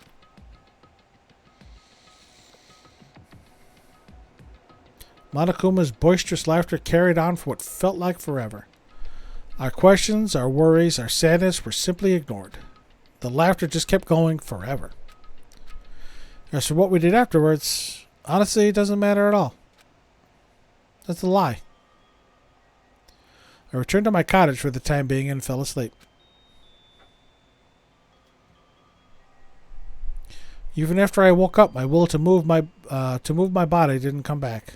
Monokuma's boisterous laughter carried on for what felt like forever. Our questions, our worries, our sadness were simply ignored. The laughter just kept going forever. As for what we did afterwards, honestly, it doesn't matter at all. That's a lie. I returned to my cottage for the time being and fell asleep. Even after I woke up, my will to move my body didn't come back.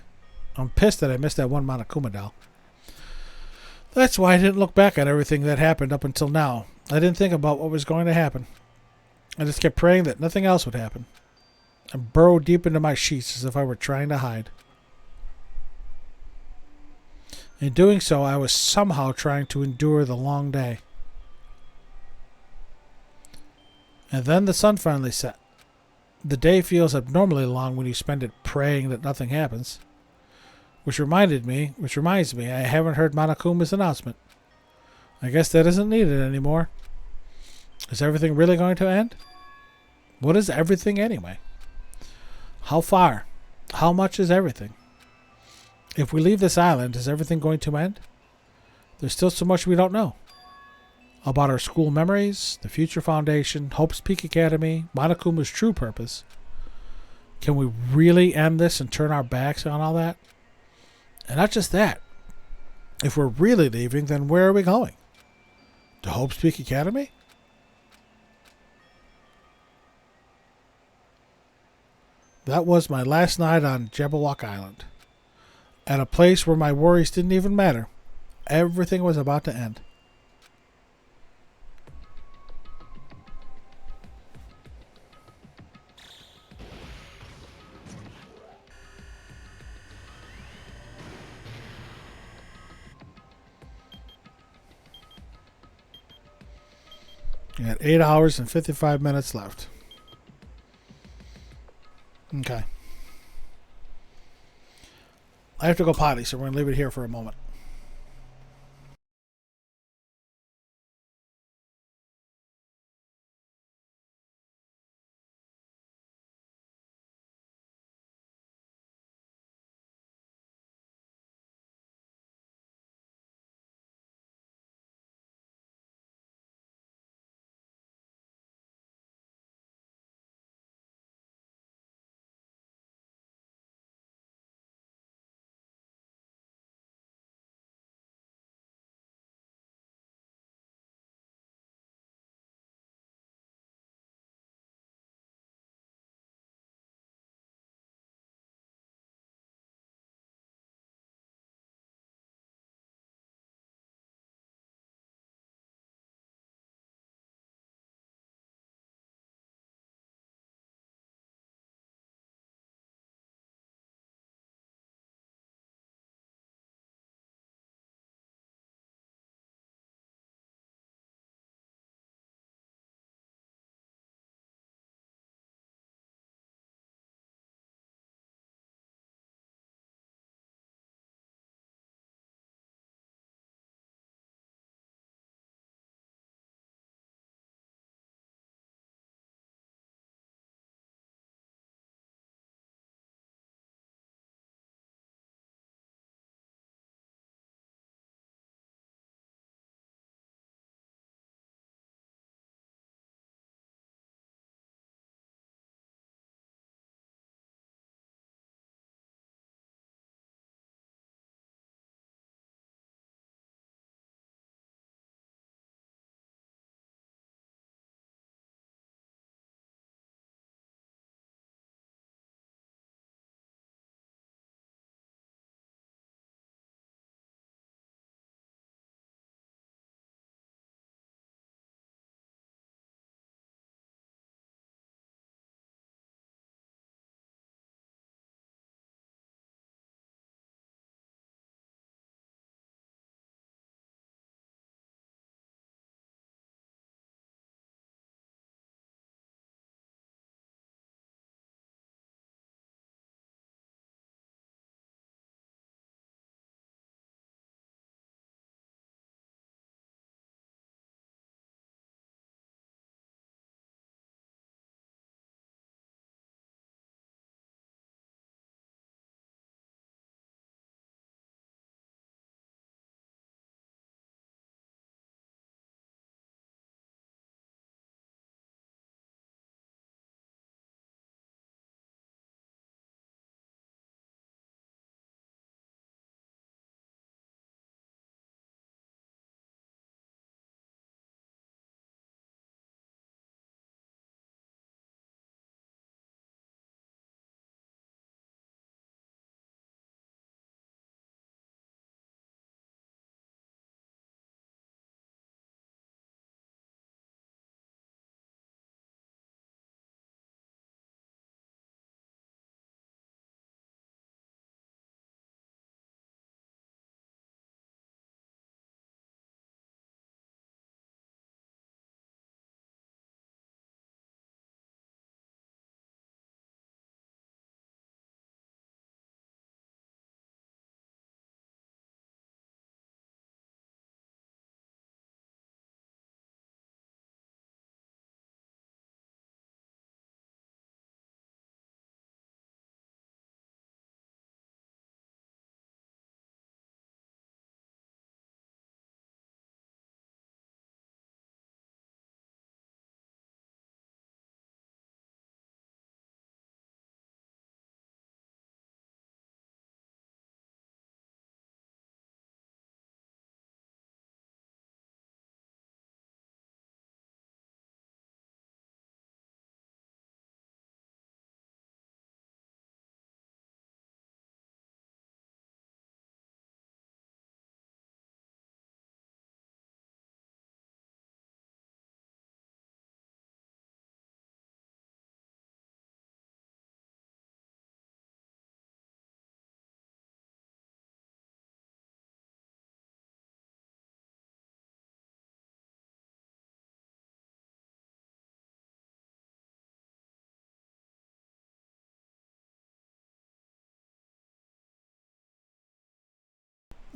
I'm pissed that I missed that one Monokuma doll. That's why I didn't look back at everything that happened up until now. I didn't think about what was going to happen. I just kept praying that nothing else would happen. I burrowed deep into my sheets as if I were trying to hide. In doing so, I was somehow trying to endure the long day. And then the sun finally set. The day feels abnormally long when you spend it praying that nothing happens. Which reminds me, I haven't heard Monokuma's announcement. I guess that isn't needed anymore. Is everything really going to end? What is everything anyway? How far? How much is everything? If we leave this island, is everything going to end? There's still so much we don't know. About our school memories, the Future Foundation, Hope's Peak Academy, Monokuma's true purpose. Can we really end this and turn our backs on all that? And not just that. If we're really leaving, then where are we going? To Hope's Peak Academy? That was my last night on Jabberwock Island. At a place where my worries didn't even matter. Everything was about to end. You got 8 hours and 55 minutes left. Okay. I have to go potty, so we're going to leave it here for a moment.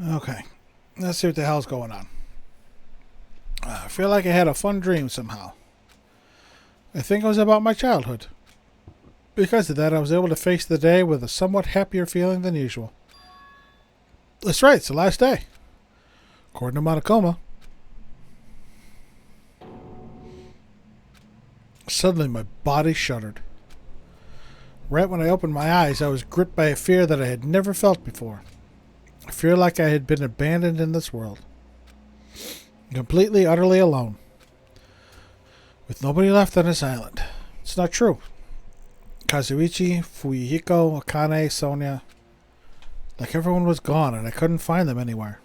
Okay. Let's see what the hell's going on. I feel like I had a fun dream somehow. I think it was about my childhood. Because of that, I was able to face the day with a somewhat happier feeling than usual. That's right, it's the last day. According to Monokuma. Suddenly, my body shuddered. Right when I opened my eyes, I was gripped by a fear that I had never felt before. A fear like I had been abandoned in this world. Completely, utterly alone. With nobody left on this island. It's not true. Kazuichi, Fuyuhiko, Akane, Sonia. Like everyone was gone and I couldn't find them anywhere.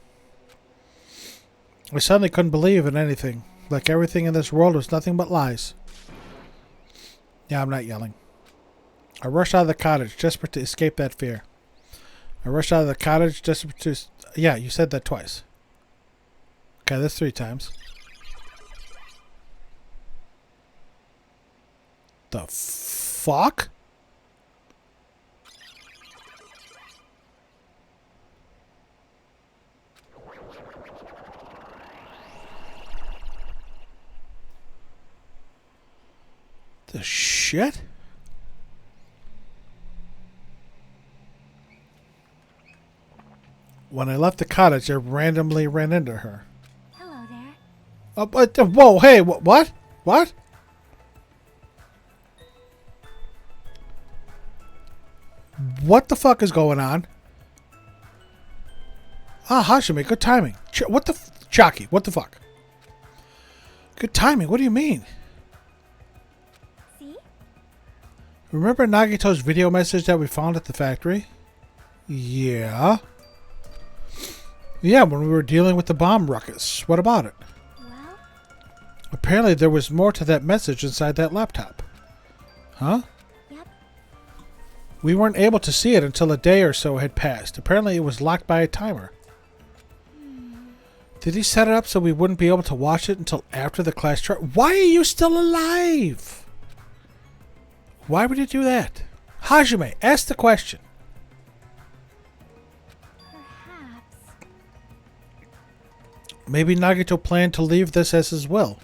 I suddenly couldn't believe in anything. Like everything in this world was nothing but lies. Yeah, I'm not yelling. I rushed out of the cottage, desperate to escape that fear. I rushed out of the cottage, desperate to... Yeah, you said that twice. Okay, that's 3 times. The fuck? The shit? When I left the cottage, I randomly ran into her. Hello there. Whoa, hey, what? What? What the fuck is going on? Ah, Hashime, good timing. What the... Chaki, what the fuck? Good timing, what do you mean? See? Remember Nagito's video message that we found at the factory? Yeah. Yeah, when we were dealing with the bomb ruckus. What about it? Well? Apparently there was more to that message inside that laptop. Huh? Yep. We weren't able to see it until a day or so had passed. Apparently it was locked by a timer. Did he set it up so we wouldn't be able to watch it until after the class trial? Why are you still alive? Why would you do that? Hajime, ask the question. Perhaps. Maybe Nagito planned to leave this as his will.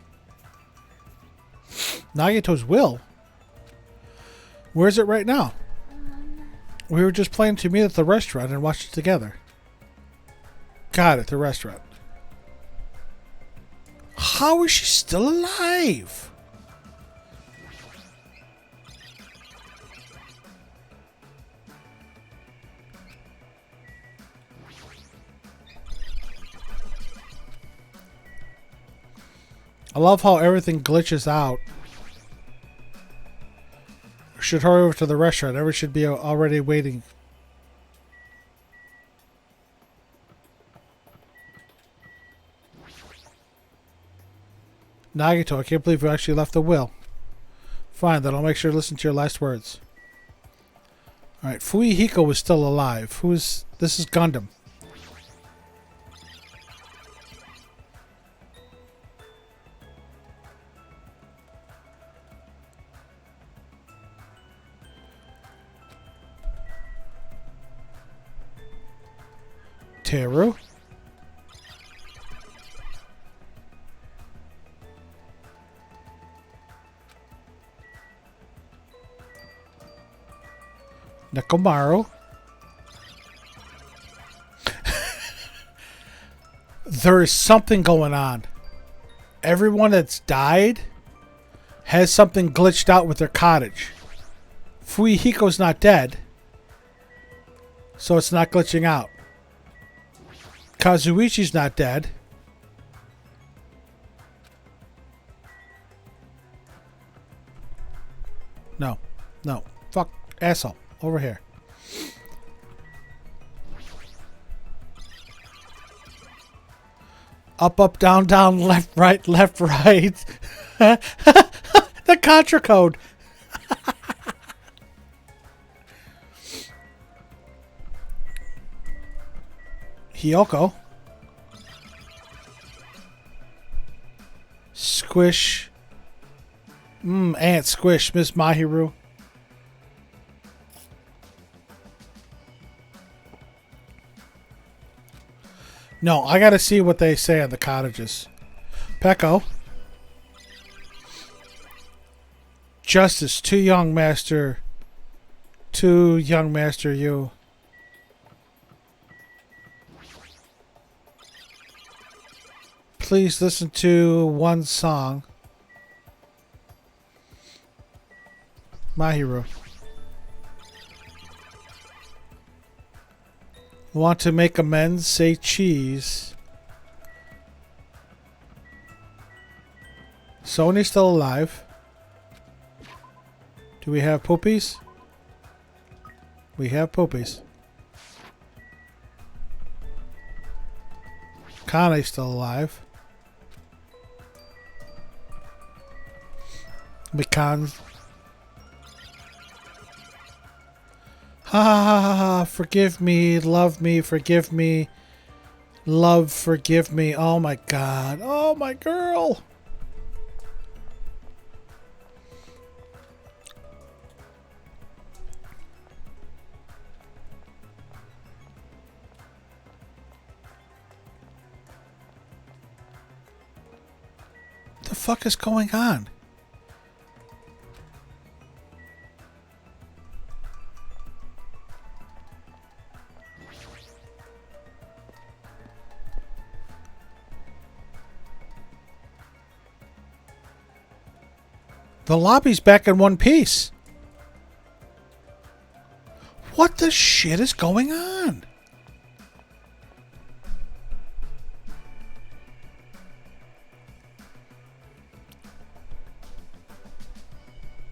Nagito's will? Where is it right now? We were just planning to meet at the restaurant and watch it together. Got it, the restaurant. How is she still alive? I love how everything glitches out. We should hurry over to the restaurant. Everyone should be already waiting. Nagito, I can't believe you actually left the will. Fine, then I'll make sure to listen to your last words. Alright, Fuyuhiko was still alive. This is Gundam. Teru? Nekomaru. There is something going on. Everyone that's died has something glitched out with their cottage. Fuyuhiko's not dead, so it's not glitching out. Kazuichi's not dead. No. No. Fuck. Asshole. Over here. Up, up, down, down, left, right, The Contra code. Hiyoko. Squish. Aunt Squish, Miss Mahiru. No, I gotta see what they say on the cottages. Pecco. Justice, too young, master. Too young, master, you. Please listen to one song. My hero. Want to make amends? Say cheese. Sony's still alive. Do we have poopies? We have poopies. Connie's still alive. McCon. Ha ha ha ha ha. Forgive me. Love me. Forgive me. Love, forgive me. Oh my god. Oh my girl. What the fuck is going on? The lobby's back in one piece. What the shit is going on?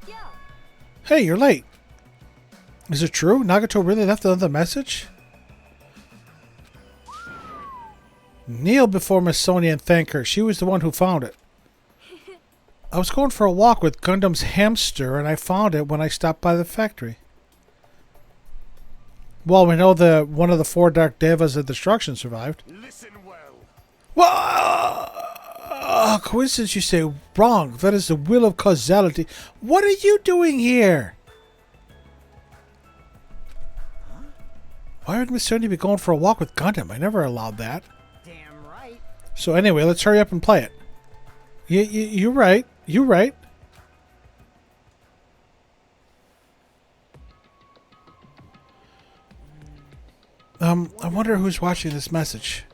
Yo, Hey, you're late. Is it true? Nagato really left another message? Kneel before Miss Sonia and thank her. She was the one who found it. I was going for a walk with Gundam's hamster and I found it when I stopped by the factory. Well, we know that one of the 4 Dark Devas of destruction survived. Listen well. Well, coincidence you say. Wrong. That is the will of causality. What are you doing here? Why would Miss Sonia be going for a walk with Gundam? I never allowed that. Damn right. So anyway, let's hurry up and play it. You're right. You're right. I wonder who's watching this message.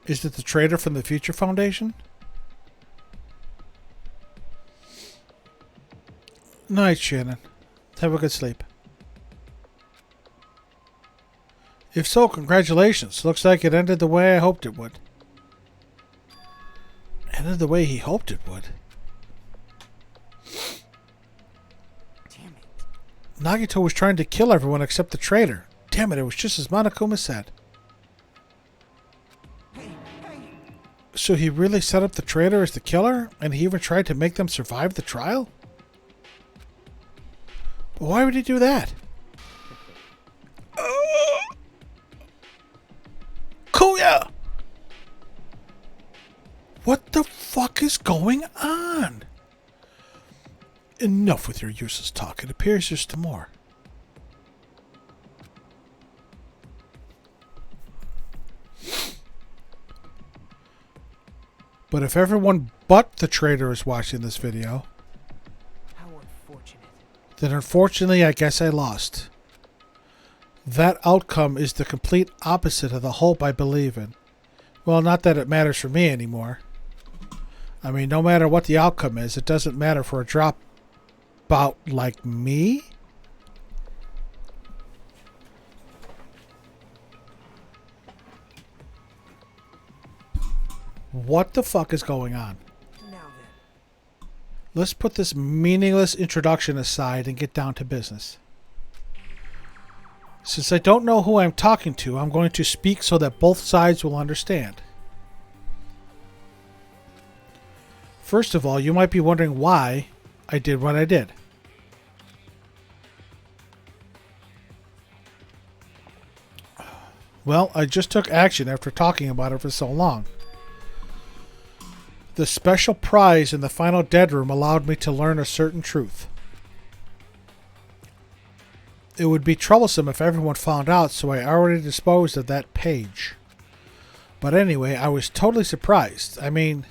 Is it the trader from the Future Foundation? Night, Shannon. Have a good sleep. If so, congratulations. Looks like it ended the way I hoped it would. Ended the way he hoped it would. Damn it. Nagito was trying to kill everyone except the traitor. Damn it, it was just as Monokuma said. Hey, hey. So he really set up the traitor as the killer? And he even tried to make them survive the trial? But why would he do that? Kuya! What the fuck is going on? Enough with your useless talk. It appears there's still more. But if everyone but the traitor is watching this video, How unfortunate. then unfortunately I guess I lost. That outcome is the complete opposite of the hope I believe in. Well, not that it matters for me anymore. I mean, no matter what the outcome is, it doesn't matter for a dropout like me. What the fuck is going on? Now then. Let's put this meaningless introduction aside and get down to business. Since I don't know who I'm talking to, I'm going to speak so that both sides will understand. First of all, you might be wondering why I did what I did. Well, I just took action after talking about it for so long. The special prize in the final dead room allowed me to learn a certain truth. It would be troublesome if everyone found out, so I already disposed of that page. But anyway, I was totally surprised. I mean...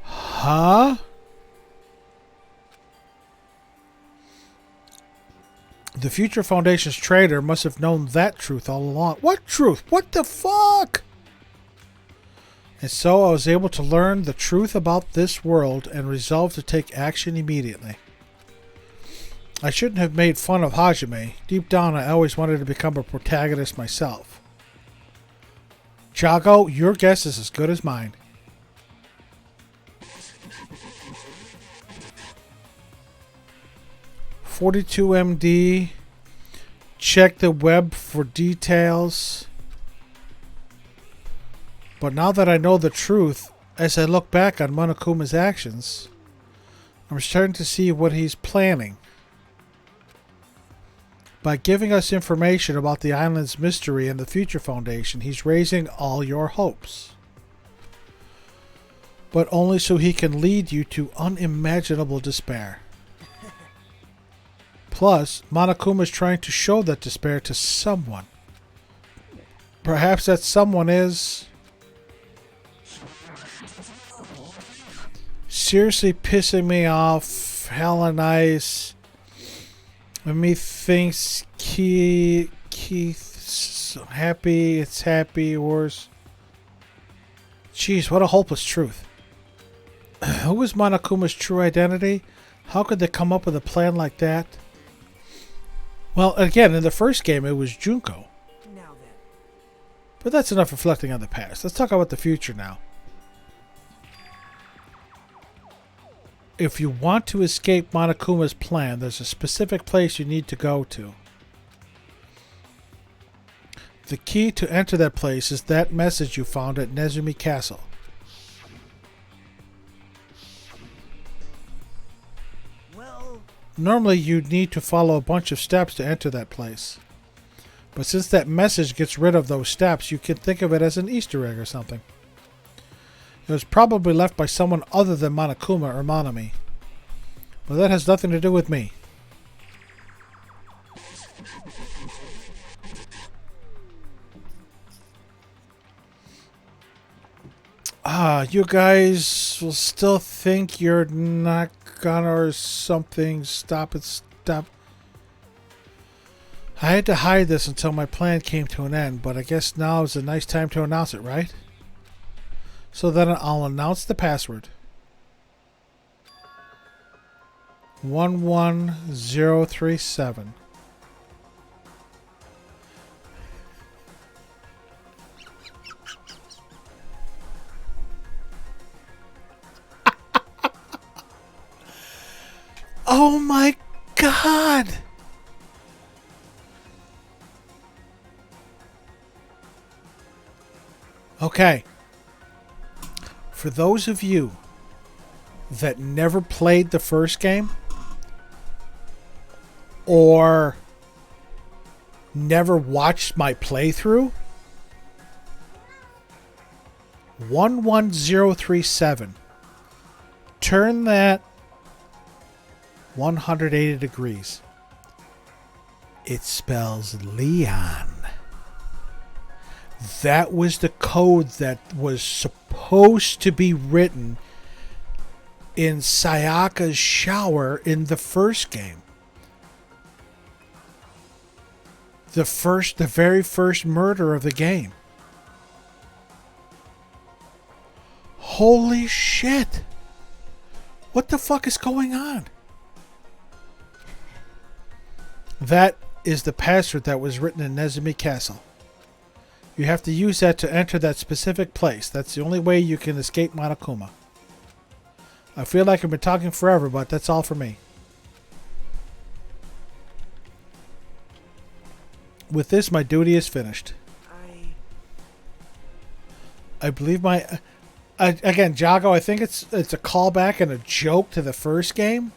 Huh? The Future Foundation's traitor must have known that truth all along. What truth? What the fuck? And so I was able to learn the truth about this world and resolved to take action immediately. I shouldn't have made fun of Hajime. Deep down, I always wanted to become a protagonist myself. Jago, your guess is as good as mine. MD. Check the web for details. But now that I know the truth, as I look back on Monokuma's actions, I'm starting to see what he's planning. By giving us information about the island's mystery and the Future Foundation, he's raising all your hopes. But only so he can lead you to unimaginable despair. Plus, Monokuma is trying to show that despair to someone. Perhaps that someone is... seriously pissing me off. Hella nice. Let me think. Keith's happy. It's happy. Worse. Jeez, what a hopeless truth. Who is Monokuma's true identity? How could they come up with a plan like that? Well, again, in the first game, it was Junko. Now then. But that's enough reflecting on the past. Let's talk about the future now. If you want to escape Monokuma's plan, there's a specific place you need to go to. The key to enter that place is that message you found at Nezumi Castle. Normally, you'd need to follow a bunch of steps to enter that place. But since that message gets rid of those steps, you can think of it as an Easter egg or something. It was probably left by someone other than Monokuma or Monami. But that has nothing to do with me. You guys will still think you're not gonna or something. Stop it, stop. I had to hide this until my plan came to an end, but I guess now is a nice time to announce it, right? So then I'll announce the password. 11037. Oh my God! Okay. For those of you that never played the first game or never watched my playthrough, 11037. Turn that 180 degrees. It spells Leon. That was the code that was supposed to be written in Sayaka's shower in the first game. The very first murder of the game. Holy shit. What the fuck is going on? That is the password that was written in Nezumi Castle. You have to use that to enter that specific place. That's the only way you can escape Monokuma. I feel like I've been talking forever, but that's all for me. With this, my duty is finished. I believe my... again, Jago, I think it's a callback and a joke to the first game.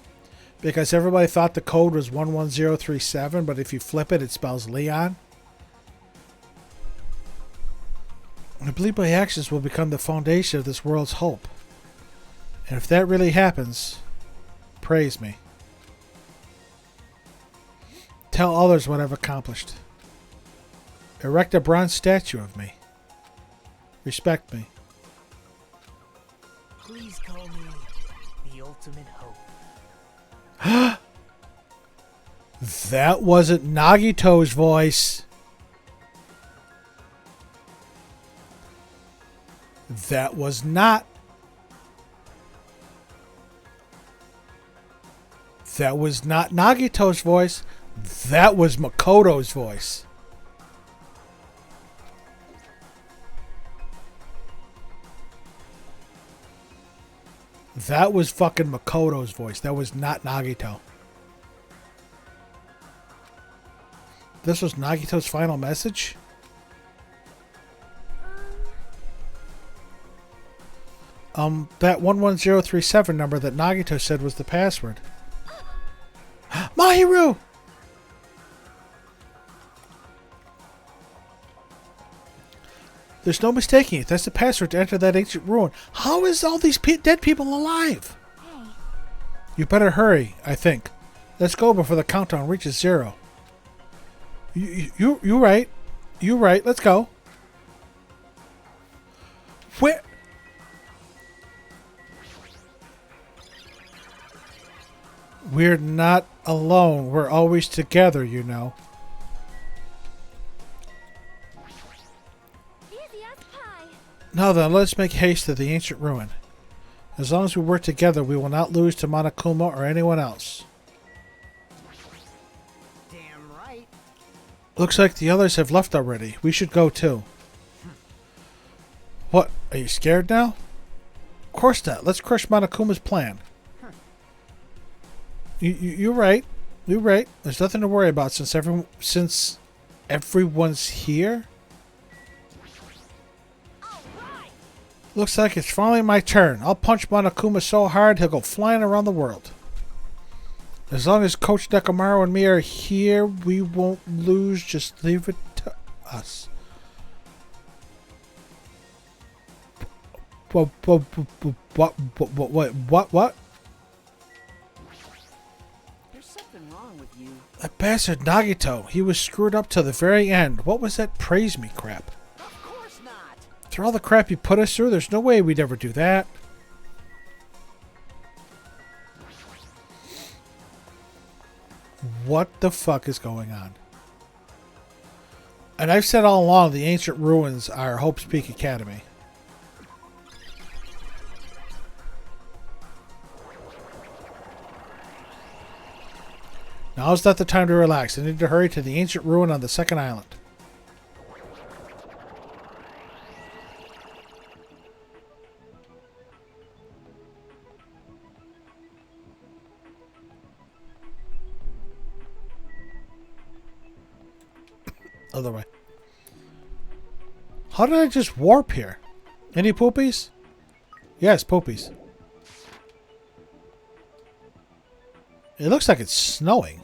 Because everybody thought the code was 11037, but if you flip it, it spells Leon. I believe my actions will become the foundation of this world's hope. And if that really happens, praise me. Tell others what I've accomplished. Erect a bronze statue of me. Respect me. Please call me the ultimate hope. That wasn't Nagito's voice. That was not. That was not Nagito's voice. That was Makoto's voice. That was fucking Makoto's voice. That was not Nagito. This was Nagito's final message? That 11037 number that Nagito said was the password. Mahiru! There's no mistaking it. That's the password to enter that ancient ruin. How is all these dead people alive? Hey, You better hurry, I think. Let's go before the countdown reaches 0. You right. You right. Let's go. Where? We're not alone. We're always together, you know. easy as pie. Now then, let's make haste to the ancient ruin. As long as we work together, we will not lose to Monokuma or anyone else. Damn right. Looks like the others have left already. We should go too. What? Are you scared now? Of course not. Let's crush Monokuma's plan. You're right. You're right. There's nothing to worry about since everyone's here. Looks like it's finally my turn. I'll punch Monokuma so hard he'll go flying around the world. As long as Coach Nekomaru and me are here, we won't lose. Just leave it to us. What? There's something wrong with you. That bastard Nagito. He was screwed up to the very end. What was that praise me crap? Of course not. After all the crap he put us through, there's no way we'd ever do that. What the fuck is going on? And I've said all along the ancient ruins are Hope's Peak Academy. Now's not the time to relax. I need to hurry to the ancient ruin on the second island. Other way. How did I just warp here? Any poopies? Yes, poopies. It looks like it's snowing.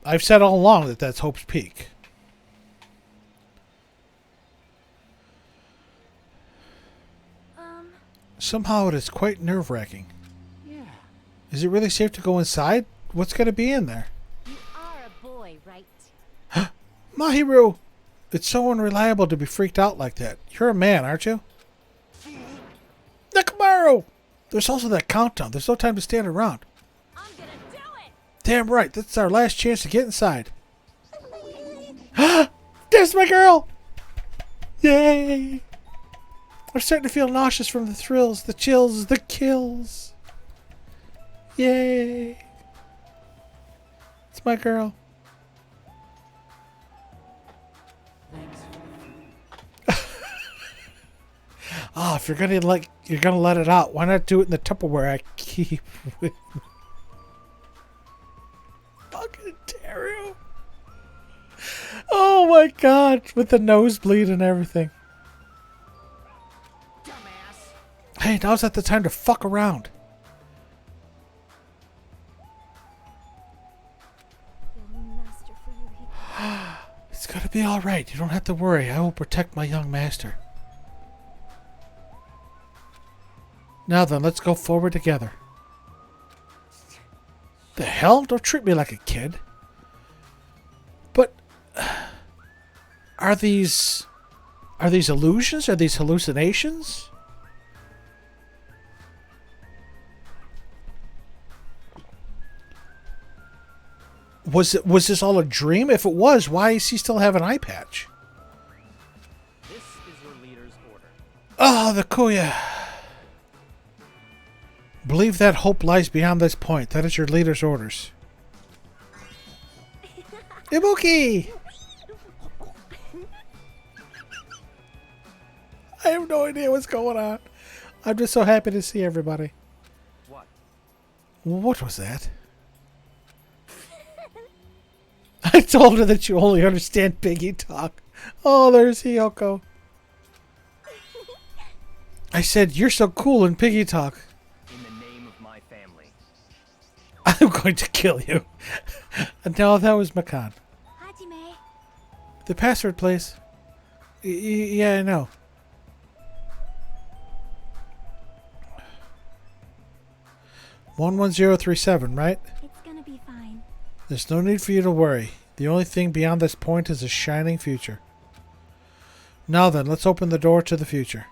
I've said all along that that's Hope's Peak. Somehow it is quite nerve-wracking. Yeah. Is it really safe to go inside? What's going to be in there? You are a boy, right? Mahiru! It's so unreliable to be freaked out like that. You're a man, aren't you? Nekomaru! There's also that countdown. There's no time to stand around. I'm gonna do it! Damn right. That's our last chance to get inside. There's my girl! Yay! I'm starting to feel nauseous from the thrills, the chills, the kills. Yay! It's my girl. Ah, if you're gonna let it out, why not do it in the Tupperware I keep with me? Fucking Dario. Oh my god, with the nosebleed and everything. Dumbass. Hey, now's not the time to fuck around. Young master Fuyuhiko. It's gonna be alright. You don't have to worry. I will protect my young master. Now then, let's go forward together. The hell? Don't treat me like a kid. But are these illusions? Are these hallucinations? Was this all a dream? If it was, why does he still have an eye patch? This is your leader's order. Ah, the Kuya. Believe that hope lies beyond this point. That is your leader's orders. Ibuki! I have no idea what's going on. I'm just so happy to see everybody. What? What was that? I told her that you only understand piggy talk. Oh, there's Hiyoko. I said, you're so cool in piggy talk. In the name of my family. I'm going to kill you. No, that was Makan. Hajime. The password, please. Yeah, I know. One 11037, right? It's gonna be fine. There's no need for you to worry. The only thing beyond this point is a shining future. Now then, let's open the door to the future.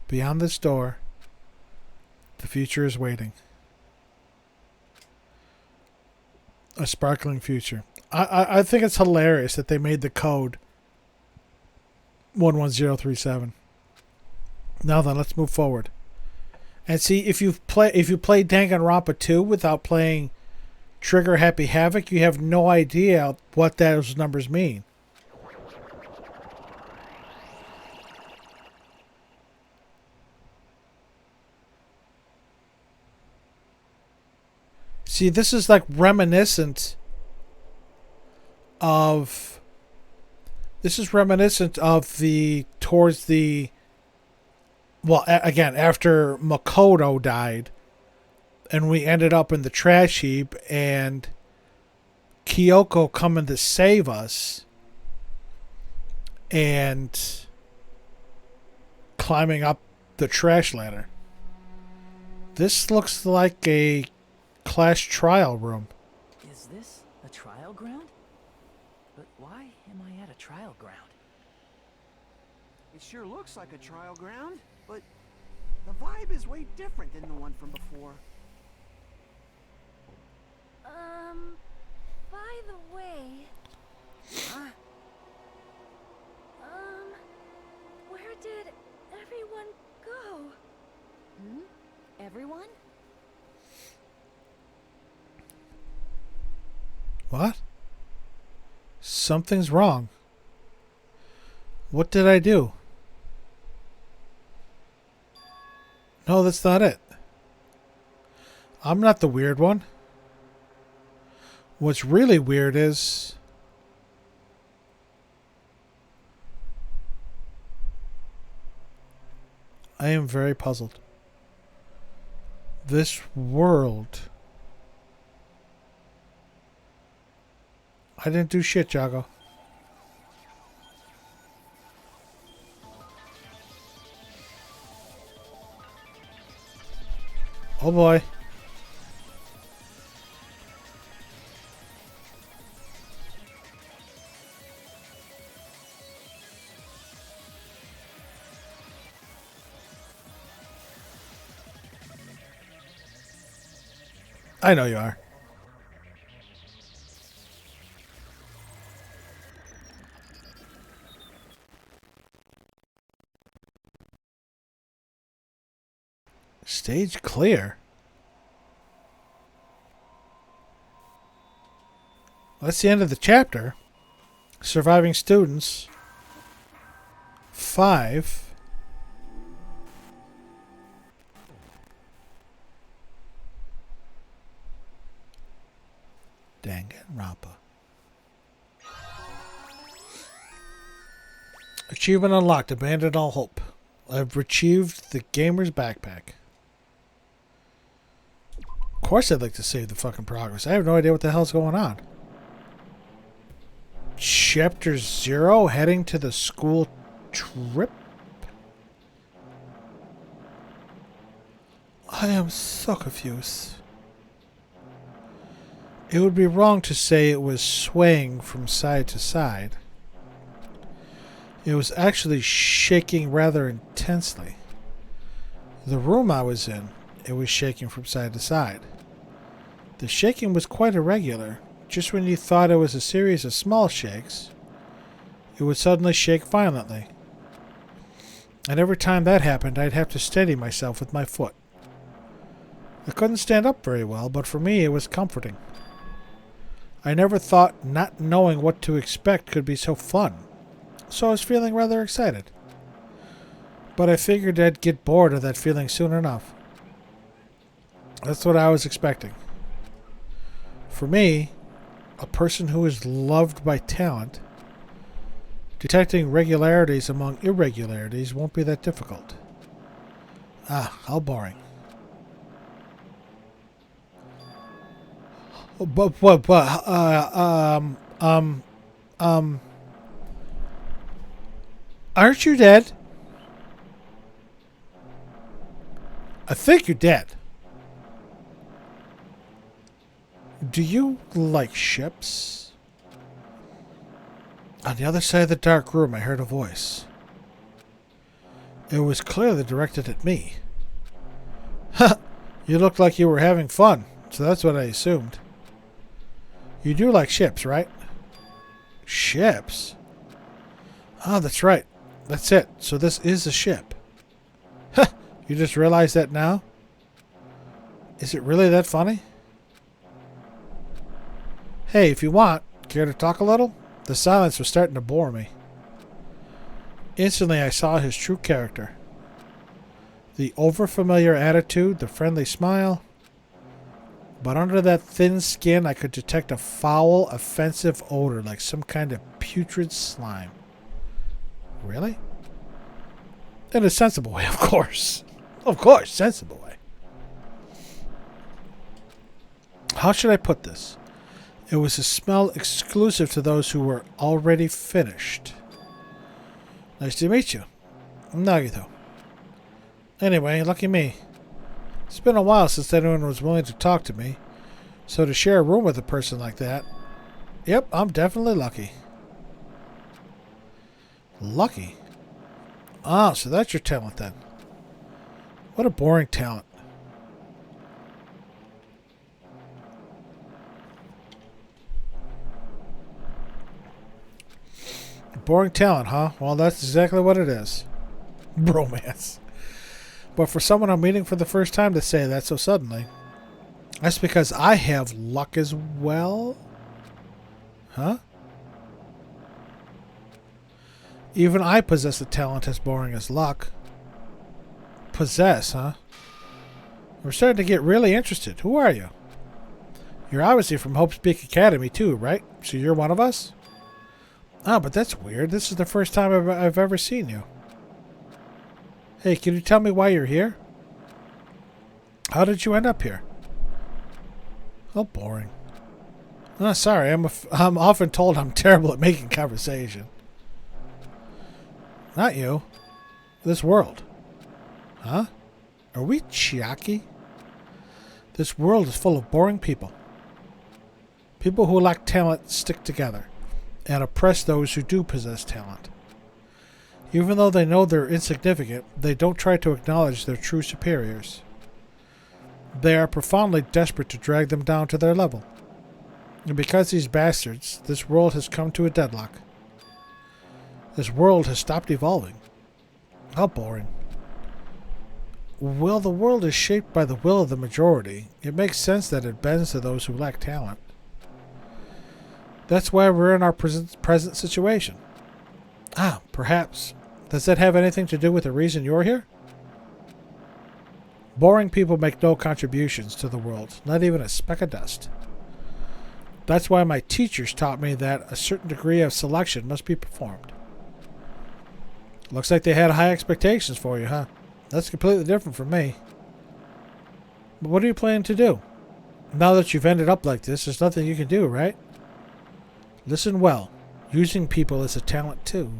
Beyond this door, the future is waiting. A sparkling future. I think it's hilarious that they made the code 11037. Now then, let's move forward. And see, if you play Danganronpa 2 without playing Trigger Happy Havoc, you have no idea what those numbers mean. See, this is like reminiscent of the towards the, well, again, after Makoto died and we ended up in the trash heap and Kyoko coming to save us and climbing up the trash ladder. This looks like a class trial room. Is this a trial ground? But why am I at a trial ground? It sure looks like a trial ground, but the vibe is way different than the one from before. By the way... Huh? Where did everyone go? Everyone? What? Something's wrong. What did I do? No, that's not it. I'm not the weird one. What's really weird is... I am very puzzled. This world... I didn't do shit, Jago. Oh boy. I know you are. Stage clear. That's the end of the chapter. Surviving students. 5. Danganronpa. Achievement unlocked. Abandon all hope. I've retrieved the gamer's backpack. Of course I'd like to save the fucking progress. I have no idea what the hell's going on. Chapter 0, heading to the school trip? I am so confused. It would be wrong to say it was swaying from side to side. It was actually shaking rather intensely. The room I was in, it was shaking from side to side. The shaking was quite irregular. Just when you thought it was a series of small shakes, it would suddenly shake violently. And every time that happened, I'd have to steady myself with my foot. I couldn't stand up very well, but for me it was comforting. I never thought not knowing what to expect could be so fun, so I was feeling rather excited. But I figured I'd get bored of that feeling soon enough. That's what I was expecting. For me, a person who is loved by talent, detecting regularities among irregularities won't be that difficult. Ah, how boring. Aren't you dead? I think you're dead. Do you like ships? On the other side of the dark room, I heard a voice. It was clearly directed at me. Ha! You looked like you were having fun, so that's what I assumed. You do like ships, right? Ships? Oh, that's right. That's it. So this is a ship. Ha! You just realized that now? Is it really that funny? Hey, if you want, care to talk a little? The silence was starting to bore me. Instantly, I saw his true character. The overfamiliar attitude, the friendly smile. But under that thin skin, I could detect a foul, offensive odor like some kind of putrid slime. Really? In a sensible way, of course. Of course, sensible way. How should I put this? It was a smell exclusive to those who were already finished. Nice to meet you. I'm Nagito. Anyway, lucky me. It's been a while since anyone was willing to talk to me, so to share a room with a person like that, yep, I'm definitely lucky. Lucky? Ah, so that's your talent then. What a boring talent. Boring talent, huh? Well, that's exactly what it is. Bromance. But for someone I'm meeting for the first time to say that so suddenly, that's because I have luck as well? Huh? Even I possess a talent as boring as luck. Possess, huh? We're starting to get really interested. Who are you? You're obviously from Hope's Peak Academy too, right? So you're one of us? Ah, but that's weird. This is the first time I've ever seen you. Hey, can you tell me why you're here? How did you end up here? Oh, boring. Oh, sorry, I'm often told I'm terrible at making conversation. Not you. This world. Huh? Are we Chiaki? This world is full of boring people. People who lack talent stick together and oppress those who do possess talent. Even though they know they're insignificant, they don't try to acknowledge their true superiors. They are profoundly desperate to drag them down to their level. And because these bastards, this world has come to a deadlock. This world has stopped evolving. How boring. Well, the world is shaped by the will of the majority. It makes sense that it bends to those who lack talent. That's why we're in our present situation. Ah, perhaps. Does that have anything to do with the reason you're here? Boring people make no contributions to the world, not even a speck of dust. That's why my teachers taught me that a certain degree of selection must be performed. Looks like they had high expectations for you, huh? That's completely different from me. But what are you planning to do? Now that you've ended up like this, there's nothing you can do, right? Listen well. Using people is a talent too.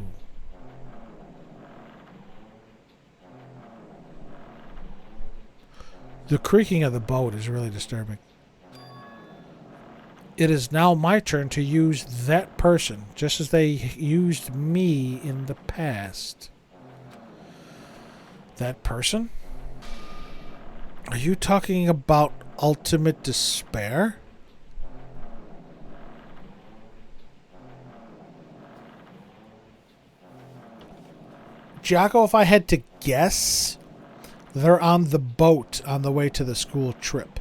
The creaking of the boat is really disturbing. It is now my turn to use that person, just as they used me in the past. That person? Are you talking about ultimate despair? Jocko, if I had to guess, they're on the boat on the way to the school trip.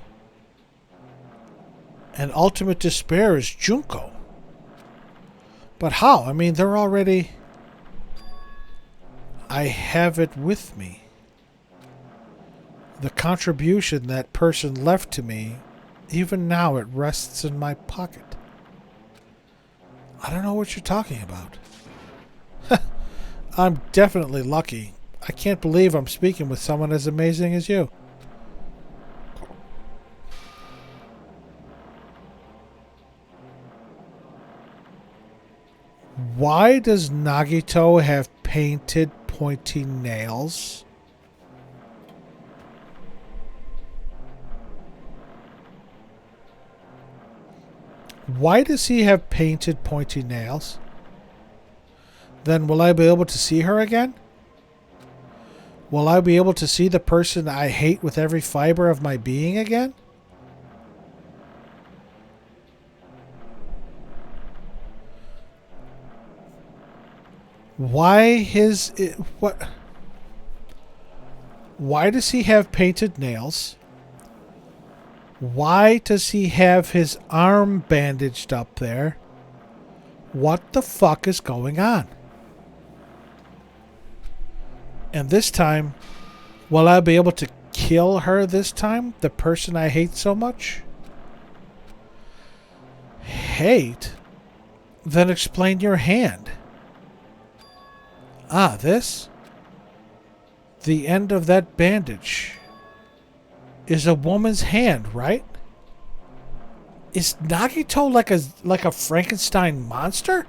And ultimate despair is Junko. But how? I mean, they're already... I have it with me. The contribution that person left to me, even now it rests in my pocket. I don't know what you're talking about. I'm definitely lucky. I can't believe I'm speaking with someone as amazing as you. Why does Nagito have painted pointy nails? Why does he have painted pointy nails? Then will I be able to see her again? Will I be able to see the person I hate with every fiber of my being again? Why does he have painted nails? Why does he have his arm bandaged up there? What the fuck is going on? And this time, will I be able to kill her this time? The person I hate so much? Hate? Then explain your hand. Ah, this? The end of that bandage is a woman's hand, right? Is Nagito like a Frankenstein monster?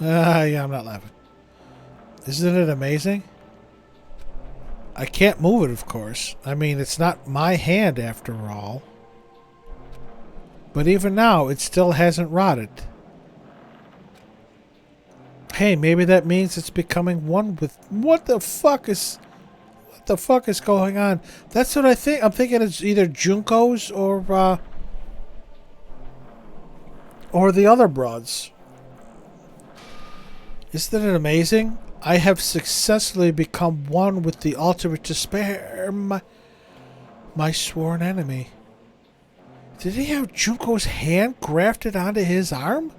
Yeah, I'm not laughing. Isn't it amazing? I can't move it, of course. I mean, it's not my hand after all. But even now, it still hasn't rotted. Hey, maybe that means it's becoming one with... What the fuck is going on? That's what I think. I'm thinking it's either Junko's or the other broads. Isn't it amazing? I have successfully become one with the ultimate despair, my sworn enemy. Did he have Junko's hand grafted onto his arm?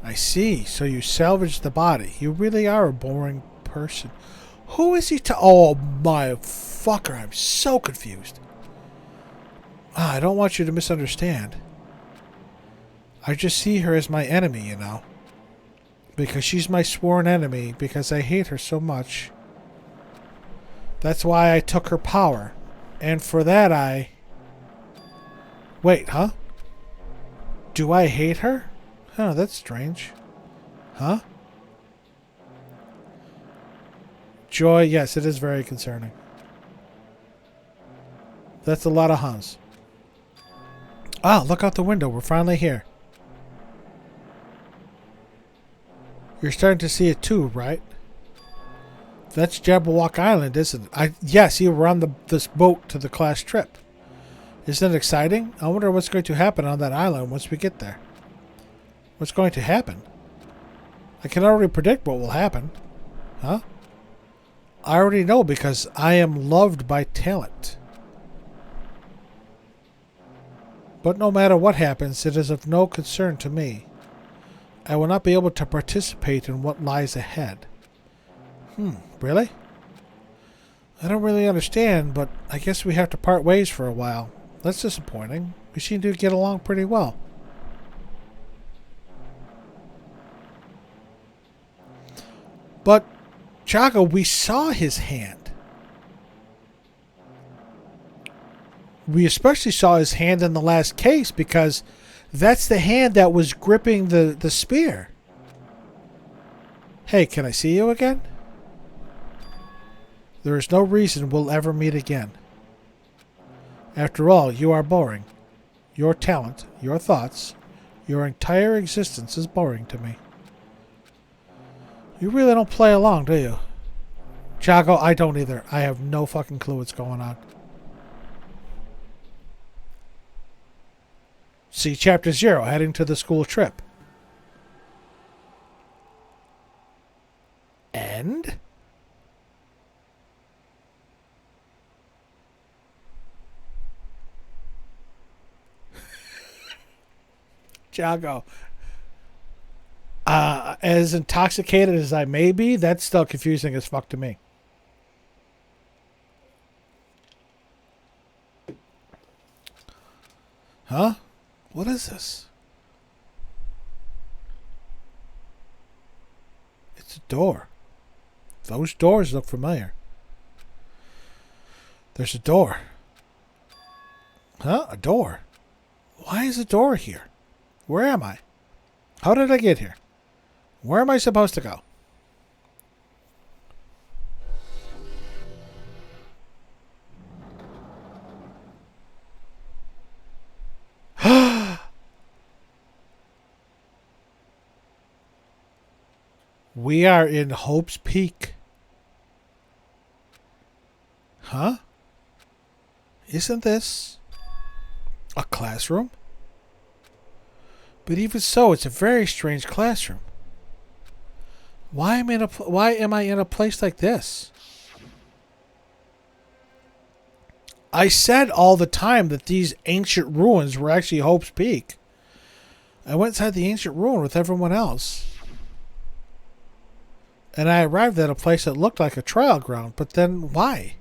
I see. So you salvaged the body. You really are a boring person. Who is he to... Oh, my fucker. I'm so confused. I don't want you to misunderstand. I just see her as my enemy, you know. Because she's my sworn enemy. Because I hate her so much. That's why I took her power. And for that I... Wait, huh? Do I hate her? Huh, that's strange. Huh? Joy, yes, it is very concerning. That's a lot of huns. Ah, look out the window. We're finally here. You're starting to see it too, right? That's Jabberwock Island, isn't it? Yes, you were on this boat to the class trip. Isn't it exciting? I wonder what's going to happen on that island once we get there. What's going to happen? I can already predict what will happen. Huh? I already know because I am loved by talent. But no matter what happens, it is of no concern to me. I will not be able to participate in what lies ahead. Really? I don't really understand, but I guess we have to part ways for a while. That's disappointing. We seem to get along pretty well. But, Chaco, we saw his hand. We especially saw his hand in the last case because that's the hand that was gripping the spear. Hey, can I see you again? There is no reason we'll ever meet again. After all, you are boring. Your talent, your thoughts, your entire existence is boring to me. You really don't play along, do you? Chaco, I don't either. I have no fucking clue what's going on. See Chapter 0, heading to the school trip. And? Chaco. As intoxicated as I may be, that's still confusing as fuck to me. Huh? What is this? It's a door. Those doors look familiar. There's a door. Huh? A door? Why is a door here? Where am I? How did I get here? Where am I supposed to go? We are in Hope's Peak. Huh? Isn't this a classroom? But even so, it's a very strange classroom. Why am I in a place like this? I said all the time that these ancient ruins were actually Hope's Peak. I went inside the ancient ruin with everyone else. And I arrived at a place that looked like a trial ground, but then why?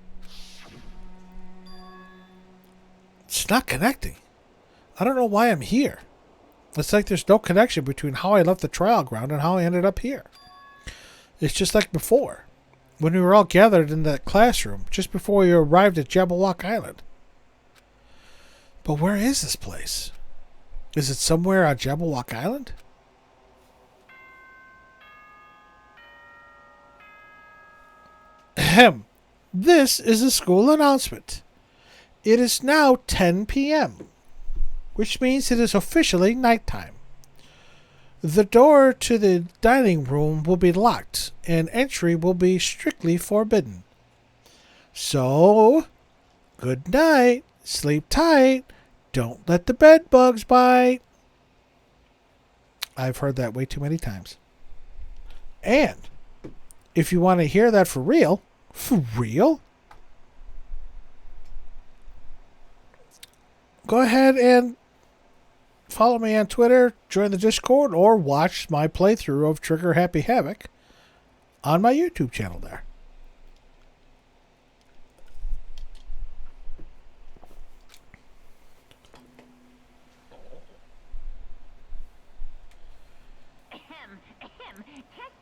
It's not connecting. I don't know why I'm here. It's like there's no connection between how I left the trial ground and how I ended up here. It's just like before, when we were all gathered in that classroom, just before we arrived at Jabberwock Island. But where is this place? Is it somewhere on Jabberwock Island? Ahem. This is a school announcement. It is now 10 p.m., which means it is officially nighttime. The door to the dining room will be locked, and entry will be strictly forbidden. So, good night, sleep tight, don't let the bed bugs bite. I've heard that way too many times. And, if you want to hear that for real, go ahead and follow me on Twitter, join the Discord, or watch my playthrough of Trigger Happy Havoc on my YouTube channel there.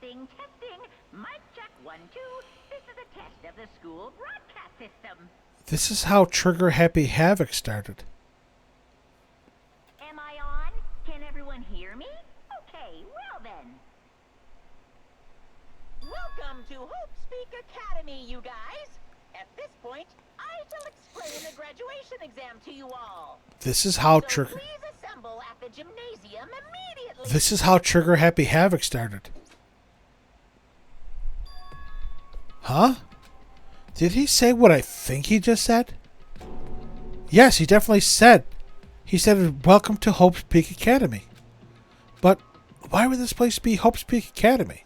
Testing. Mic check 1, 2. This is a test of the school broadcast system. This is how Trigger Happy Havoc started. Am I on? Can everyone hear me? Okay, well then. Welcome to Hope Speak Academy, you guys. At this point, I shall explain the graduation exam to you all. This is how So Trigger. please assemble at the gymnasium immediately. This is how Trigger Happy Havoc started. Huh? Did he say what I think he just said? Yes, he definitely said. He said, welcome to Hope's Peak Academy. But why would this place be Hope's Peak Academy?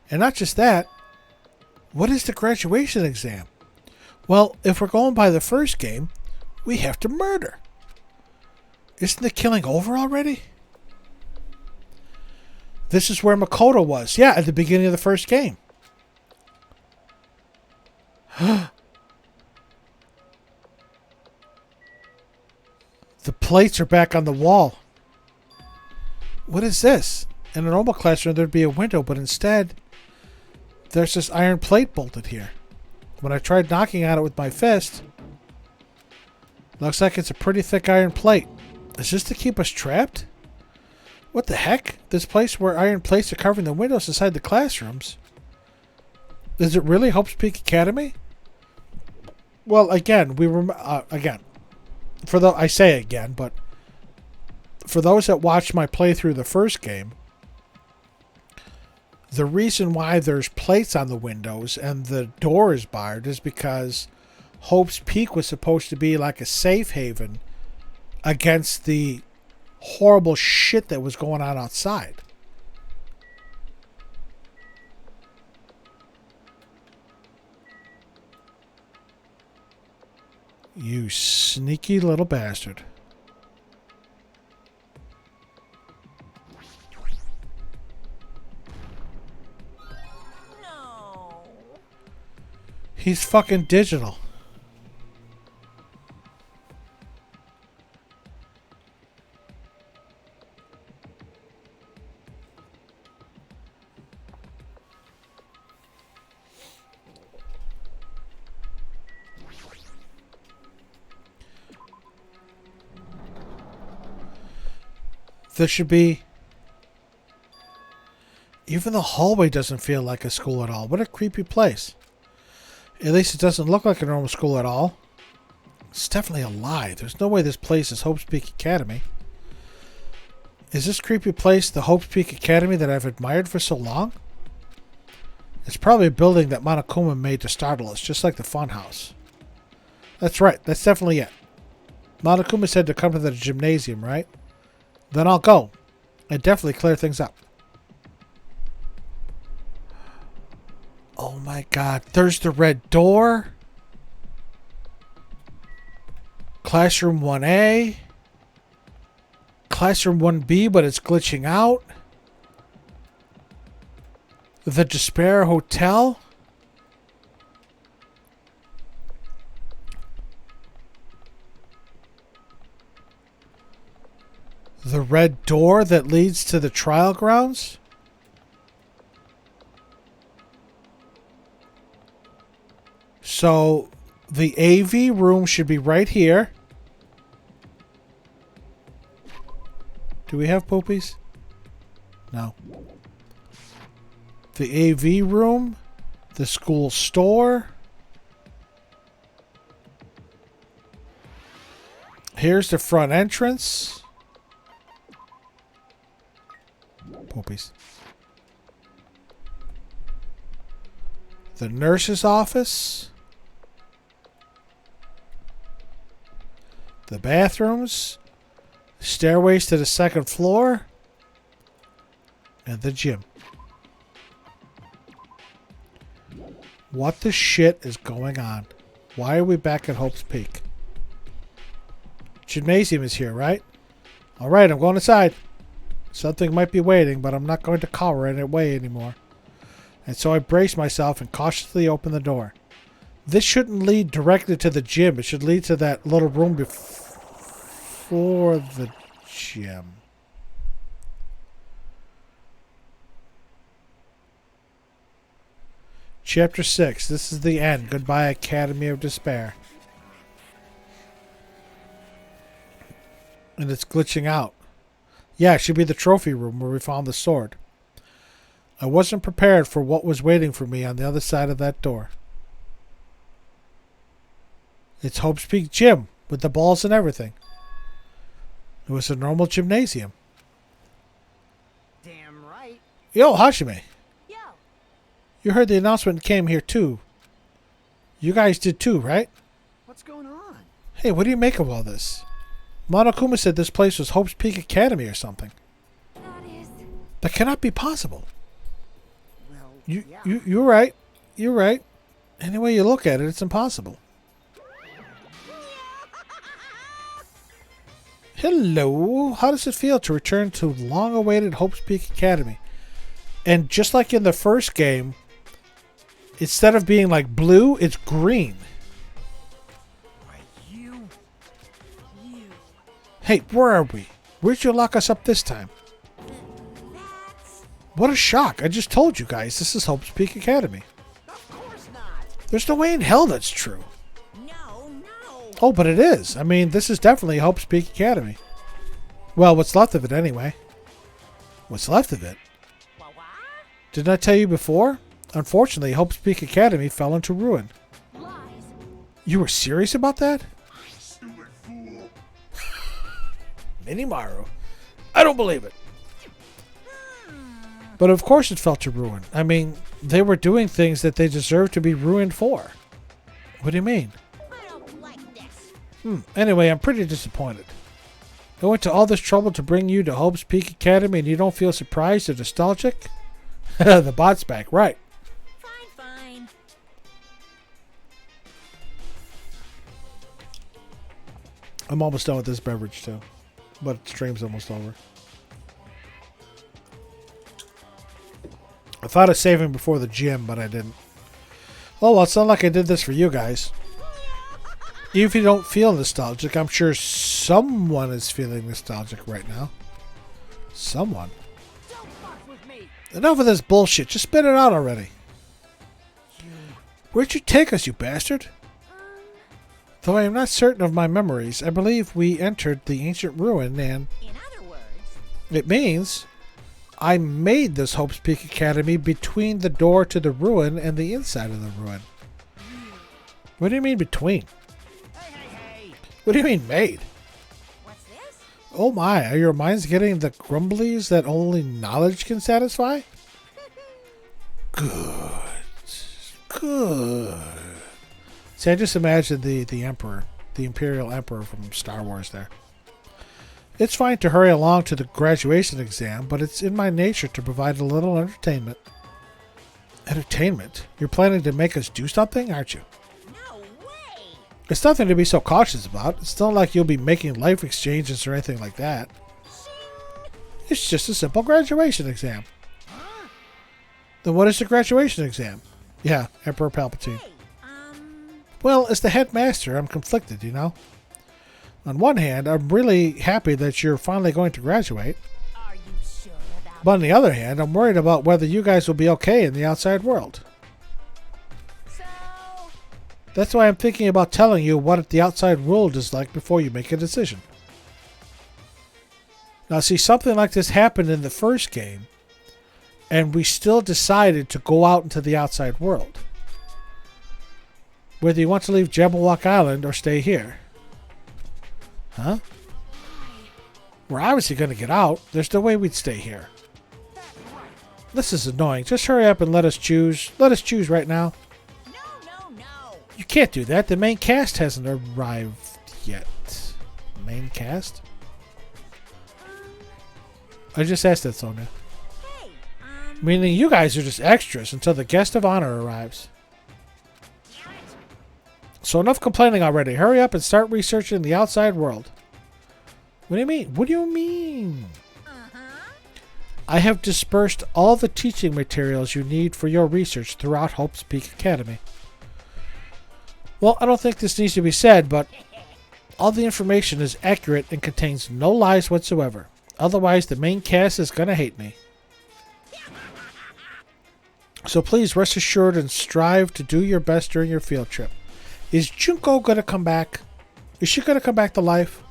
And not just that, what is the graduation exam? Well, if we're going by the first game, we have to murder. Isn't the killing over already? This is where Makoto was. Yeah, at the beginning of the first game. The plates are back on the wall. What is this? In a normal classroom, there'd be a window, but instead, there's this iron plate bolted here. When I tried knocking on it with my fist, looks like it's a pretty thick iron plate. Is this to keep us trapped? What the heck? This place where iron plates are covering the windows inside the classrooms? Is it really Hope's Peak Academy? Well, again, I say again, but for those that watched my playthrough the first game, the reason why there's plates on the windows and the door is barred is because Hope's Peak was supposed to be like a safe haven against the horrible shit that was going on outside. You sneaky little bastard. No. He's fucking digital. There should be... Even the hallway doesn't feel like a school at all. What a creepy place. At least it doesn't look like a normal school at all. It's definitely a lie. There's no way this place is Hope's Peak Academy. Is this creepy place the Hope's Peak Academy that I've admired for so long? It's probably a building that Monokuma made to startle us, just like the funhouse. That's right. That's definitely it. Monokuma said to come to the gymnasium, right? Then I'll go and definitely clear things up. Oh my god, there's the red door. Classroom 1A. Classroom 1B, but it's glitching out. The Despair Hotel. The red door that leads to the trial grounds? So, the AV room should be right here. Do we have poopies? No. The AV room. The school store. Here's the front entrance. Poopies. The nurse's office. The bathrooms. Stairways to the second floor. And the gym. What the shit is going on? Why are we back at Hope's Peak? Gymnasium is here, right? Alright, I'm going inside. Something might be waiting, but I'm not going to cower in it way anymore. And so I brace myself and cautiously open the door. This shouldn't lead directly to the gym. It should lead to that little room before the gym. Chapter 6. This is the end. Goodbye, Academy of Despair. And it's glitching out. Yeah, it should be the trophy room where we found the sword. I wasn't prepared for what was waiting for me on the other side of that door. It's Hope's Peak Gym with the balls and everything. It was a normal gymnasium. Damn right. Yo, Hashime. Yo, You heard the announcement and came here too. You guys did too, right? What's going on? Hey, what do you make of all this? Monokuma said this place was Hope's Peak Academy or something. that is... That cannot be possible. Well, yeah. You're right. You're right. Any way you look at it, it's impossible. Hello. How does it feel to return to long-awaited Hope's Peak Academy? And just like in the first game, instead of being like blue, it's green. You. Hey, where are we? Where'd you lock us up this time? What a shock. I just told you guys, this is Hope's Peak Academy. Of course not. There's no way in hell that's true. No. Oh, but it is. I mean, this is definitely Hope's Peak Academy. Well, what's left of it anyway. What's left of it? What? Didn't I tell you before? Unfortunately, Hope's Peak Academy fell into ruin. Lies. You were serious about that? Stupid fool. Minimaru. I don't believe it. But of course it fell to ruin. I mean, they were doing things that they deserved to be ruined for. What do you mean? I don't like this. Anyway, I'm pretty disappointed. I went to all this trouble to bring you to Hope's Peak Academy and you don't feel surprised or nostalgic? The bot's back, right. Fine. I'm almost done with this beverage too. But stream's almost over. I thought of saving before the gym, but I didn't. Oh, well, it's not like I did this for you guys. Even if you don't feel nostalgic, I'm sure someone is feeling nostalgic right now. Someone. Don't fuck with me. Enough of this bullshit. Just spit it out already. Where'd you take us, you bastard? Though I am not certain of my memories, I believe we entered the ancient ruin and... In other words, It means I made this Hope's Peak Academy between the door to the ruin and the inside of the ruin. What do you mean between? Hey. What do you mean made? what's this? Oh my, are your minds getting the grumblies that only knowledge can satisfy? Good. See, I just imagined the Emperor, the Imperial Emperor from Star Wars there. It's fine to hurry along to the graduation exam, but it's in my nature to provide a little entertainment. Entertainment? You're planning to make us do something, aren't you? No way. It's nothing to be so cautious about. It's not like you'll be making life exchanges or anything like that. It's just a simple graduation exam. Then what is the graduation exam? Yeah, Emperor Palpatine. Hey, Well, as the headmaster, I'm conflicted, you know? On one hand, I'm really happy that you're finally going to graduate. are you sure about But on the other hand, I'm worried about whether you guys will be okay in the outside world. so? That's why I'm thinking about telling you what the outside world is like before you make a decision. Now, see, something like this happened in the first game, and we still decided to go out into the outside world. Whether you want to leave Jabberwock Island or stay here. Huh? We're obviously going to get out. There's no way we'd stay here. This is annoying. Just hurry up and let us choose. Let us choose right now. No. You can't do that. The main cast hasn't arrived yet. Main cast? I just asked that, Sonia. Hey, Meaning you guys are just extras until the guest of honor arrives. So enough complaining already. Hurry up and start researching the outside world. What do you mean? What do you mean? I have dispersed all the teaching materials you need for your research throughout Hope's Peak Academy. Well, I don't think this needs to be said, but all the information is accurate and contains no lies whatsoever. Otherwise, the main cast is going to hate me. So please rest assured and strive to do your best during your field trip. Is Junko going to come back? Is she going to come back to life?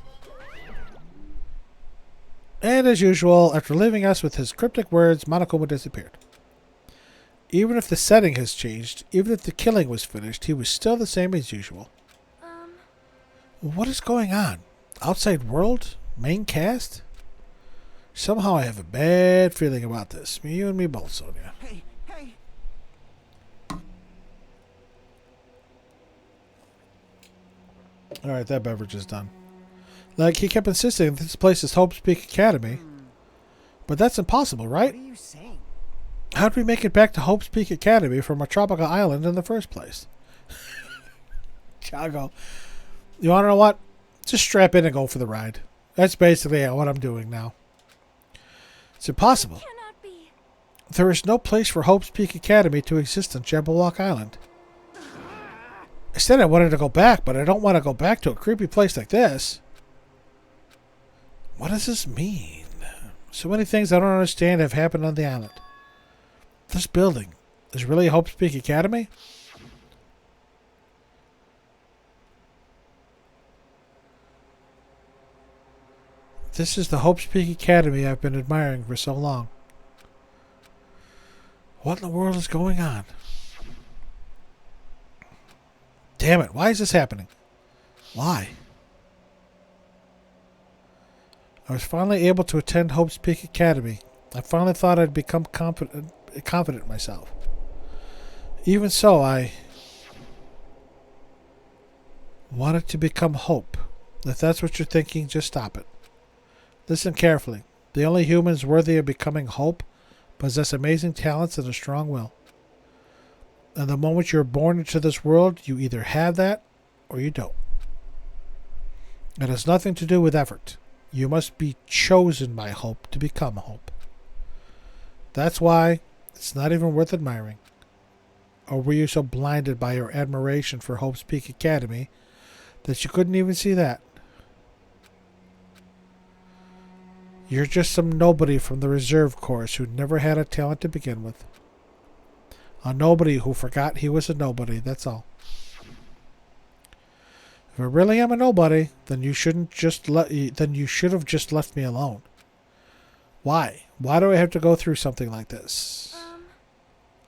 And as usual, after leaving us with his cryptic words, Monokuma disappeared. Even if the setting has changed, even if the killing was finished, he was still the same as usual. What is going on? Outside world? Main cast? Somehow I have a bad feeling about this. You and me both, Sonia. Hey. Alright, that beverage is done. Like, he kept insisting that this place is Hope's Peak Academy. But that's impossible, right? What are you saying? How'd we make it back to Hope's Peak Academy from a tropical island in the first place? Tiago, you want to know what? Just strap in and go for the ride. That's basically what I'm doing now. It's impossible. Cannot be. There is no place for Hope's Peak Academy to exist on Jabberwock Island. I said I wanted to go back, but I don't want to go back to a creepy place like this. What does this mean? So many things I don't understand have happened on the island. This building is really Hope's Peak Academy? This is the Hope's Peak Academy I've been admiring for so long. What in the world is going on? Damn it, why is this happening? Why? I was finally able to attend Hope's Peak Academy. I finally thought I'd become confident in myself. Even so, I wanted to become Hope. If that's what you're thinking, just stop it. Listen carefully. The only humans worthy of becoming Hope possess amazing talents and a strong will. And the moment you're born into this world, you either have that or you don't. It has nothing to do with effort. You must be chosen by Hope to become Hope. That's why it's not even worth admiring. Or were you so blinded by your admiration for Hope's Peak Academy that you couldn't even see that? You're just some nobody from the reserve course who never had a talent to begin with. A nobody who forgot he was a nobody, that's all. If I really am a nobody, then you should have just left me alone. Why? Why do I have to go through something like this?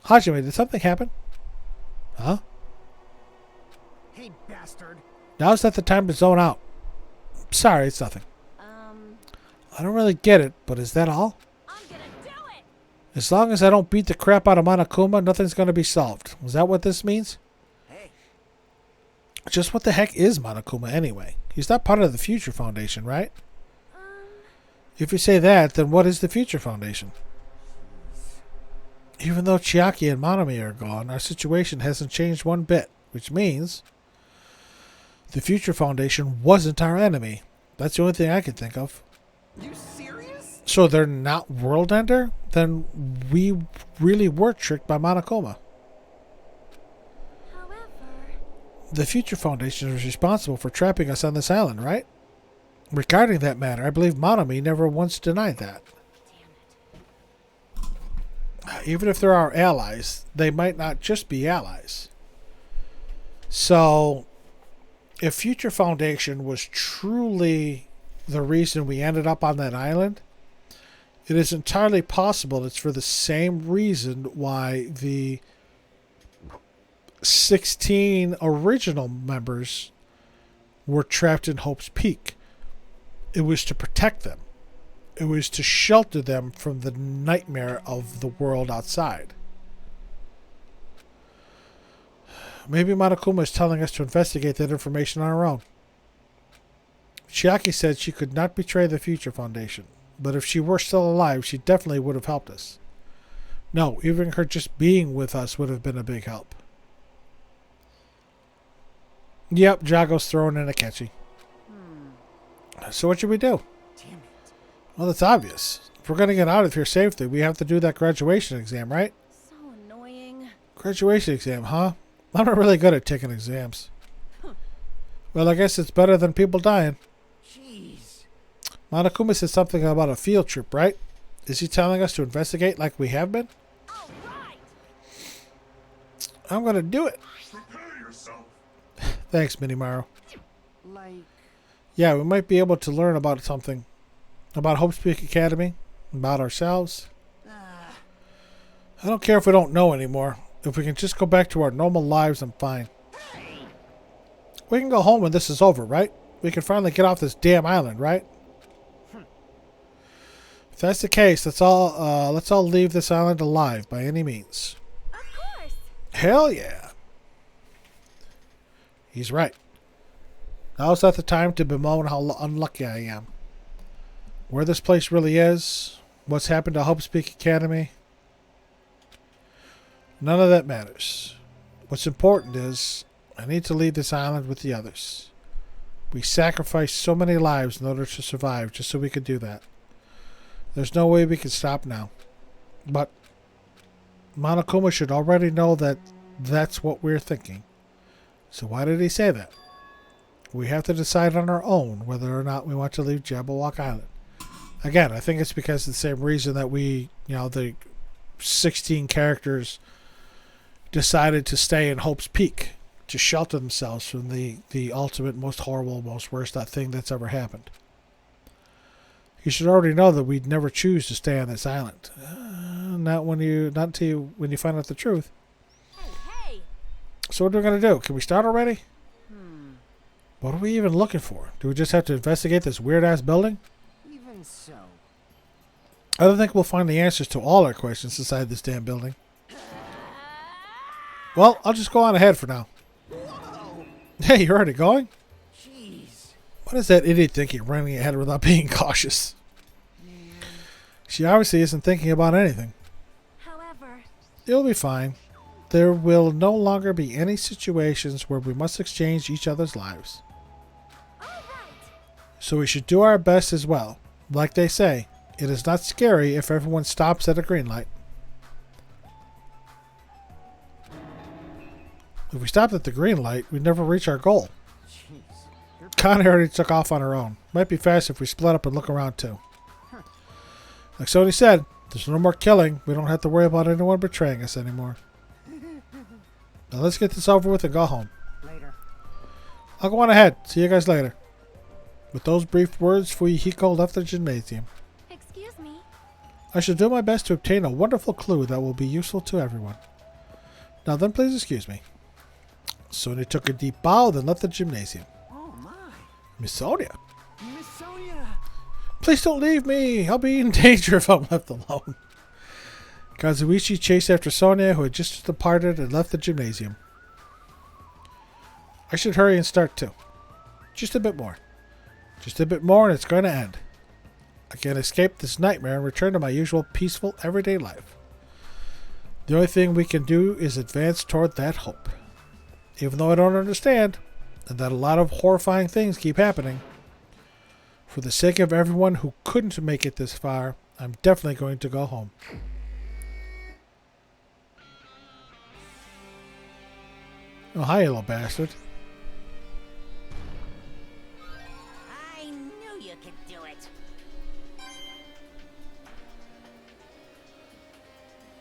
Hajime, did something happen? Huh? Hey, bastard. Now's not the time to zone out. Sorry, it's nothing. I don't really get it, but is that all? I'm gonna do it! As long as I don't beat the crap out of Monokuma, nothing's going to be solved. Is that what this means? Hey. Just what the heck is Monokuma anyway? He's not part of the Future Foundation, right? If you say that, then what is the Future Foundation? Even though Chiaki and Monomi are gone, our situation hasn't changed one bit, which means the Future Foundation wasn't our enemy. That's the only thing I can think of. You serious? So they're not World Ender? Then we really were tricked by Monokuma. However, The Future Foundation is responsible for trapping us on this island, right? Regarding that matter, I believe Monomi never once denied that. Even if they're our allies, they might not just be allies. So, if Future Foundation was truly the reason we ended up on that island, it is entirely possible it's for the same reason why the 16 original members were trapped in Hope's Peak. It was to protect them. It was to shelter them from the nightmare of the world outside. Maybe Monokuma is telling us to investigate that information on our own. Chiaki said she could not betray the Future Foundation, but if she were still alive, she definitely would have helped us. No, even her just being with us would have been a big help. Yep, Jago's throwing in a catchy. So what should we do? Damn it. Well, it's obvious. If we're going to get out of here safely, we have to do that graduation exam, right? so annoying. Graduation exam, huh? I'm not really good at taking exams. Well, I guess it's better than people dying. Jeez. Monokuma said something about a field trip, right? Is he telling us to investigate like we have been? All right. I'm going to do it. Prepare yourself. Thanks, Minimaru. Like, Yeah, we might be able to learn about something. About Hope's Peak Academy. About ourselves. I don't care if we don't know anymore. If we can just go back to our normal lives, I'm fine. We can go home when this is over, right? We can finally get off this damn island, right? If that's the case, let's all leave this island alive by any means. Of course. Hell yeah. He's right. Now's not the time to bemoan how unlucky I am. Where this place really is, what's happened to Hope's Peak Academy, none of that matters. What's important is, I need to leave this island with the others. We sacrificed so many lives in order to survive just so we could do that. There's no way we can stop now. But Monokuma should already know that that's what we're thinking. So why did he say that? We have to decide on our own whether or not we want to leave Jabberwock Island. Again, I think it's because of the same reason that we, the 16 characters decided to stay in Hope's Peak to shelter themselves from the ultimate, most horrible, most worst thing that's ever happened. You should already know that we'd never choose to stay on this island. Not until you find out the truth. Hey! So what are we going to do? Can we start already? What are we even looking for? Do we just have to investigate this weird-ass building? Even so. I don't think we'll find the answers to all our questions inside this damn building. Well, I'll just go on ahead for now. Whoa! Hey, you're already going? Jeez. What is that idiot thinking, running ahead without being cautious? She obviously isn't thinking about anything. However, It'll be fine. There will no longer be any situations where we must exchange each other's lives. So we should do our best as well. Like they say, it is not scary if everyone stops at a green light. If we stopped at the green light, we'd never reach our goal. Jeez. Connie already took off on her own. Might be fast if we split up and look around too. Like Sony said, there's no more killing. We don't have to worry about anyone betraying us anymore. Now let's get this over with and go home. Later. I'll go on ahead. See you guys later. With those brief words, Fuyuhiko left the gymnasium. excuse me. I shall do my best to obtain a wonderful clue that will be useful to everyone. Now then, please excuse me. Sonia took a deep bow, then left the gymnasium. Oh my. Miss Sonia, Miss Sonia. please don't leave me. I'll be in danger if I'm left alone. Kazuichi chased after Sonia, who had just departed and left the gymnasium. I should hurry and start too. Just a bit more. Just a bit more and it's going to end. I can escape this nightmare and return to my usual peaceful everyday life. The only thing we can do is advance toward that hope. Even though I don't understand, and that a lot of horrifying things keep happening, for the sake of everyone who couldn't make it this far, I'm definitely going to go home. Oh, hi, you little bastard. I knew you could do it.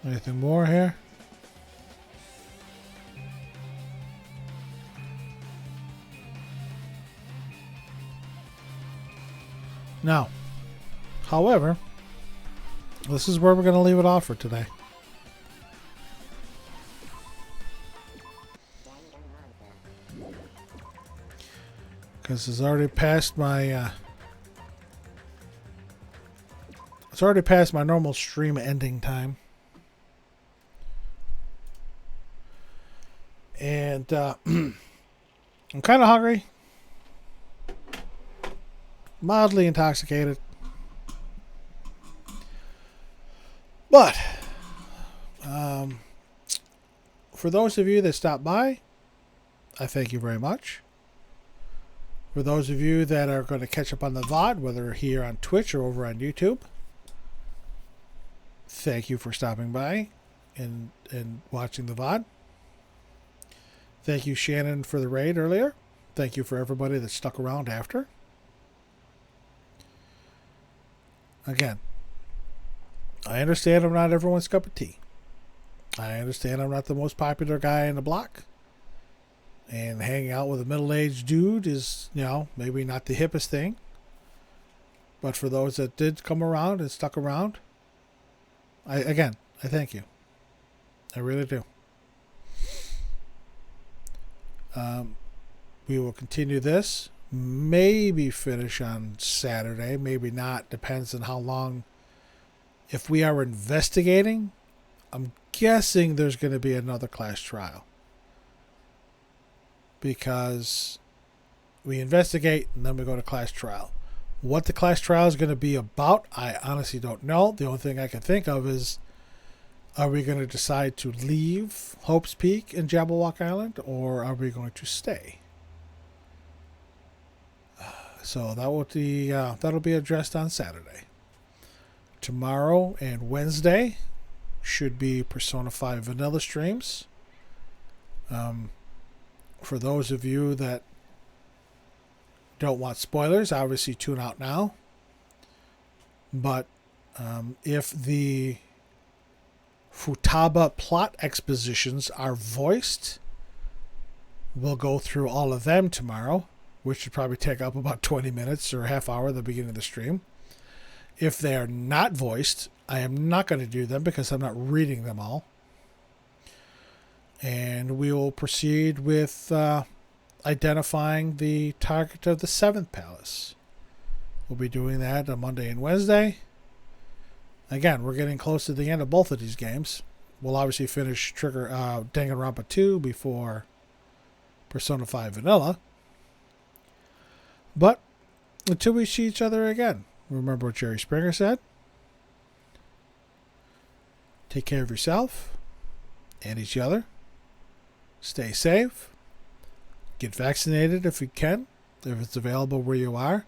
Anything more here? No. However, this is where we're going to leave it off for today. Because it's already past my normal stream ending time. And I'm kind of hungry. Mildly intoxicated. But for those of you that stopped by, I thank you very much. For those of you that are going to catch up on the VOD, whether here on Twitch or over on YouTube, thank you for stopping by and watching the VOD. Thank you, Shannon, for the raid earlier. Thank you for everybody that stuck around after. Again, I understand I'm not everyone's cup of tea. I understand I'm not the most popular guy in the block. And hanging out with a middle-aged dude is, maybe not the hippest thing. But for those that did come around and stuck around, I thank you. I really do. We will continue this. Maybe finish on Saturday. Maybe not. Depends on how long. If we are investigating, I'm guessing there's going to be another class trial. Because we investigate and then we go to class trial. What the class trial is going to be about, I honestly don't know. The only thing I can think of is, are we going to decide to leave Hope's Peak and Jabberwock Island, or are we going to stay? So that'll be addressed on Saturday. Tomorrow and Wednesday, should be Persona 5 vanilla streams. For those of you that don't want spoilers, obviously tune out now. But if the Futaba plot expositions are voiced, we'll go through all of them tomorrow, which should probably take up about 20 minutes or a half hour at the beginning of the stream. If they are not voiced, I am not going to do them because I'm not reading them all. And we will proceed with identifying the target of the 7th palace. We'll be doing that on Monday and Wednesday. Again, we're getting close to the end of both of these games. We'll obviously finish Danganronpa 2 before Persona 5 Vanilla. But until we see each other again, remember what Jerry Springer said. Take care of yourself and each other. Stay safe. Get vaccinated if you can, if it's available where you are.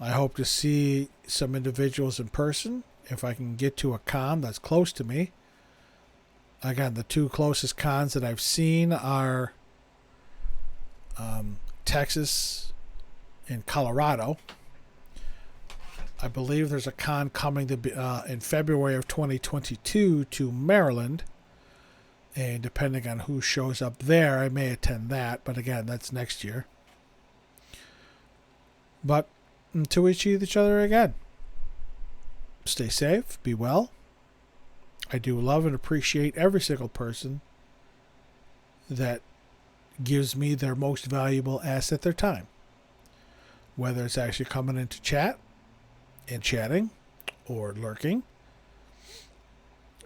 I hope to see some individuals in person if I can get to a con that's close to me. Again, the two closest cons that I've seen are Texas and Colorado. I believe there's a con coming to in February of 2022 to Maryland. And depending on who shows up there, I may attend that. But again, that's next year. But until we see each other again, stay safe, be well. I do love and appreciate every single person that gives me their most valuable asset, their time. Whether it's actually coming into chat and chatting or lurking.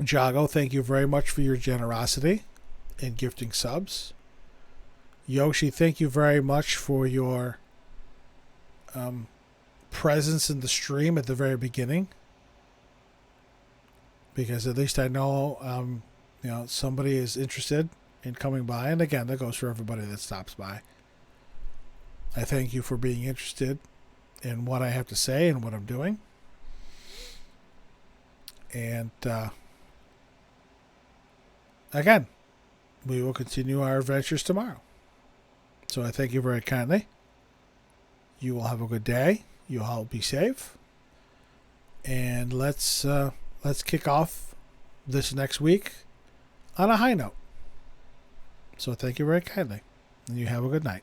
Jago, thank you very much for your generosity in gifting subs. Yoshi, thank you very much for your presence in the stream at the very beginning. Because at least I know, somebody is interested in coming by. And again, that goes for everybody that stops by. I thank you for being interested in what I have to say and what I'm doing. And, again, we will continue our adventures tomorrow. So I thank you very kindly. You will have a good day. You all be safe. And let's kick off this next week on a high note. So thank you very kindly. And you have a good night.